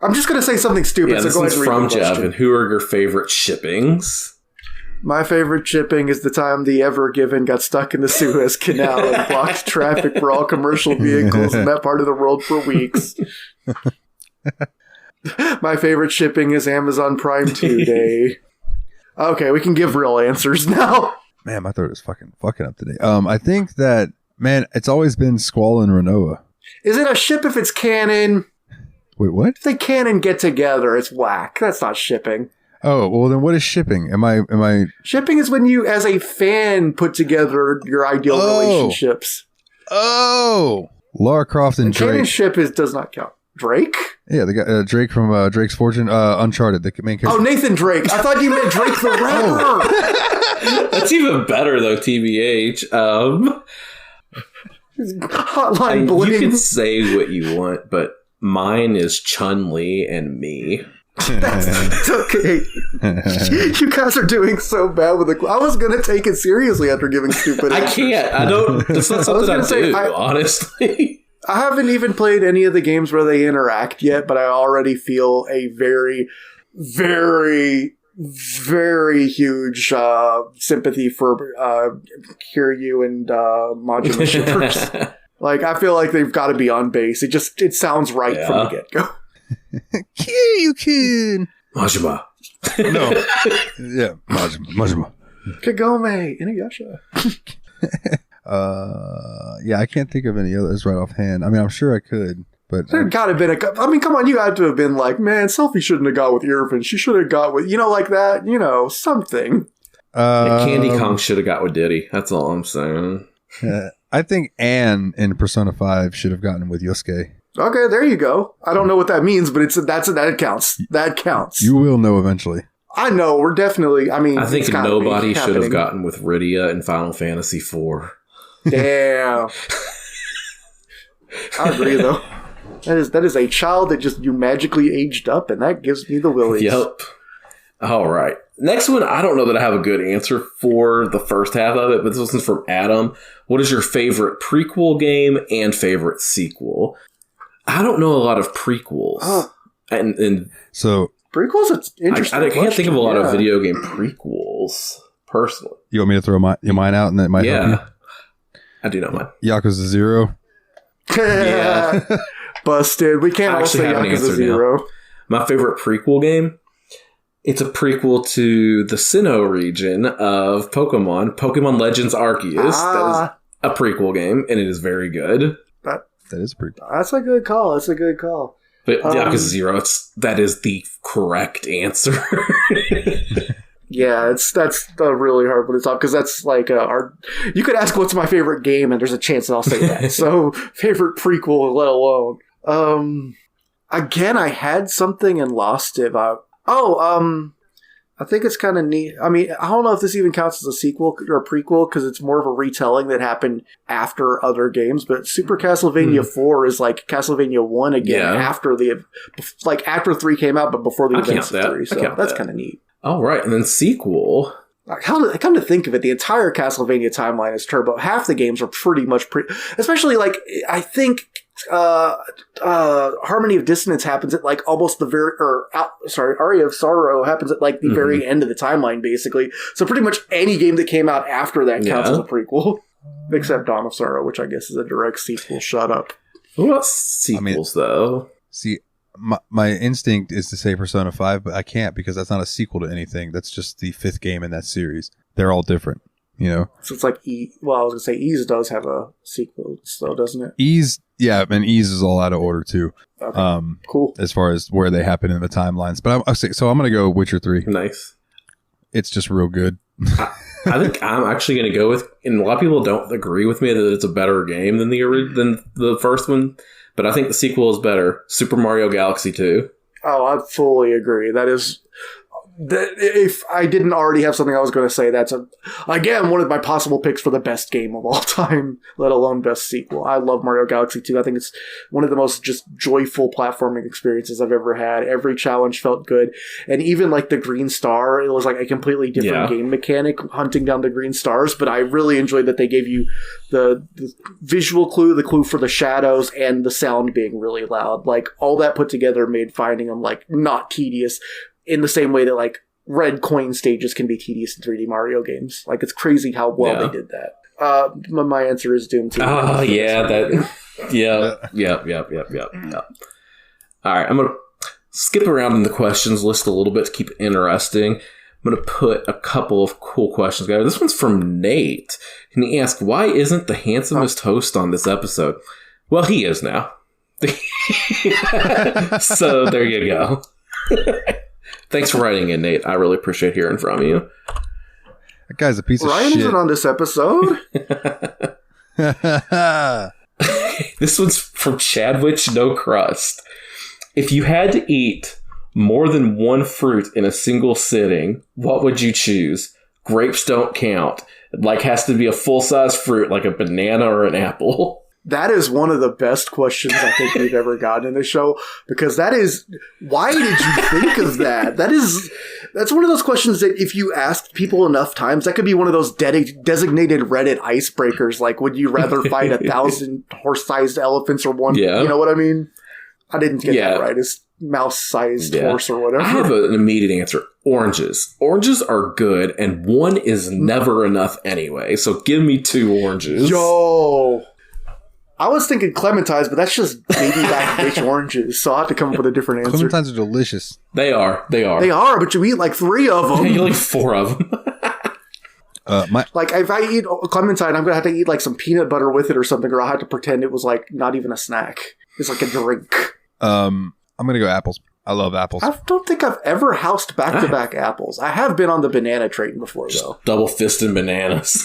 I'm just going to say something stupid. Yeah, so this go one's ahead from Jeff. And who are your favorite shippings? My favorite shipping is the time the Ever Given got stuck in the Suez Canal and blocked traffic for all commercial vehicles in that part of the world for weeks. My favorite shipping is Amazon Prime 2 Day. Okay, we can give real answers now. Man, my throat is fucking up today. I think that, man, it's always been Squall and Renoa. Is it a ship if it's canon? Wait, what? If they canon get together, it's whack. That's not shipping. Oh, well then what is shipping? Am I Shipping is when you as a fan put together your ideal relationships. Oh. Lara Croft and Drake. Canon ship does not count. Drake? Yeah, they got Drake from Drake's Fortune, Uncharted, the main character. Oh, Nathan Drake. I thought you meant Drake the rapper. That's even better though, TBH. Hotline Bling. You can say what you want, but mine is Chun-Li and me. That's okay. You guys are doing so bad with the. I was gonna take it seriously after giving stupid. I can't. I don't. That's not something I do. Honestly, I haven't even played any of the games where they interact yet, but I already feel a very, very, very huge sympathy for Kiryu and Majima shippers. Like, I feel like they've got to be on base. It sounds right from the get-go. Kiryu-kun! Majima. No. Yeah, Majima. Kagome, Inuyasha. Yeah, I can't think of any others right offhand. I mean, I'm sure I could, but there gotta have been I mean, come on, you had to have been like, man, Selfie shouldn't have got with Irvin. She should have got with, like that, something. Candy Kong should have got with Diddy. That's all I'm saying. I think Anne in Persona 5 should have gotten with Yosuke. Okay, there you go. I don't know what that means, but that counts. That counts. You will know eventually. I know. We're definitely. I mean, I think nobody should have gotten with Rydia in Final Fantasy IV. Damn. I agree, though. That is a child that just you magically aged up, and that gives me the willies. Yep. All right. Next one, I don't know that I have a good answer for the first half of it, but this one's from Adam. What is your favorite prequel game and favorite sequel? I don't know a lot of prequels. And so prequels, it's interesting. I can't think of a lot of video game prequels, personally. You want me to throw mine out and that might help you? I do know mine. Yakuza 0. Yeah. Busted. We can't all say Yakuza 0. Now. My favorite prequel game? It's a prequel to the Sinnoh region of Pokemon Legends Arceus. That is a prequel game, and it is very good. That is pretty. That's a good call. But Yakuza 0, that is the correct answer. Yeah, that's a really hard one to talk because that's like you could ask what's my favorite game and there's a chance that I'll say that. So favorite prequel, let alone. Again, I had something and lost it. I think it's kind of neat. I mean, I don't know if this even counts as a sequel or a prequel because it's more of a retelling that happened after other games. But Super Castlevania 4 is like Castlevania 1 again after after 3 came out, but before the events of 3. So that's kind of neat. All right, and then sequel. I come to think of it, the entire Castlevania timeline is Turbo. Half the games are pretty much especially like I think Harmony of Dissonance happens at like almost the Aria of Sorrow happens at like the very end of the timeline, basically. So pretty much any game that came out after that counts as a prequel, except Dawn of Sorrow, which I guess is a direct sequel. Shut up. What about sequels, though? See, my instinct is to say Persona 5, but I can't because that's not a sequel to anything. That's just the 5th game in that series. They're all different, you know? So it's like I was going to say Ys does have a sequel, so doesn't it? Ys, yeah, and Ys is all out of order, too. Okay. Cool. As far as where they happen in the timelines. But I'm going to go Witcher 3. Nice. It's just real good. I think I'm actually going to go with, and a lot of people don't agree with me that it's a better game than the first one. But I think the sequel is better. Super Mario Galaxy 2. Oh, I fully agree. If I didn't already have something I was going to say, that's again one of my possible picks for the best game of all time, let alone best sequel. I love Mario Galaxy 2. I think it's one of the most just joyful platforming experiences I've ever had. Every challenge felt good. And even like the green star, it was like a completely different game mechanic, hunting down the green stars. But I really enjoyed that they gave you the visual clue, the clue for the shadows, and the sound being really loud. Like all that put together made finding them like not tedious. In the same way that, like, red coin stages can be tedious in 3D Mario games. Like, it's crazy how well they did that. My answer is Doom 2. Oh, yeah. Yep. All right, I'm going to skip around in the questions list a little bit to keep it interesting. I'm going to put a couple of cool questions together. This one's from Nate. And he asked, why isn't the handsomest host on this episode? Well, he is now. So, there you go. Thanks for writing in, Nate. I really appreciate hearing from you. That guy's a piece of Ryan shit. isn't on this episode. This one's from Chadwich No Crust. If you had to eat more than one fruit in a single sitting, what would you choose? Grapes don't count. Like, has to be a full-size fruit, like a banana or an apple. That is one of the best questions I think we've ever gotten in the show, because that is, why did you think of that? That's one of those questions that if you asked people enough times, that could be one of those designated Reddit icebreakers. Like, would you rather fight 1,000 horse-sized elephants or one? Yeah. You know what I mean? I didn't get that right. It's mouse-sized horse or whatever. I have an immediate answer. Oranges. Oranges are good, and one is never enough anyway. So give me 2 oranges. Yo! I was thinking clementines, but that's just baby back bitch oranges. So I have to come up with a different answer. Clementines are delicious. They are. They are, but you eat like 3 of them. You eat 4 of them. Like if I eat a clementine, I'm gonna have to eat like some peanut butter with it or something, or I'll have to pretend it was like not even a snack. It's like a drink. I'm gonna go apples. I love apples. I don't think I've ever housed back-to-back apples. I have been on the banana train before, though. Double-fisted bananas.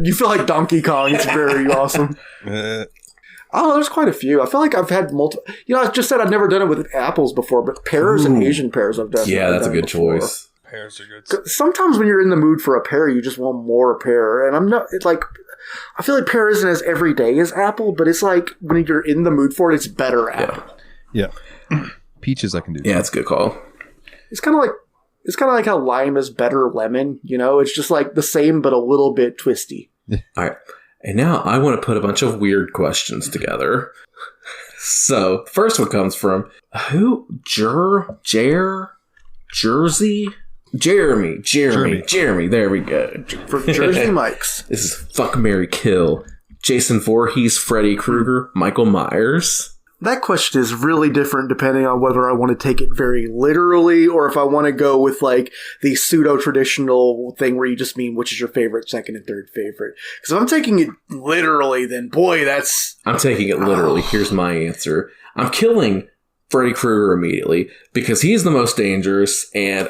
You feel like Donkey Kong. It's very awesome. Oh, there's quite a few. I feel like I've had multiple. You know, I just said I've never done it with apples before, but pears and Asian pears I've done. Yeah, that's a good choice. Pears are good. Sometimes when you're in the mood for a pear, you just want more pear. And I'm not. It's like I feel like pear isn't as everyday as apple, but it's like when you're in the mood for it, it's better apple. Yeah. Peaches I can do. Yeah, that's a good call. It's kind of like how lime is better lemon, you know? It's just like the same, but a little bit twisty. All right. And now I want to put a bunch of weird questions together. So, first one comes from who? Jersey? Jeremy. There we go. For Jersey Mike's. This is Fuck, Marry, Kill. Jason Voorhees, Freddy Krueger, Michael Myers. That question is really different depending on whether I want to take it very literally or if I want to go with like the pseudo-traditional thing where you just mean which is your favorite, second, and third favorite. Because if I'm taking it literally, then boy, that's... I'm taking it literally. Here's my answer. I'm killing Freddy Krueger immediately because he's the most dangerous and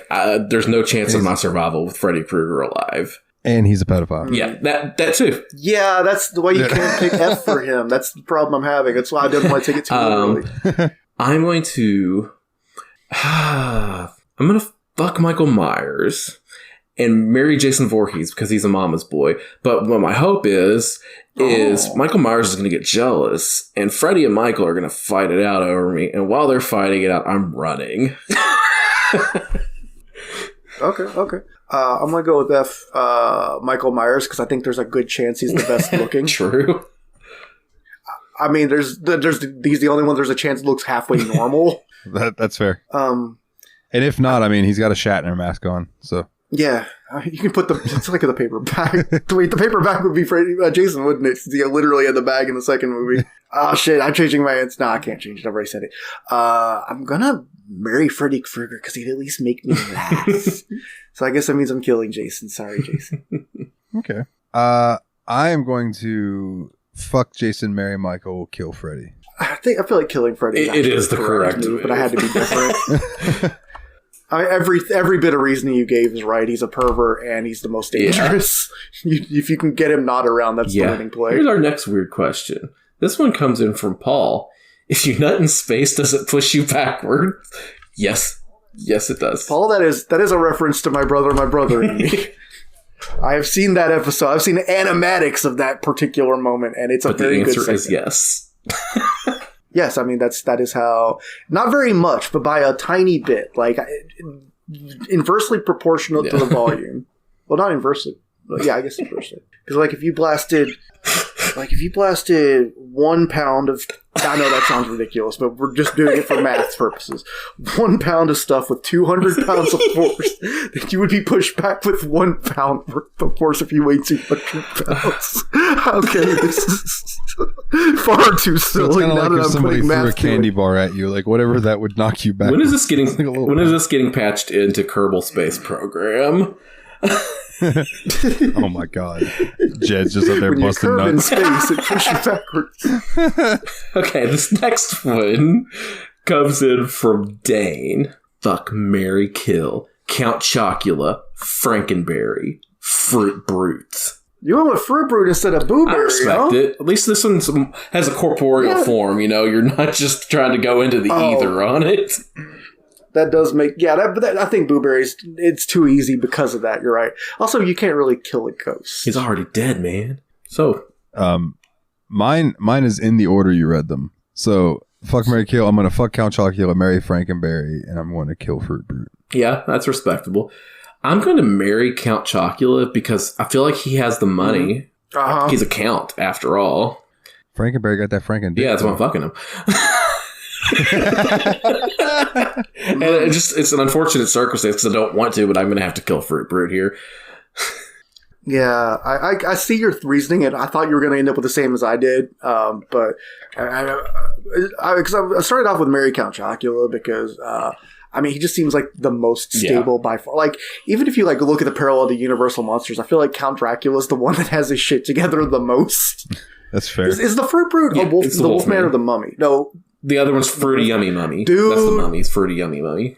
there's no chance of my survival with Freddy Krueger alive. And he's a pedophile. Yeah, that too. Yeah, that's the way you can't pick F for him. That's the problem I'm having. That's why I didn't want to take it too literally. I'm going to fuck Michael Myers and marry Jason Voorhees because he's a mama's boy. But what my hope is Michael Myers is going to get jealous, and Freddy and Michael are going to fight it out over me. And while they're fighting it out, I'm running. Okay. I'm going to go with F, Michael Myers, because I think there's a good chance he's the best looking. True. I mean, he's the only one there's a chance looks halfway normal. That's fair. And if not, I mean, he's got a Shatner mask on, so. Yeah, you can put it's like the paper bag. Wait, the paper bag would be Jason, wouldn't it? He literally had the bag in the second movie. Oh shit, I'm changing my answer. No, I can't change it. I've already said it. I'm gonna marry Freddy Krueger because he'd at least make me laugh. So I guess that means I'm killing Jason. Sorry, Jason. Okay. I am going to fuck Jason, marry Michael, kill Freddy. I feel like killing Freddy. It is the correct move, but I had to be different. I mean, every bit of reasoning you gave is right. He's a pervert and he's the most dangerous. Yeah. If you can get him not around, that's the winning play. Here's our next weird question. This one comes in from Paul. If you nut in space, does it push you backward? Yes, it does. Paul, that is a reference to my brother and me. I have seen that episode. I've seen animatics of that particular moment, and it's a very good segment. The answer is yes. Yes, I mean that is how, not very much, but by a tiny bit, like inversely proportional to the volume. Well, not inversely, but yeah, I guess inversely. Because like if you blasted 1 pound of, I know that sounds ridiculous, but we're just doing it for math purposes. 1 pound of stuff with 200 pounds of force, then you would be pushed back with 1 pound worth of force if you weighed 200 pounds. Okay, this is far too silly. It's kind of like if somebody threw a candy bar at you, like whatever that would knock you back. When is this getting patched into Kerbal Space Program? Oh my god, Jed's just up there when busting nuts. In space, it pushes backwards. Okay, this next one comes in from Dane. Fuck, marry, kill Count Chocula, Frankenberry, Fruit Brutes. You went with Fruit Brute instead of Boo Berry. I respect it. At least this one has a corporeal form. You know, you're not just trying to go into the ether on it. That does make, I think Boo Berry's, it's too easy because of that. You're right. Also, you can't really kill a ghost. He's already dead, man. So, mine is in the order you read them. So, fuck, marry, kill. I'm going to fuck Count Chocula, marry Frankenberry, and I'm going to kill Fruit Brute. Yeah, that's respectable. I'm going to marry Count Chocula because I feel like he has the money. Uh-huh. He's a count, after all. Frankenberry got that Franken. Yeah, that's why I'm fucking him. And it's an unfortunate circumstance because I don't want to, but I'm going to have to kill Fruit Brute here. Yeah, I see your reasoning, and I thought you were going to end up with the same as I did. But I started off with marry Count Chocula because I mean, he just seems like the most stable by far. Like, even if you like look at the parallel to Universal Monsters, I feel like Count Dracula is the one that has his shit together the most. That's fair. Is the Fruit Brute the Wolfman or the Mummy? No. The other one's Fruity Yummy Mummy. Dude. That's the Mummy's Fruity Yummy Mummy.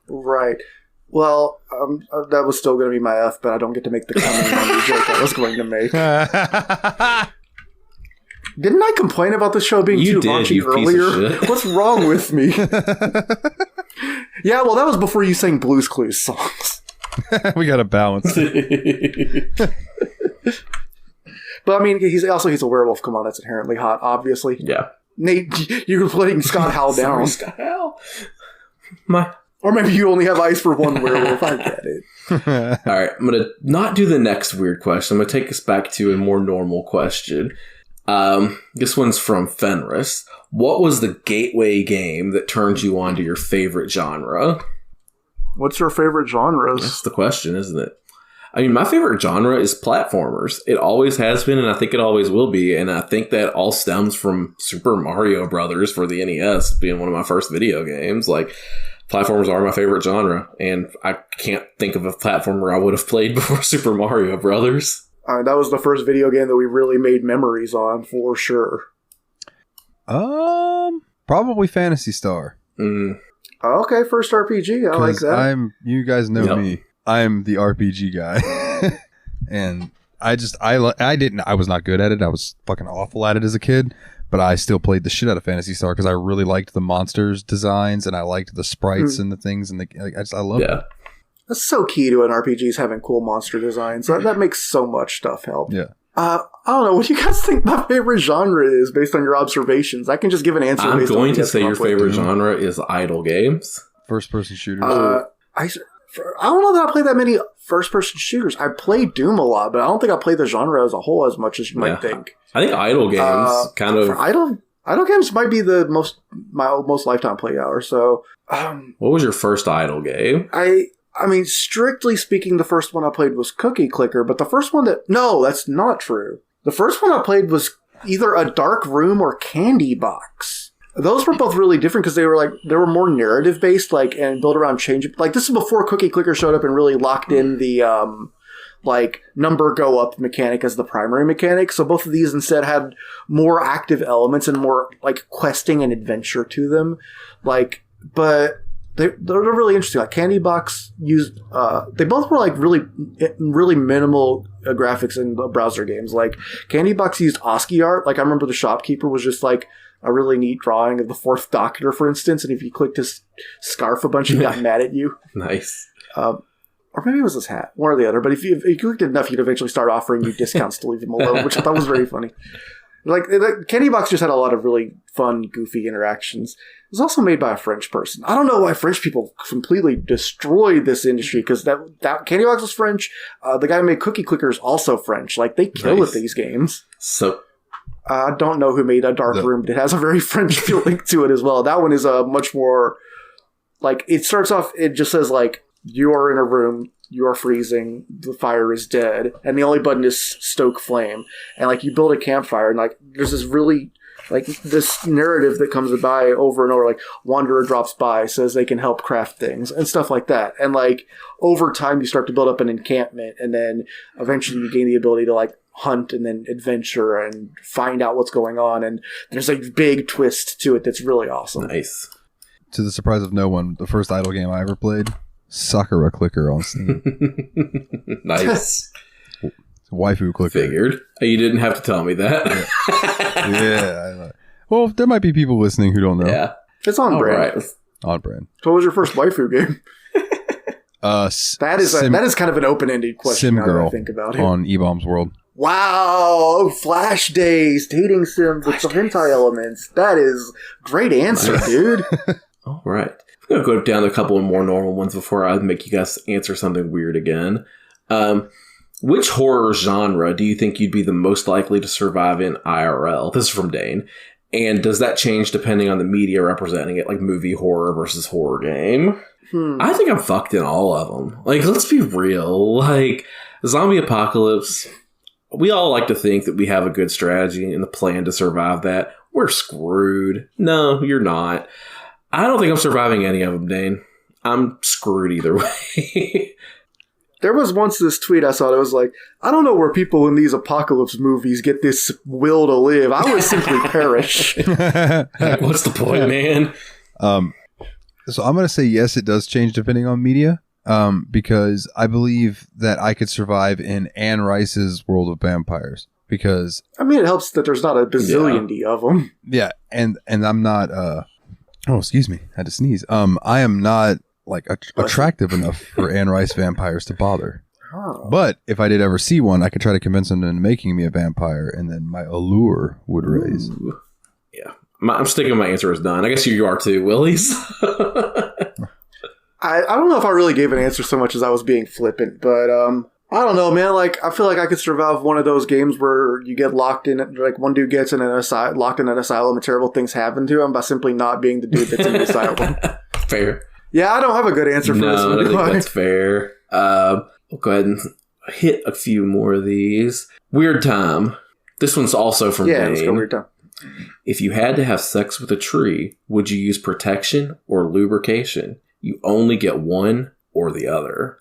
Right. Well, that was still going to be my F, but I don't get to make the comedy mummy joke I was going to make. Didn't I complain about the show being too raunchy earlier? What's wrong with me? Yeah, well, that was before you sang Blue's Clues songs. We got to balance. But I mean, he's a werewolf. Come on, that's inherently hot, obviously. Yeah. Nate, you're letting Scott Howell down. Scott Howell. Or maybe you only have eyes for one werewolf. I get it. All right, I'm going to not do the next weird question. I'm going to take us back to a more normal question. This one's from Fenris. What was the gateway game that turned you on to your favorite genre? What's your favorite genres? That's the question, isn't it? I mean, my favorite genre is platformers. It always has been, and I think it always will be. And I think that all stems from Super Mario Brothers for the NES being one of my first video games. Like, platformers are my favorite genre, and I can't think of a platformer I would have played before Super Mario Brothers. That was the first video game that we really made memories on, for sure. Probably Phantasy Star. Okay, first RPG. I like that. You guys know me. I'm the RPG guy. and I was not good at it. I was fucking awful at it as a kid, but I still played the shit out of Phantasy Star because I really liked the monsters designs and I liked the sprites and the things and I love it. That's so key to an RPG is having cool monster designs. That makes so much stuff help. Yeah. I don't know. What do you guys think my favorite genre is based on your observations? I can just give an answer. I'm going to say your favorite genre is idle games. First-person shooters. I don't know that I play that many first-person shooters. I play Doom a lot, but I don't think I play the genre as a whole as much as you might think. I think idle games kind of... Idle games might be my most lifetime play hour. So, what was your first idle game? I mean, strictly speaking, the first one I played was Cookie Clicker, but the first one no, that's not true. The first one I played was either A Dark Room or Candy Box. Those were both really different because they were more narrative based, and built around change. Like, this is before Cookie Clicker showed up and really locked in the number go up mechanic as the primary mechanic. So both of these instead had more active elements and more questing and adventure to them. But they're really interesting. Like, Candy Box used, they both were really, really minimal graphics in browser games. Like, Candy Box used ASCII art. Like, I remember the shopkeeper was just a really neat drawing of the Fourth Doctor, for instance. And if you clicked his scarf a bunch, he got mad at you. Nice. Or maybe it was his hat, one or the other. But if you clicked enough, he'd eventually start offering you discounts to leave him alone, which I thought was very funny. Candy Box just had a lot of really fun, goofy interactions. It was also made by a French person. I don't know why French people completely destroyed this industry, because that Candy Box was French. The guy who made Cookie Clicker is also French. They kill at these games. So I don't know who made A Dark Room, but it has a very French feeling to it as well. That one is a much more it starts off. It just says you are in a room. You are freezing, the fire is dead, and the only button is stoke flame. And you build a campfire, and there's this really this narrative that comes by over and over, wanderer drops by, says they can help craft things and stuff like that. And over time you start to build up an encampment, and then eventually you gain the ability to hunt and then adventure and find out what's going on. And there's a big twist to it that's really awesome. Nice. To the surprise of no one, the first idle game I ever played, Sakura Clicker on Steam. Nice. Waifu Clicker. Figured. You didn't have to tell me that. Yeah. Well, there might be people listening who don't know. Yeah. It's on brand. Right. On brand. So what was your first waifu game? That is kind of an open-ended question now that I think about it. On E-Bombs World. Wow, Flash Days, dating sim with some hentai elements. That is great answer, dude. All right. I'm going to go down to a couple of more normal ones before I make you guys answer something weird again. Which horror genre do you think you'd be the most likely to survive in IRL? This is from Dane. And does that change depending on the media representing it, like movie horror versus horror game? I think I'm fucked in all of them. Let's be real. Zombie apocalypse, we all like to think that we have a good strategy and the plan to survive that. We're screwed. No, you're not. I don't think I'm surviving any of them, Dane. I'm screwed either way. There was once this tweet I saw that was I don't know where people in these apocalypse movies get this will to live. I would simply perish. What's the point, man? So I'm going to say yes, it does change depending on media, because I believe that I could survive in Anne Rice's World of Vampires. Because it helps that there's not a bazillion of them. Yeah, and I'm not... oh, excuse me. I had to sneeze. I am not attractive enough for Anne Rice vampires to bother. Oh. But if I did ever see one, I could try to convince them into making me a vampire, and then my allure would raise. Ooh. Yeah, I'm sticking with my answer is done. I guess you are too, Willies. I don't know if I really gave an answer so much as I was being flippant, but I don't know, man. I feel like I could survive one of those games where you get locked in, one dude gets in locked in an asylum and terrible things happen to him by simply not being the dude that's in the asylum. Fair. Yeah, I don't have a good answer for this one. No, I think that's fair. We'll go ahead and hit a few more of these. Weird time. This one's also from Dane. Let's go weird time. If you had to have sex with a tree, would you use protection or lubrication? You only get one or the other.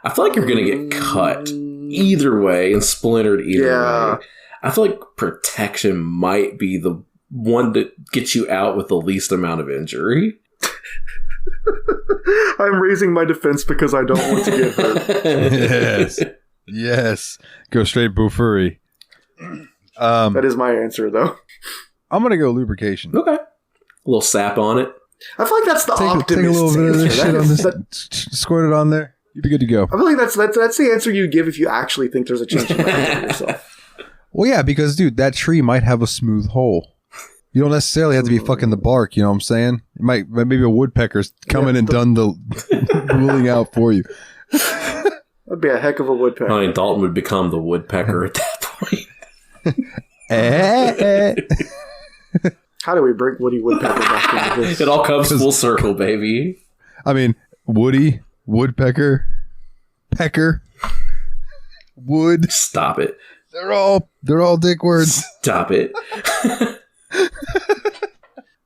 I feel like you're going to get cut either way and splintered either way. I feel like protection might be the one that gets you out with the least amount of injury. I'm raising my defense because I don't want to get hurt. Yes. Yes. Go straight Bufuri. That is my answer, though. I'm going to go lubrication. Okay. A little sap on it. I feel like that's the Take a optimist little bit of this answer. shit on this. Squirt it on there. You'd be good to go. I feel like that's the answer you give if you actually think there's a chance you might kill yourself. Well, yeah, because, dude, that tree might have a smooth hole. You don't necessarily have to be fucking the bark, you know what I'm saying? It might maybe a woodpecker's come in and done the ruling out for you. That'd be a heck of a woodpecker. I mean, Dalton would become the woodpecker at that point. How do we bring Woody Woodpecker back into this? It all comes full circle, baby. I mean, Woody, woodpecker, pecker, wood. Stop it. They're all dick words. Stop it.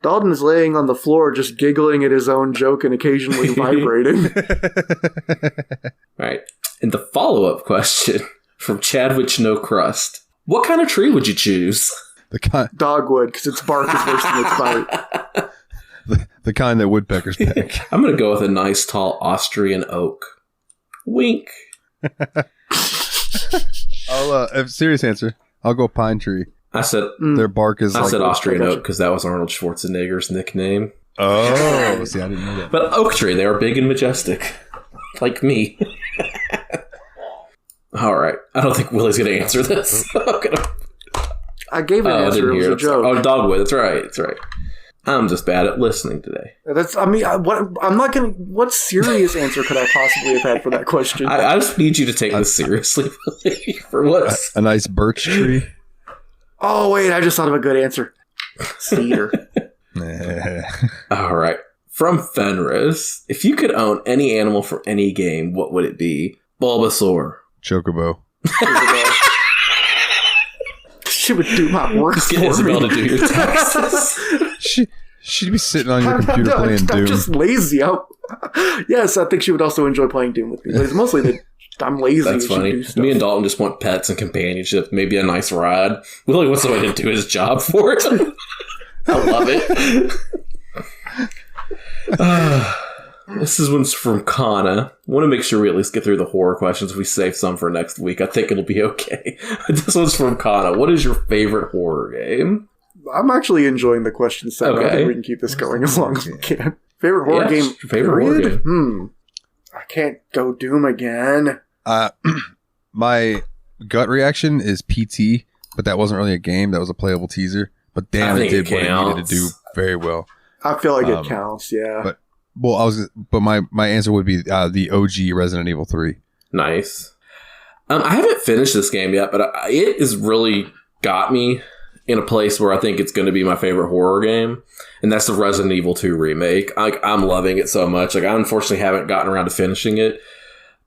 Dalton is laying on the floor just giggling at his own joke and occasionally vibrating. Right. And the follow-up question from Chadwich No Crust. What kind of tree would you choose? Dogwood, because its bark is worse than its bite. The kind that woodpeckers peck. I'm going to go with a nice, tall Austrian oak. Wink. Serious answer. I'll go pine tree. I said Their bark is I said Austrian oak because that was Arnold Schwarzenegger's nickname. Oh, see, I didn't know that. But oak tree, they are big and majestic. Like me. All right. I don't think Willie's going to answer this. I gave an I answer. didn't It was hear a it. joke. Oh, dogwood. That's right. That's right. I'm just bad at listening today. What serious answer could I possibly have had for that question? I just need you to take this seriously, Willie. For what? A nice birch tree. Oh, wait, I just thought of a good answer. Cedar. All right. From Fenris, if you could own any animal from any game, what would it be? Bulbasaur. Chocobo. She would do my work Just for get Isabel me. to do your taxes. She'd be sitting on your computer playing Doom. I'm just lazy. Yes, I think she would also enjoy playing Doom with me. But it's mostly that I'm lazy. That's and she funny. do stuff. Me and Dalton just want pets and companionship, maybe a nice ride. Willie wants somebody to do his job for it. I love it. This is one's from Kana. I want to make sure we at least get through the horror questions. We save some for next week. I think it'll be okay. This one's from Kana. What is your favorite horror game? I'm actually enjoying the question set. I Okay. think we can keep this going as long as we can. Favorite horror Yeah, game? favorite horror game. I can't go Doom again. My gut reaction is PT, but that wasn't really a game. That was a playable teaser. But damn, I it think did it what it needed counts. to do very well. I feel like it counts, yeah. But my answer would be the OG Resident Evil 3. Nice. I haven't finished this game yet, but it has really got me in a place where I think it's going to be my favorite horror game, and that's the Resident Evil 2 remake. I'm loving it so much. I unfortunately haven't gotten around to finishing it,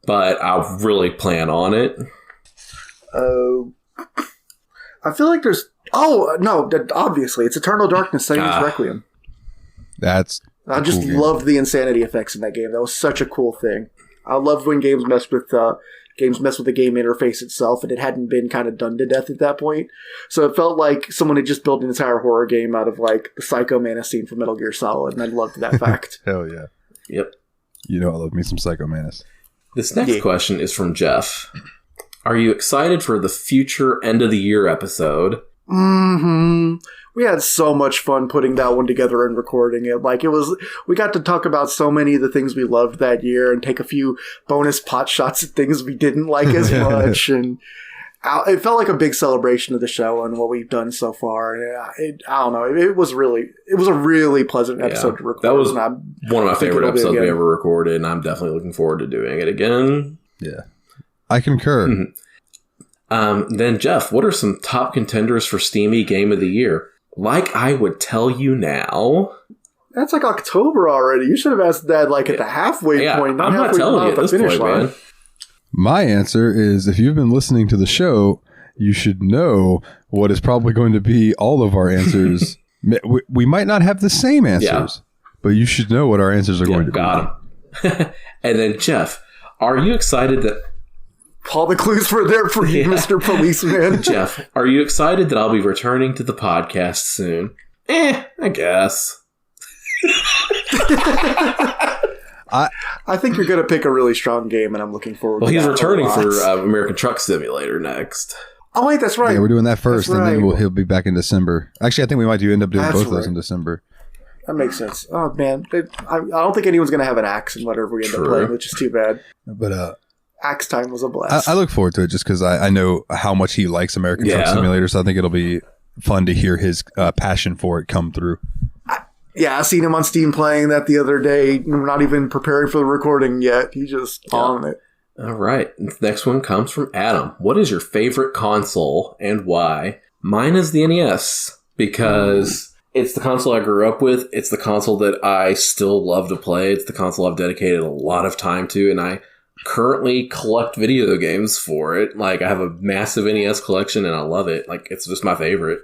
but I really plan on it. I feel like there's... Oh, no, obviously. It's Eternal Darkness, Satan's Requiem. That's I just loved the insanity effects in that game. That was such a cool thing. I loved when games mess with the game interface itself, and it hadn't been kind of done to death at that point. So it felt like someone had just built an entire horror game out of like the Psycho Mantis scene from Metal Gear Solid, and I loved that fact. Hell yeah. Yep. You know I love me some Psycho Mantis. This next question is from Jeff. Are you excited for the future end of the year episode? Mm-hmm. We had so much fun putting that one together and recording it. Like, we got to talk about so many of the things we loved that year and take a few bonus pot shots at things we didn't like as much. And it felt like a big celebration of the show and what we've done so far. And I don't know. It was a really pleasant episode to record. That was one of my favorite episodes we ever recorded, and I'm definitely looking forward to doing it again. Yeah. I concur. Mm-hmm. Then, Jeff, what are some top contenders for Steamy Game of the Year? Like I would tell you now. That's like October already. You should have asked that like at the halfway point. I'm not telling you at this point, man. My answer is if you've been listening to the show, you should know what is probably going to be all of our answers. We might not have the same answers, but you should know what our answers are going to be. Got them. And then, Jeff, are you excited that... All the clues were there for you, Mr. Policeman. Jeff, are you excited that I'll be returning to the podcast soon? I guess. I think you're going to pick a really strong game, and I'm looking forward. Well, to he's that returning a lot. for American Truck Simulator next. Oh wait, that's right. Yeah, we're doing that first, That's and then right. he'll be back in December. Actually, I think we might end up doing That's both of those right. in December. That makes sense. Oh man, I don't think anyone's going to have an axe in whatever we end up True. playing, which is too bad. But Axe time was a blast. I look forward to it just because I know how much he likes American Truck Yeah. Simulator, so I think it'll be fun to hear his passion for it come through. Yeah, I seen him on Steam playing that the other day. We're not even preparing for the recording yet. He just on it. All right. The next one comes from Adam. What is your favorite console and why? Mine is the NES because it's the console I grew up with. It's the console that I still love to play. It's the console I've dedicated a lot of time to, and I currently collect video games for it. Like, I have a massive NES collection, and I love it. Like, it's just my favorite.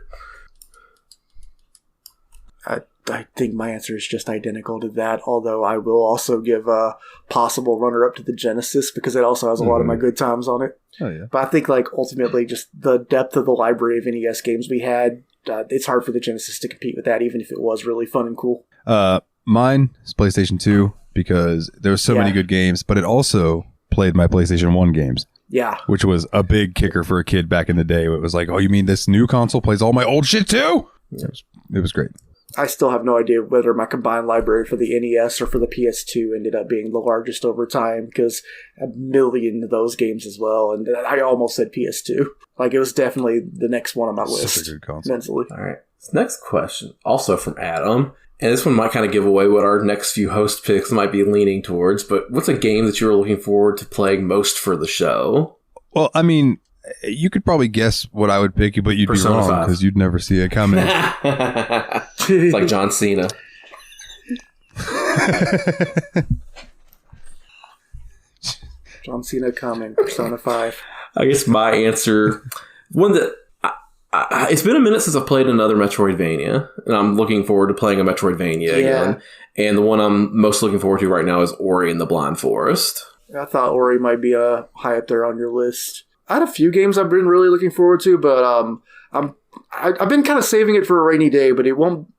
I think my answer is just identical to that, although I will also give a possible runner-up to the Genesis because it also has a lot of my good times on it. Oh yeah. But I think, like, ultimately, just the depth of the library of NES games we had, it's hard for the Genesis to compete with that, even if it was really fun and cool. Mine is PlayStation 2 because there were so many good games, but it also played my PlayStation 1 games. Yeah. Which was a big kicker for a kid back in the day. It was like, oh, you mean this new console plays all my old shit too? It was great. I still have no idea whether my combined library for the NES or for the PS2 ended up being the largest over time because a million of those games as well. And I almost said PS2. Like, it was definitely the next one on my list. Such a good console. Mentally. All right. This next question, also from Adam. And this one might kind of give away what our next few host picks might be leaning towards. But what's a game that you were looking forward to playing most for the show? Well, I mean, you could probably guess what I would pick, but you'd Persona be wrong 5. because you'd never see it coming. It's like John Cena. John Cena coming, Persona 5. I guess my answer, one that it's been a minute since I've played another Metroidvania, and I'm looking forward to playing a Metroidvania again. And the one I'm most looking forward to right now is Ori and the Blind Forest. I thought Ori might be high up there on your list. I had a few games I've been really looking forward to, but I've been kind of saving it for a rainy day. But it won't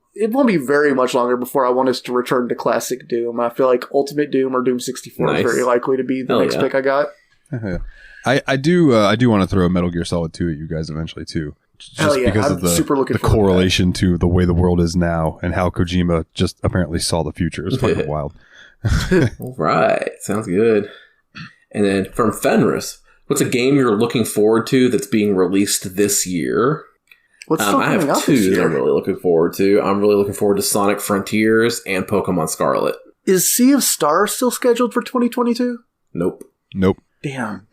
be very much longer before I want us to return to classic Doom. I feel like Ultimate Doom or Doom 64 is very likely to be the next pick I got. I do want to throw Metal Gear Solid 2 at you guys eventually too. Just because I'm of the super looking the forward to correlation to the way the world is now and how Kojima just apparently saw the future. It's fucking wild. All right. Sounds good. And then from Fenris, what's a game you're looking forward to that's being released this year? What's still I coming have out two this that year? I'm really looking forward to. I'm really looking forward to Sonic Frontiers and Pokemon Scarlet. Is Sea of Stars still scheduled for 2022? Nope. Damn.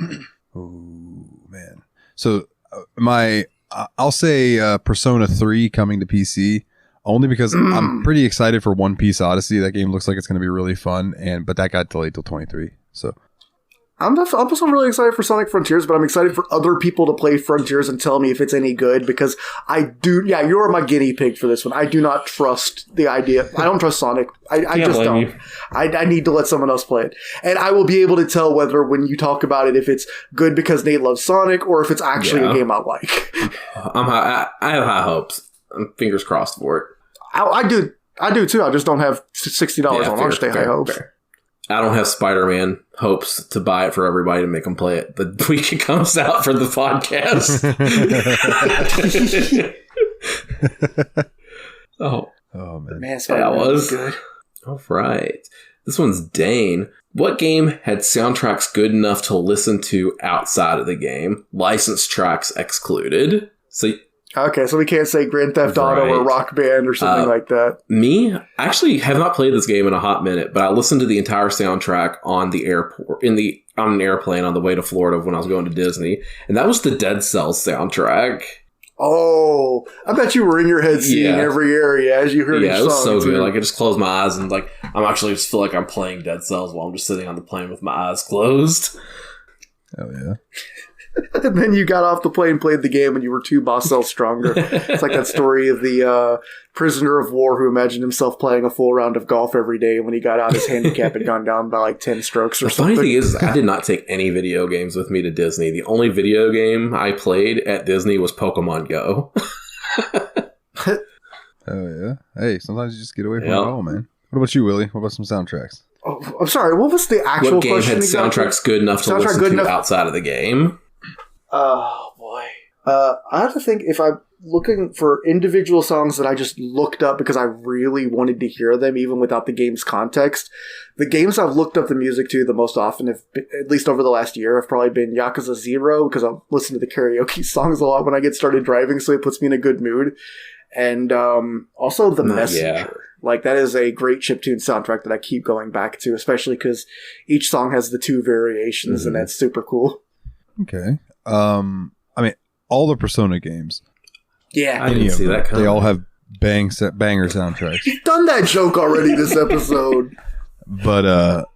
Oh man. So I'll say Persona 3 coming to PC only because I'm pretty excited for One Piece Odyssey. That game looks like it's going to be really fun, but that got delayed till 23. So I'm also really excited for Sonic Frontiers, but I'm excited for other people to play Frontiers and tell me if it's any good because I do. Yeah, you're my guinea pig for this one. I do not trust the idea. I don't trust Sonic. I just don't. I need to let someone else play it. And I will be able to tell whether when you talk about it, if it's good because Nate loves Sonic or if it's actually a game I like. I have high hopes. I'm fingers crossed for it. I do too. I just don't have $60 on launch day high hopes. Fair. I don't have Spider-Man hopes to buy it for everybody to make them play it the week it comes out for the podcast. Oh Man, Spider-Man was good. All right. This one's Dane. What game had soundtracks good enough to listen to outside of the game? Licensed tracks excluded. Okay, so we can't say Grand Theft Auto or Rock Band or something like that. Me, I actually have not played this game in a hot minute, but I listened to the entire soundtrack on the airport, on an airplane on the way to Florida when I was going to Disney, and that was the Dead Cells soundtrack. Oh, I bet you were in your head seeing every area as you heard each song. Yeah, it was so too. good. Like, I just closed my eyes and, like, I'm actually just feel like I'm playing Dead Cells while I'm just sitting on the plane with my eyes closed. Oh, yeah. And then you got off the plane, played the game, and you were 2 boss cells stronger. It's like that story of the prisoner of war who imagined himself playing a full round of golf every day, and when he got out, his handicap had gone down by like 10 strokes or something. The funny thing is, I did not take any video games with me to Disney. The only video game I played at Disney was Pokemon Go. Oh, yeah. Hey, sometimes you just get away from it all, man. What about you, Willie? What about some soundtracks? Oh, I'm sorry. What was the actual What game question? had exactly? soundtracks good enough to listen to outside of the game? Oh boy. I have to think if I'm looking for individual songs that I just looked up because I really wanted to hear them, even without the game's context. The games I've looked up the music to the most often, have been, at least over the last year, have probably been Yakuza 0, because I'll listen to the karaoke songs a lot when I get started driving, so it puts me in a good mood. And also The Messenger. Yeah. Like, that is a great chiptune soundtrack that I keep going back to, especially because each song has the 2 variations, and that's super cool. Okay. I mean, all the Persona games. Yeah. I didn't see that coming. They all have banger soundtracks. You've done that joke already this episode. But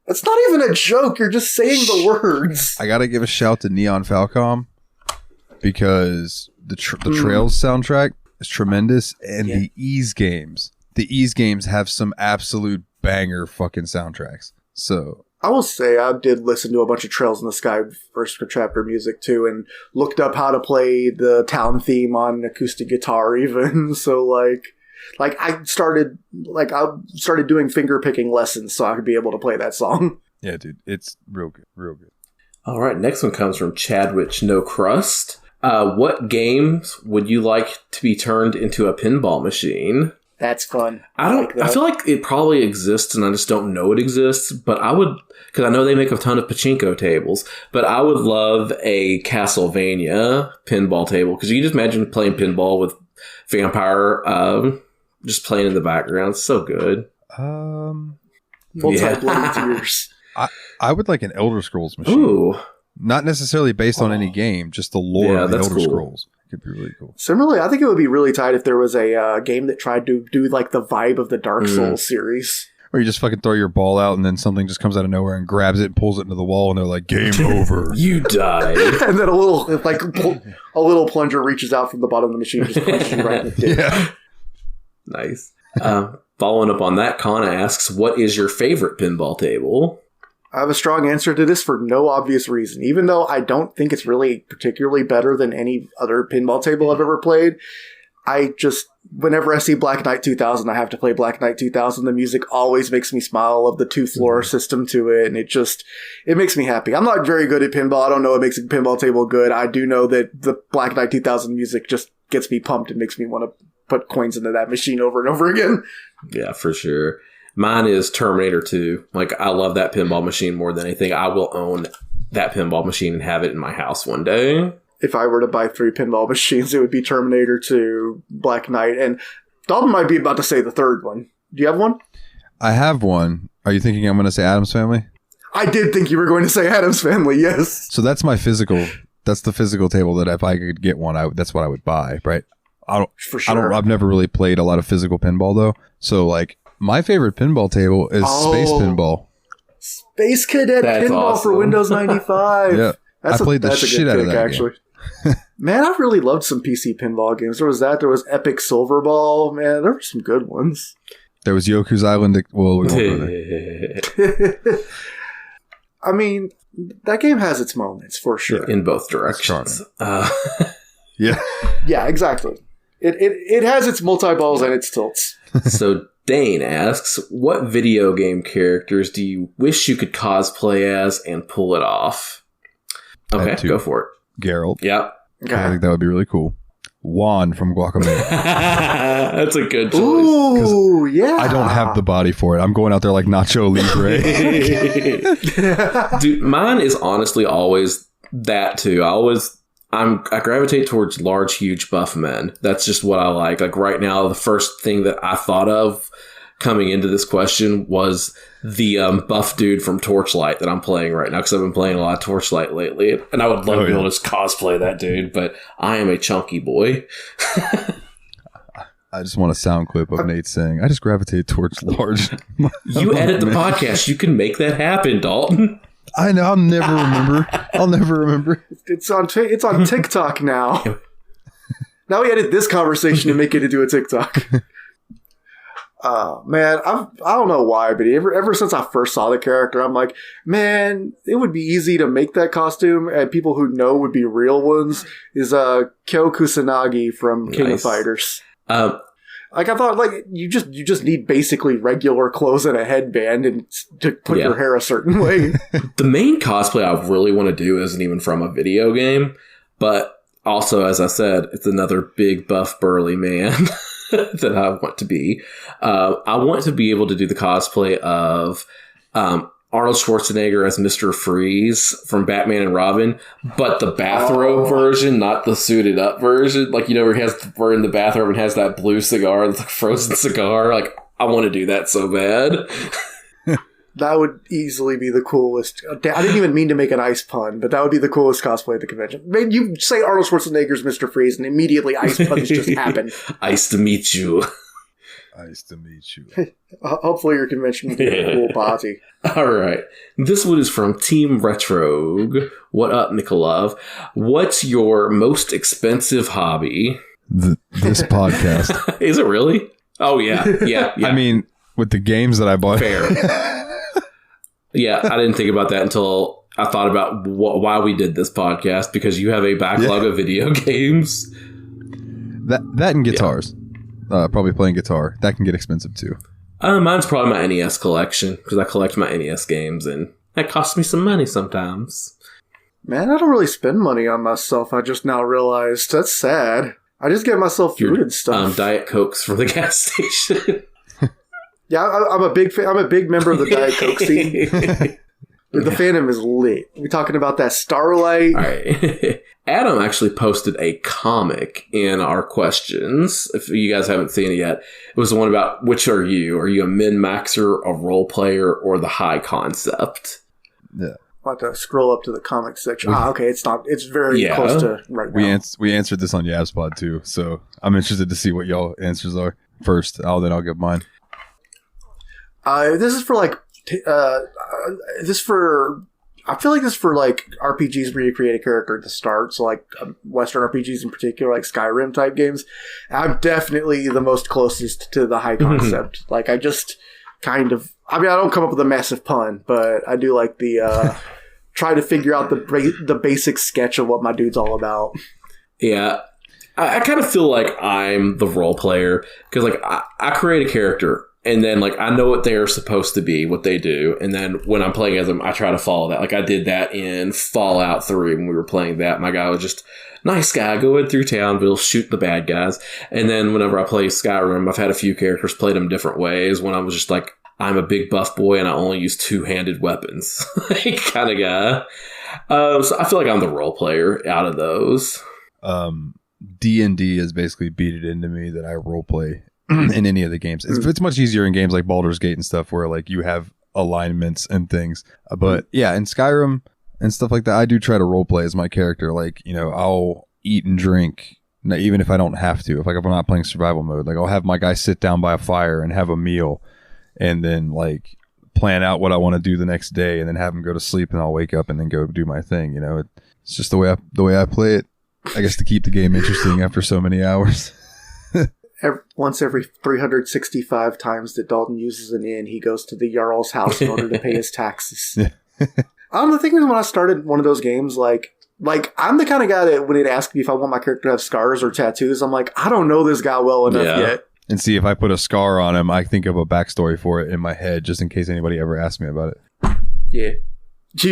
It's not even a joke. You're just saying the words. I gotta give a shout to Neon Falcom because the Trails soundtrack is tremendous, and the Ease games. The Ease games have some absolute banger fucking soundtracks. So I will say I did listen to a bunch of Trails in the Sky first chapter music too, and looked up how to play the town theme on acoustic guitar even. So I started doing finger picking lessons so I could be able to play that song. yeah, dude, it's real good, real good. All right, next one comes from Chadwich No Crust. What games would you like to be turned into a pinball machine? That's fun. I feel like it probably exists, and I just don't know it exists. But I would, because I know they make a ton of pachinko tables. But I would love a Castlevania pinball table, because you can just imagine playing pinball with Vampire just playing in the background. It's so good. Multi-bloody tears. I would like an Elder Scrolls machine. Ooh. Not necessarily based on any game, just the lore of the that's Elder cool. Scrolls. It could be really cool. Similarly, I think it would be really tight if there was a game that tried to do like the vibe of the Dark Souls series. Or you just fucking throw your ball out and then something just comes out of nowhere and grabs it and pulls it into the wall and they're like, game over. You died. And then a little plunger reaches out from the bottom of the machine and just punches you right in the dick. Yeah. Nice. Following up on that, Kana asks, what is your favorite pinball table? I have a strong answer to this for no obvious reason. Even though I don't think it's really particularly better than any other pinball table I've ever played, whenever I see Black Knight 2000, I have to play Black Knight 2000. The music always makes me smile. Of the 2-floor system to it, and it makes me happy. I'm not very good at pinball. I don't know what makes a pinball table good. I do know that the Black Knight 2000 music just gets me pumped and makes me want to put coins into that machine over and over again. Yeah, for sure. Mine is Terminator 2. Like, I love that pinball machine more than anything. I will own that pinball machine and have it in my house one day. If I were to buy 3 pinball machines, it would be Terminator 2, Black Knight, and Dalton might be about to say the third one. Do you have one? I have one. Are you thinking I'm going to say Addams Family? I did think you were going to say Addams Family, yes. So that's my physical. That's the physical table that if I could get one, that's what I would buy, right? For sure. I've never really played a lot of physical pinball though. So like my favorite pinball table is Space Pinball. Space Cadet That's Pinball awesome. for Windows 95. Yeah. I played the shit out of that actually. Man, I really loved some PC pinball games. There was that. There was Epic Silverball. Man, there were some good ones. There was Yoku's Island. Well, we won't go there. I mean, that game has its moments for sure. In both directions. Yeah. Yeah, exactly. It has its multi-balls and its tilts. So Dane asks, what video game characters do you wish you could cosplay as and pull it off? Okay, go for it. Geralt. Yep. Okay. I think that would be really cool. Juan from Guacamelee. That's a good choice. Ooh, yeah. I don't have the body for it. I'm going out there like Nacho Libre. Dude, mine is honestly always that too. I gravitate towards large, huge, buff men. That's just what I like. Like right now, the first thing that I thought of coming into this question was the buff dude from Torchlight that I'm playing right now, because I've been playing a lot of Torchlight lately, and I would love to be able to just cosplay that dude, but I am a chunky boy. I just want a sound clip of Nate saying, I just gravitate towards large. You edit the podcast. You can make that happen, Dalton. I know. I'll never remember. It's on TikTok now. Now we edit this conversation and make it into a TikTok. Man, I don't know why, but ever since I first saw the character, I'm like, man, it would be easy to make that costume, and people who know would be real ones. Is Kyo Kusanagi from King of Fighters. Like I thought, like you just need basically regular clothes and a headband and to put your hair a certain way. The main cosplay I really want to do isn't even from a video game, but also, as I said, it's another big buff burly man that I want to be. I want to be able to do the cosplay of Arnold Schwarzenegger as Mr. Freeze from Batman and Robin, but the bathrobe version, not the suited up version. Like, you know, where we're in the bathrobe and has that blue cigar, the frozen cigar. Like, I want to do that so bad. That would easily be the coolest. I didn't even mean to make an ice pun, but that would be the coolest cosplay at the convention. Maybe you say Arnold Schwarzenegger's Mr. Freeze, and immediately ice puns just happen. Ice to meet you. Nice to meet you. Hopefully your convention will be a cool party. All right. This one is from Team Retrogue. What up, Nikolov? What's your most expensive hobby? This podcast. Is it really? Oh, yeah. Yeah. I mean, with the games that I bought. Fair. Yeah, I didn't think about that until I thought about why we did this podcast, because you have a backlog of video games. That and guitars. Probably playing guitar. That can get expensive too. Mine's probably my NES collection, because I collect my NES games, and that costs me some money sometimes. Man, I don't really spend money on myself. I just now realized. That's sad. I just get myself food and stuff. Diet Cokes from the gas station. Yeah, I'm a big fan. I'm a big member of the Diet Coke scene. The fandom is lit. We're talking about that Starlight. All right. Adam actually posted a comic in our questions. If you guys haven't seen it yet, it was the one about which are you? Are you a min-maxer, a role player, or the high concept? Yeah. I'll have to scroll up to the comic section. Okay, it's not. It's very close to right now. We answered this on Yabspod too, so I'm interested to see what y'all answers are first. Then I'll give mine. This is for like. I feel like this is for like RPGs where you create a character at the start. So like Western RPGs in particular, like Skyrim type games. I'm definitely the most closest to the high concept. Like I just kind of. I mean, I don't come up with a massive pun, but I do like the. Try to figure out the basic sketch of what my dude's all about. Yeah. I kind of feel like I'm the role player because like I create a character and then like I know what they're supposed to be, what they do. And then when I'm playing as them, I try to follow that. Like I did that in Fallout 3 when we were playing that. My guy was just nice guy going through town, but he'll shoot the bad guys. And then whenever I play Skyrim, I've had a few characters play them different ways when I was just like, I'm a big buff boy and I only use two-handed weapons kind of guy. So I feel like I'm the role player out of those. D&D has basically beat it into me that I role play in any of the games. It's much easier in games like Baldur's Gate and stuff where like you have alignments and things. But yeah, in Skyrim and stuff like that, I do try to role play as my character. Like, you know, I'll eat and drink even if I don't have to. If I'm not playing survival mode, like I'll have my guy sit down by a fire and have a meal. And then like plan out what I want to do the next day, and then have him go to sleep, and I'll wake up and then go do my thing. You know, it's just the way I play it. I guess to keep the game interesting after so many hours. Once every 365 times that Dalton uses an inn, he goes to the Jarl's house in order to pay his taxes. The thing is, when I started one of those games, like I'm the kind of guy that when it asks me if I want my character to have scars or tattoos, I'm like, I don't know this guy well enough yet. And see, if I put a scar on him, I think of a backstory for it in my head, just in case anybody ever asks me about it. Yeah.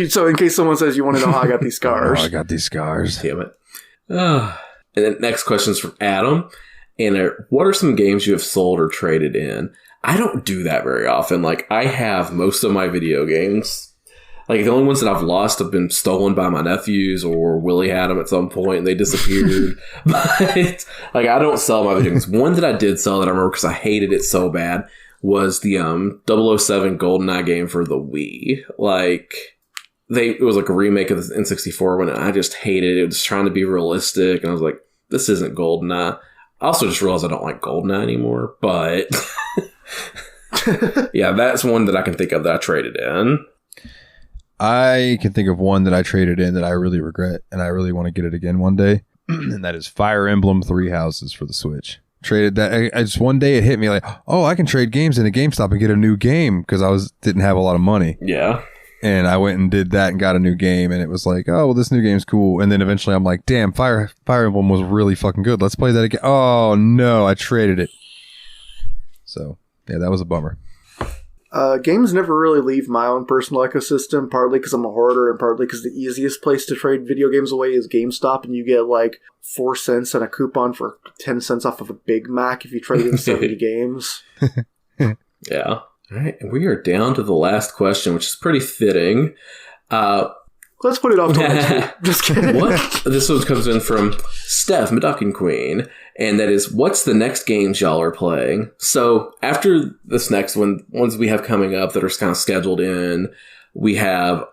So in case someone says you want to know how I got these scars. I got these scars. Damn it. And then next question is from Adam. And what are some games you have sold or traded in? I don't do that very often. Like, I have most of my video games. Like, the only ones that I've lost have been stolen by my nephews, or Willie had them at some point and they disappeared. But, like, I don't sell my video games. One that I did sell that I remember because I hated it so bad was the 007 GoldenEye game for the Wii. Like, it was like a remake of the N64 one, and I just hated it. It was trying to be realistic, and I was like, this isn't GoldenEye. I also just realized I don't like GoldenEye anymore, but yeah, that's one that I can think of that I traded in. I can think of one that I traded in that I really regret, and I really want to get it again one day, and that is Fire Emblem Three Houses for the Switch. Traded that. I just one day it hit me like, oh, I can trade games in a GameStop and get a new game because didn't have a lot of money. Yeah. And I went and did that and got a new game, and it was like, oh, well, this new game's cool. And then eventually I'm like, damn, Fire Emblem was really fucking good. Let's play that again. Oh, no, I traded it. So yeah, that was a bummer. Games never really leave my own personal ecosystem, partly because I'm a hoarder and partly because the easiest place to trade video games away is GameStop, and you get like 4 cents and a coupon for 10 cents off of a Big Mac if you trade in 70 games. Yeah. All right. And we are down to the last question, which is pretty fitting. Let's put it off till next week. Just kidding. What? This one comes in from Steph, Maduckin Queen, and that is, what's the next games y'all are playing? So after this next one, ones we have coming up that are kind of scheduled in, we have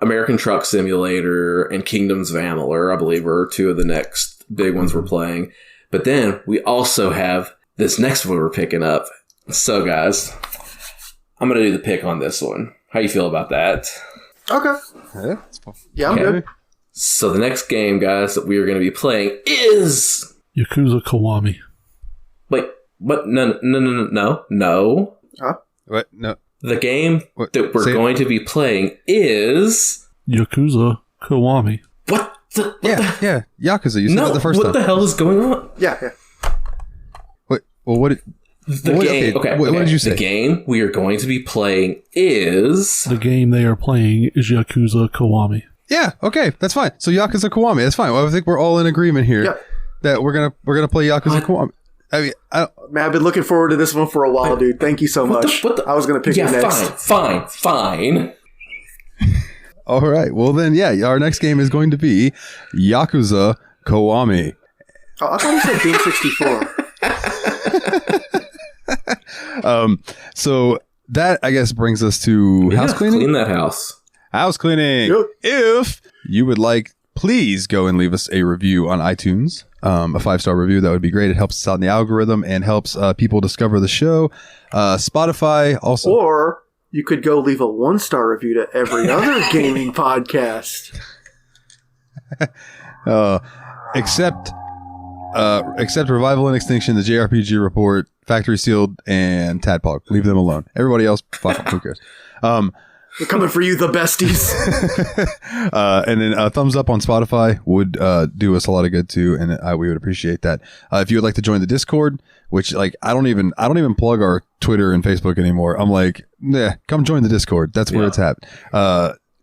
American Truck Simulator and Kingdoms of Amalur, I believe, are 2 of the next big ones we're playing. But then we also have this next one we're picking up. So guys, I'm going to do the pick on this one. How you feel about that? Okay. Yeah, I'm good. So the next game, guys, that we are going to be playing is Yakuza Kiwami. Wait, what? No. Huh? What? No. The game What? that we're going to be playing is Yakuza Kiwami. what? Yeah. Yakuza. You said that the first what time. the hell is going on? Yeah. Wait, well, what? The What- game. okay, Okay, what did you say? The game we are going to be playing is The game they are playing is Yakuza Kiwami. Yeah. Okay, that's fine. So Yakuza Kiwami. That's fine. Well, I think we're all in agreement here Yeah. that we're gonna play Yakuza Kiwami. I mean, Man, I've been looking forward to this one for a while, dude. Thank you so much. I was going to pick it next. Fine. all right. Well, then, yeah, our next game is going to be Yakuza Kiwami. Oh, I thought you said Game 64. So that, I guess, brings us to house cleaning. Clean that house. House cleaning. Yep. If you would like, please go and leave us a review on iTunes. A 5-star review. That would be great. It helps us out in the algorithm and helps people discover the show. Spotify also. Or you could go leave a 1-star review to every other gaming podcast. Except Revival and Extinction, the JRPG Report, Factory Sealed, and Tadpog. Leave them alone. Everybody else, fuck 'em, who cares? We're coming for you, the besties. And then a thumbs up on Spotify would do us a lot of good too, and we would appreciate that. If you would like to join the Discord, which like I don't even plug our Twitter and Facebook anymore. I'm like, come join the Discord. That's where it's at.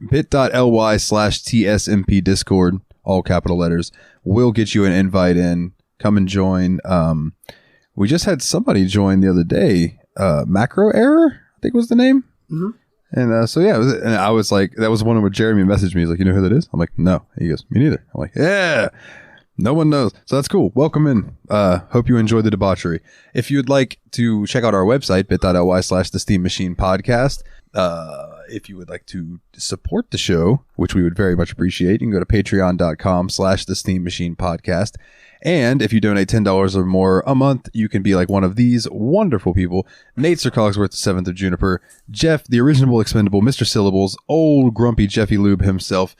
bit.ly/TSMP Discord, all capital letters, will get you an invite in. Come and join. We just had somebody join the other day. Macro Error, I think was the name. Mm-hmm. And so yeah, and I was like, that was one where Jeremy messaged me. He's like, you know who that is? I'm like, no. He goes, me neither. I'm like, yeah, no one knows. So that's cool. Welcome in. Hope you enjoyed the debauchery. If you'd like to check out our website, bit.ly/the Steam Machine Podcast. If you would like to support the show, which we would very much appreciate, you can go to patreon.com/the Steam Machine Podcast. And if you donate $10 or more a month, you can be like one of these wonderful people. Nate Sir Cogsworth, the 7th of Juniper, Jeff, the original expendable, Mr. Syllables, old grumpy Jeffy Lube himself,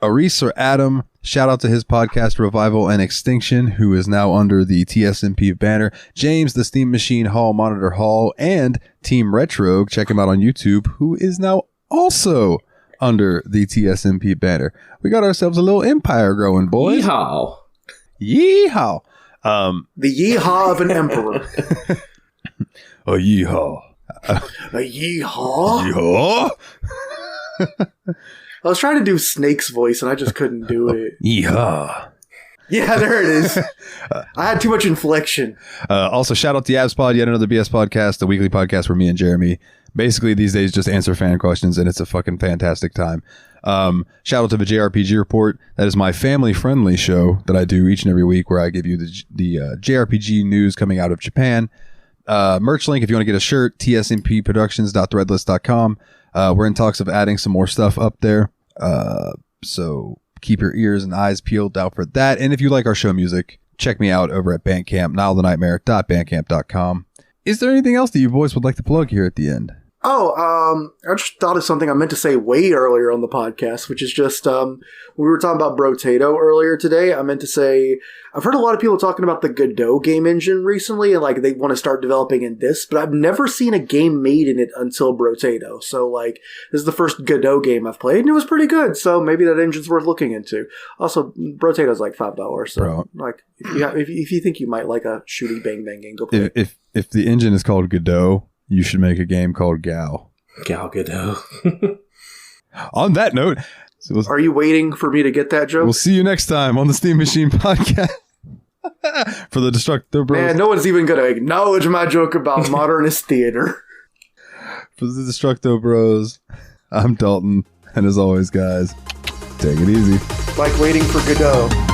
Aris or Adam, shout out to his podcast Revival and Extinction, who is now under the TSMP banner, James, the Steam Machine Hall Monitor Hall, and Team Retro, check him out on YouTube, who is now also under the TSMP banner. We got ourselves a little empire growing, boys. Yeehaw. Yeehaw. The yeehaw of an emperor. A yeehaw. A yeehaw? Yeehaw. I was trying to do Snake's voice and I just couldn't do it. Yeehaw. Yeah, there it is. I had too much inflection. Also, shout out to Yabs Pod, yet another BS podcast, the weekly podcast where me and Jeremy basically these days just answer fan questions, and it's a fucking fantastic time. Shout out to the JRPG Report. That is my family-friendly show that I do each and every week, where I give you the JRPG news coming out of Japan. Merch link if you want to get a shirt, tsmpproductions.threadless.com. We're in talks of adding some more stuff up there, so keep your ears and eyes peeled out for that. And if you like our show music, check me out over at Bandcamp, nileothenightmare.bandcamp.com. Is there anything else that you boys would like to plug here at the end? I just thought of something I meant to say way earlier on the podcast, which is just, we were talking about Brotato earlier today. I meant to say, I've heard a lot of people talking about the Godot game engine recently, and like they want to start developing in this, but I've never seen a game made in it until Brotato. So like, this is the first Godot game I've played, and it was pretty good. So maybe that engine's worth looking into. Also, Brotato's like $5. So Bro. like, if you think you might like a shooty bang bang game, go play it. If the engine is called Godot, you should make a game called Gal. Gal Gadot. On that note, Are you waiting for me to get that joke? we'll see you next time on the Steam Machine Podcast for the Destructo Bros. Man, no one's even going to acknowledge my joke about modernist theater. For the Destructo Bros, I'm Dalton, and as always, guys, take it easy. Like waiting for Godot.